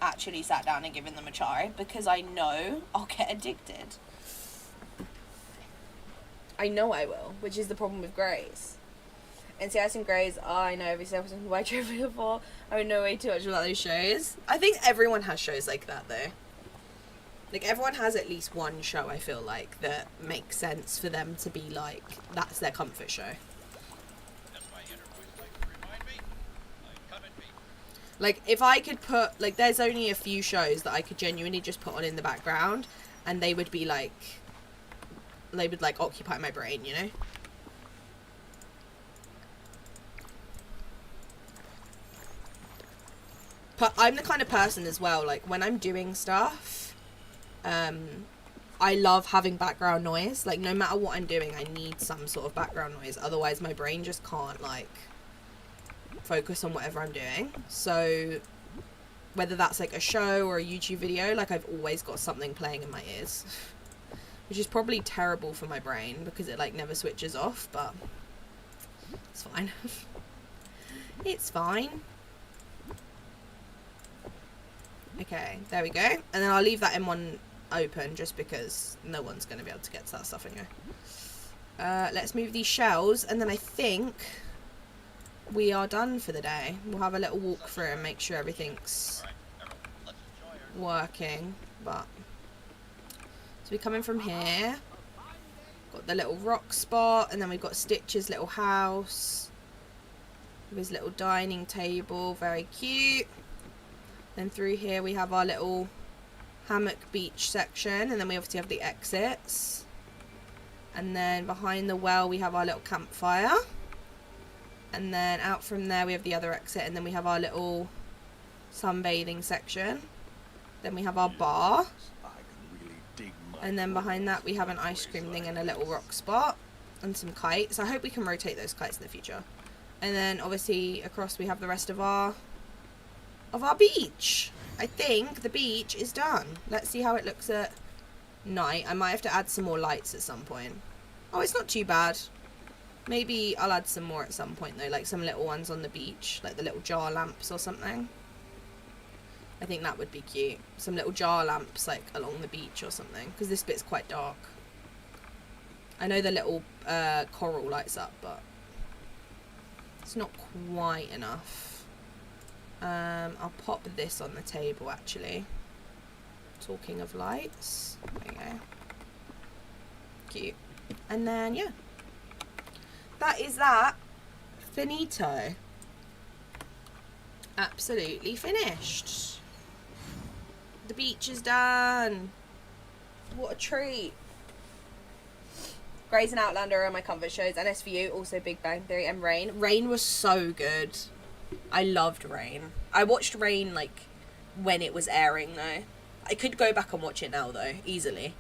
actually sat down and given them a try, because I know I'll get addicted. I know I will, which is the problem with Grey's. NCIS and Grey's, I know every single person who I trivia for. I would know way too much about those shows. I think everyone has shows like that, though. Like, everyone has at least one show, I feel like, that makes sense for them to be, like, that's their comfort show. Like, if I could put, like, there's only a few shows that I could genuinely just put on in the background, and they would be, like, they would, like, occupy my brain, you know? But I'm the kind of person as well, like, when I'm doing stuff, I love having background noise. Like, no matter what I'm doing, I need some sort of background noise. Otherwise, my brain just can't, like, focus on whatever I'm doing. So, whether that's, like, a show or a YouTube video, like, I've always got something playing in my ears. Which is probably terrible for my brain, because it, like, never switches off, but it's fine. It's fine. Okay, there we go. And then I'll leave that in one open just because no one's going to be able to get to that stuff anyway. Let's move these shells, and then I think we are done for the day. We'll have a little walk through and make sure everything's working. But so we're coming from here. Got the little rock spot, and then we've got Stitch's little house with his little dining table, very cute. Then through here we have our little hammock beach section, and then we obviously have the exits. And then behind the well we have our little campfire. And then out from there we have the other exit, and then we have our little sunbathing section. Then we have our bar. And then behind that we have an ice cream thing and a little rock spot and some kites. I hope we can rotate those kites in the future. And then obviously across we have the rest of our beach. I think the beach is done. Let's see how it looks at night. I might have to add some more lights at some point. Oh, it's not too bad. Maybe I'll add some more at some point though, like some little ones on the beach, like the little jar lamps or something. I think that would be cute. Some little jar lamps like along the beach or something, because this bit's quite dark. I know the little coral lights up, but it's not quite enough. I'll pop this on the table actually. Talking of lights, there you go. Cute. And then yeah, that is that. Finito. Absolutely finished. The beach is done. What a treat. Grey's and Outlander are my comfort shows, and SVU, also Big Bang Theory, and Rain. Rain was so good. I loved Rain. I watched Rain, like, when it was airing, though. I could go back and watch it now, though, easily.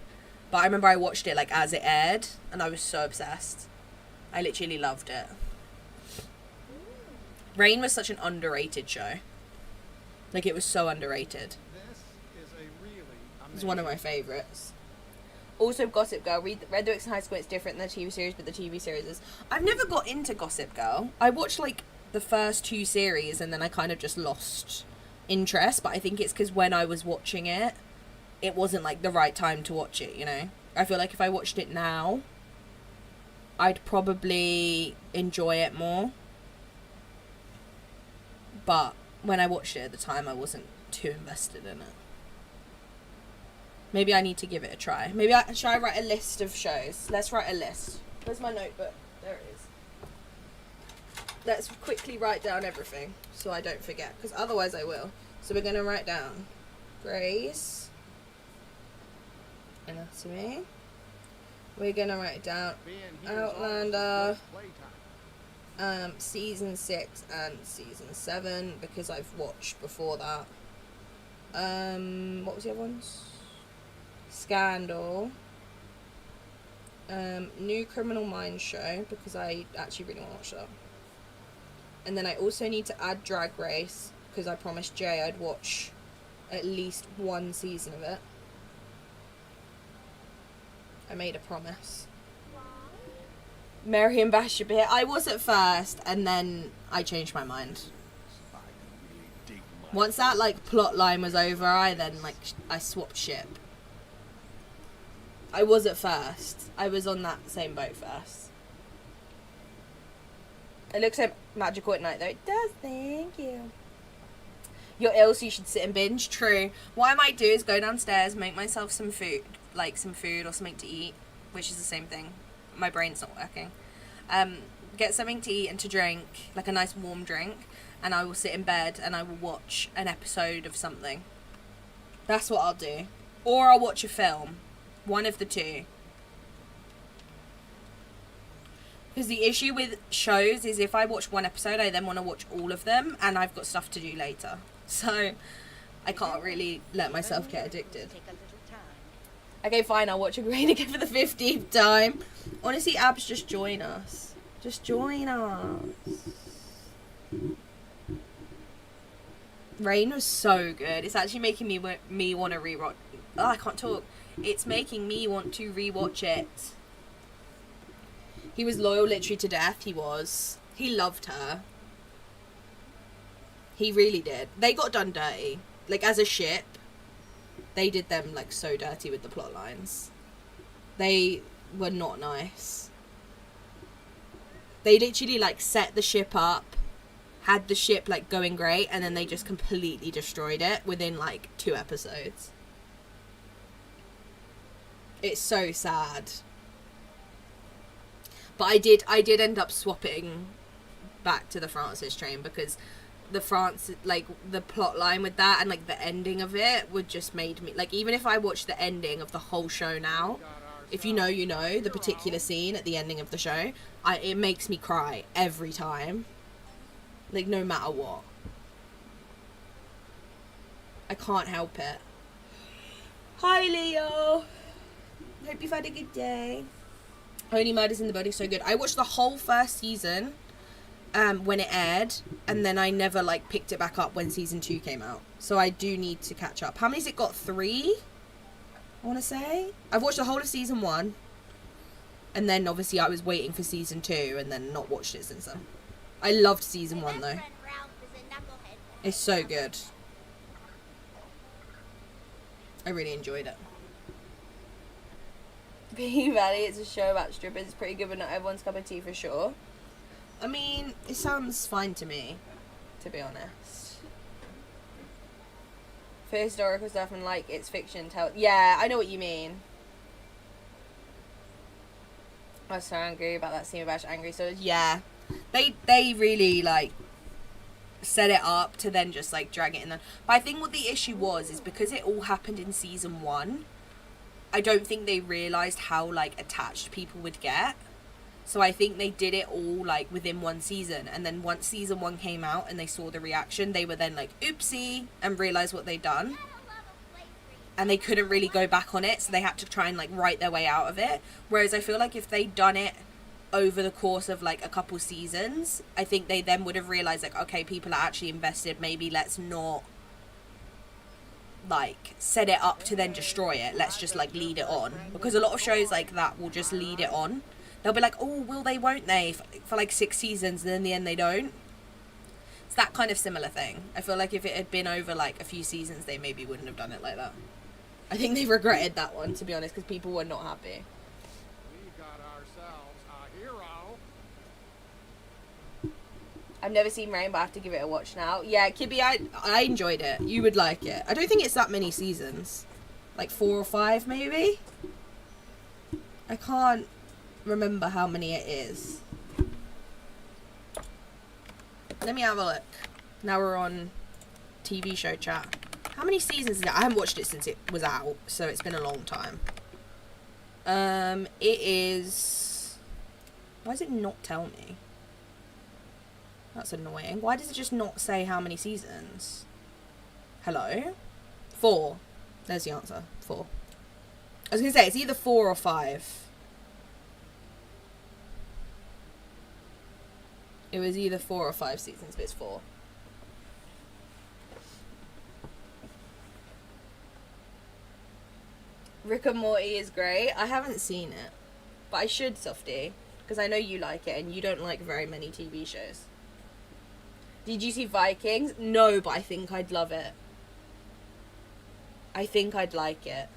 But I remember I watched it, like, as it aired, and I was so obsessed. I literally loved it. Rain was such an underrated show. Like, it was so underrated. It was one of my favourites. Also, Gossip Girl. Read the Wicks in High School. It's different than the TV series, but the TV series is... I've never got into Gossip Girl. I watched, like, the first 2 series, and then I kind of just lost interest. But I think it's because when I was watching it, it wasn't, like, the right time to watch it, you know? I feel like if I watched it now, I'd probably enjoy it more. But when I watched it at the time, I wasn't too invested in it. Maybe I need to give it a try. Maybe should I write a list of shows? Let's write a list. Where's my notebook? There it is. Let's quickly write down everything so I don't forget, because otherwise I will. So we're going to write down Grey's Anatomy. We're going to write down Outlander, season 6 and season 7, because I've watched before that. What was the other ones? Scandal, New Criminal Minds show, because I actually really want to watch that. And then I also need to add Drag Race, because I promised Jay I'd watch at least 1 season of it. I made a promise. Mary and Bash Bit. I was at first, and then I changed my mind. Once that, like, plot line was over, I swapped ship. I was at first. I was on that same boat first. It looks so magical at night, though. It does. Thank you. You're ill, so you should sit and binge. True. What I might do is go downstairs, make myself some food, like some food or something to eat, which is the same thing. My brain's not working. Get something to eat and to drink, like a nice warm drink, and I will sit in bed and I will watch an episode of something. That's what I'll do. Or I'll watch a film. One of the two. Because the issue with shows is if I watch one episode, I then want to watch all of them, and I've got stuff to do later. So, I can't really let myself get addicted. Okay, fine, I'll watch a Rain again for the 15th time. Honestly, Abs, just join us. Just join us. Rain was so good. It's actually making me want to rewatch. Oh, I can't talk. It's making me want to rewatch it. He was loyal literally to death. He was. He loved her. He really did. They got done dirty. Like, as a ship, they did them, like, so dirty with the plot lines. They were not nice. They literally, like, set the ship up, had the ship, like, going great, and then they just completely destroyed it within, like, 2 episodes. It's so sad. But I did end up swapping back to the Francis train because the plot line with that and, like, the ending of it would just made me, like, even if I watch the ending of the whole show now, if you know, the particular scene at the ending of the show, it makes me cry every time. Like, no matter what. I can't help it. Hi, Leo. Hope you've had a good day. Only Murders in the Building, so good. I watched the whole first season when it aired, and then I never, like, picked it back up when season 2 came out. So I do need to catch up. How many's it got? 3? I want to say. I've watched the whole of season 1, and then obviously I was waiting for season 2, and then not watched it since then. I loved season 1 though. It's so good. I really enjoyed it. P Valley, it's a show about strippers. It's pretty good, but not everyone's cup of tea for sure. I mean, it sounds fine to me, to be honest. For historical stuff and, like, it's fiction. Yeah, I know what you mean. I was so angry about that scene about Angry Swords. Yeah. They really, like, set it up to then just, like, drag it in there. But I think what the issue was is because it all happened in season 1, I don't think they realised how, like, attached people would get. So I think they did it all, like, within one season. And then once season 1 came out and they saw the reaction, they were then like, oopsie, and realised what they'd done. And they couldn't really go back on it, so they had to try and, like, write their way out of it. Whereas I feel like if they'd done it over the course of, like, a couple seasons, I think they then would have realised, like, okay, people are actually invested, maybe let's not, like, set it up to then destroy it. Let's just, like, lead it on. Because a lot of shows like that will just lead it on. They'll be like, oh, will they, won't they, for like 6 seasons, and then in the end they don't. It's that kind of similar thing. I feel like if it had been over, like, a few seasons, they maybe wouldn't have done it like that. I think they regretted that one, to be honest, because people were not happy. We got ourselves a hero. I've never seen Rain, but I have to give it a watch now. Yeah, Kibby, I enjoyed it. You would like it. I don't think it's that many seasons. Like 4 or 5, maybe? I can't remember how many it is. Let me have a look. Now we're on TV show chat. How many seasons is it? I haven't watched it since it was out, so it's been a long time. It is... Why does it not tell me? That's annoying. Why does it just not say how many seasons? Hello? 4. There's the answer. 4. I was going to say, it's either 4 or 5. It was either 4 or 5 seasons, but it's 4. Rick and Morty is great. I haven't seen it, but I should, Softie, because I know you like it, and you don't like very many TV shows. Did you see Vikings? No, but I think I'd love it. I think I'd like it.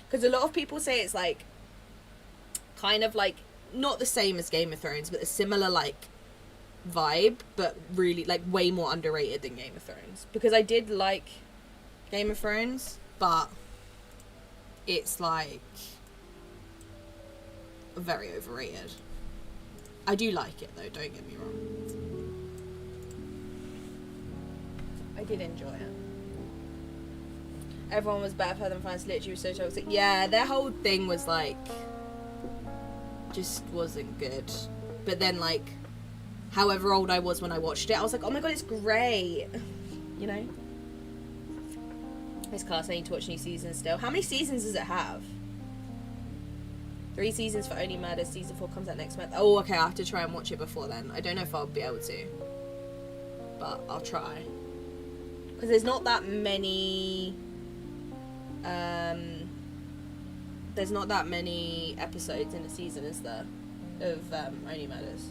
Because a lot of people say it's, like, kind of, like, not the same as Game of Thrones, but a similar, like, vibe, but really, like, way more underrated than Game of Thrones. Because I did like Game of Thrones, but it's, like, very overrated. I do like it, though, don't get me wrong. I did enjoy it. Everyone was better for than fans, literally was so toxic. Yeah, their whole thing was, like, just wasn't good. But then, like, however old I was when I watched it, I was like, oh my god, it's great. You know? It's class, I need to watch new seasons still. How many seasons does it have? 3 seasons for Only Murders. Season 4 comes out next month. Oh, okay, I have to try and watch it before then. I don't know if I'll be able to, but I'll try. Because there's not that many... there's not that many episodes in a season, is there? Of Only Murders.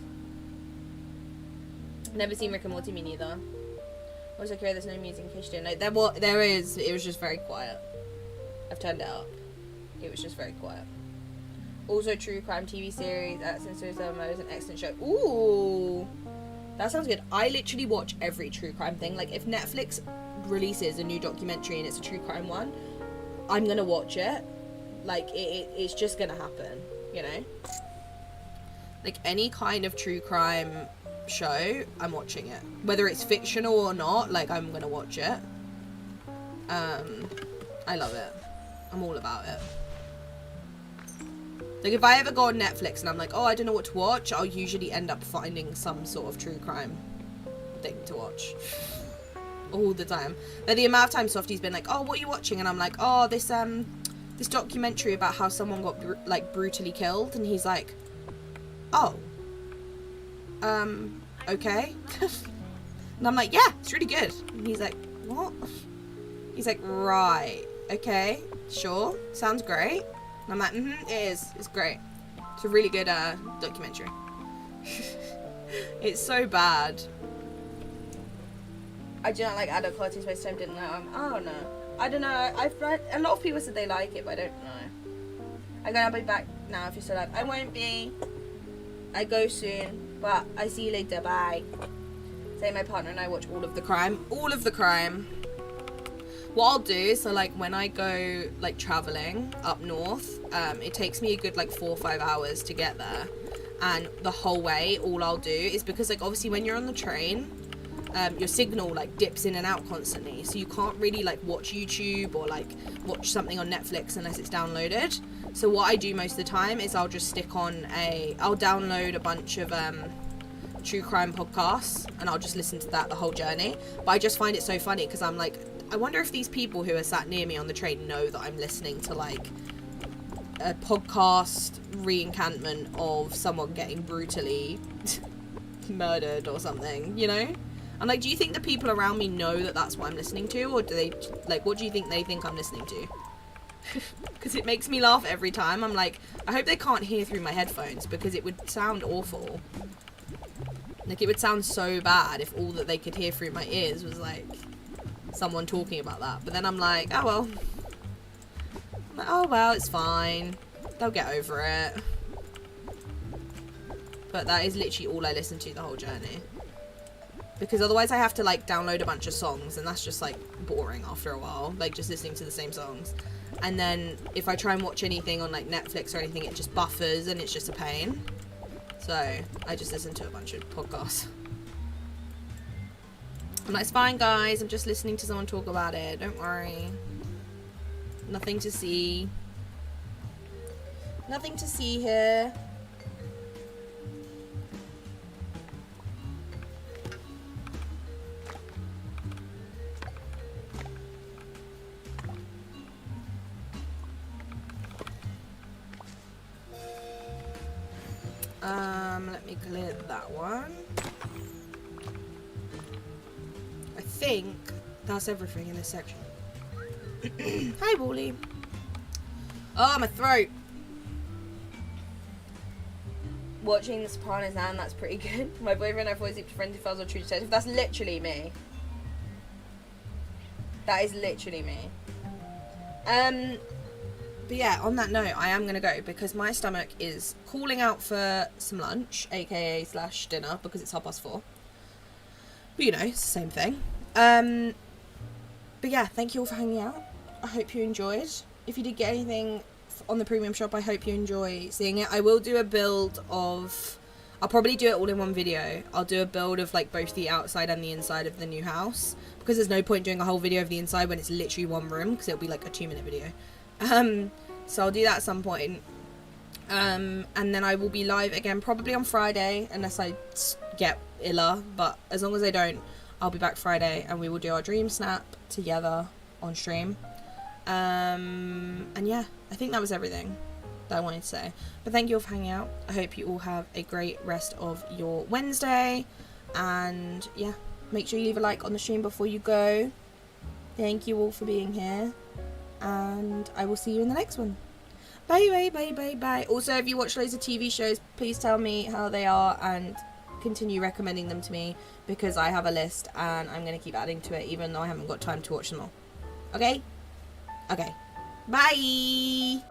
Never seen Rick and Morty, me neither. Also, okay, there's no music in case you didn't know. There is. It was just very quiet. I've turned it up. It was just very quiet. Also, true crime TV series. Since Suicide Murder is an excellent show. Ooh, that sounds good. I literally watch every true crime thing. Like, if Netflix releases a new documentary and it's a true crime one, I'm gonna watch it. Like, it's just gonna happen, you know? Like, any kind of true crime show, I'm watching it. Whether it's fictional or not, like, I'm gonna watch it. I love it. I'm all about it. Like, if I ever go on Netflix and I'm like, oh, I don't know what to watch, I'll usually end up finding some sort of true crime thing to watch. All the time. Like, the amount of time Softy's been like, oh, what are you watching? And I'm like, oh, this documentary about how someone got, like, brutally killed. And he's like, oh. Okay. And I'm like, yeah, it's really good. And he's like, what? He's like, right, okay, sure, sounds great. And I'm like, it is, it's great. It's a really good documentary. It's so bad. I do not like adult cartoons. Space Time didn't know. Oh no, I don't know. I've read a lot of people said they like it, but I don't know. I'm gonna be back now if you're still alive. I won't be. I go soon, but I see you later. Bye. Say my partner and I watch all of the crime. All of the crime. What I'll do, so like when I go like traveling up north, it takes me a good like 4 or 5 hours to get there, and the whole way all I'll do is, because like obviously when you're on the train, your signal like dips in and out constantly, so you can't really like watch YouTube or like watch something on Netflix unless it's downloaded. So what I do most of the time is I'll just stick on I'll download a bunch of true crime podcasts and I'll just listen to that the whole journey. But I just find it so funny because I'm like, I wonder if these people who are sat near me on the train know that I'm listening to like a podcast reencantment of someone getting brutally murdered or something, you know? And like, do you think the people around me know that that's what I'm listening to, or do they, like, what do you think they think I'm listening to? Because it makes me laugh every time. I'm like, I hope they can't hear through my headphones, because it would sound awful. Like, it would sound so bad if all that they could hear through my ears was like someone talking about that. But then I'm like, oh well. I'm like, oh well, it's fine. They'll get over it. But that is literally all I listen to the whole journey. Because otherwise I have to like download a bunch of songs, and that's just like boring after a while. Like just listening to the same songs. And then if I try and watch anything on like Netflix or anything, it just buffers and it's just a pain. So I just listen to a bunch of podcasts. I'm like, it's fine guys, I'm just listening to someone talk about it, don't worry. Nothing to see. Nothing to see here. Let me clear that one. I think that's everything in this section. Hi, Wally. Oh, my throat. Watching The Sopranos now, and that's pretty good. My boyfriend, I've always looked friends if I was on True Detective. That's literally me. That is literally me. But yeah, on that note, I am going to go because my stomach is calling out for some lunch, aka / dinner, because it's 4:30. But you know, it's the same thing. But yeah, thank you all for hanging out. I hope you enjoyed. If you did get anything on the premium shop, I hope you enjoy seeing it. I will do a build of... I'll probably do it all in one video. I'll do a build of like both the outside and the inside of the new house, because there's no point doing a whole video of the inside when it's literally one room, because it'll be like a 2-minute video. So I'll do that at some point. And then I will be live again probably on Friday, unless I get iller, but as long as I don't, I'll be back Friday and we will do our dream snap together on stream. And yeah, I think that was everything that I wanted to say. But thank you all for hanging out. I hope you all have a great rest of your Wednesday, and yeah, make sure you leave a like on the stream before you go. Thank you all for being here, and I will see you in the next one. Bye bye bye bye bye. Also, if you watch loads of TV shows, please tell me how they are and continue recommending them to me, because I have a list and I'm going to keep adding to it even though I haven't got time to watch them all. Okay? Okay. Bye!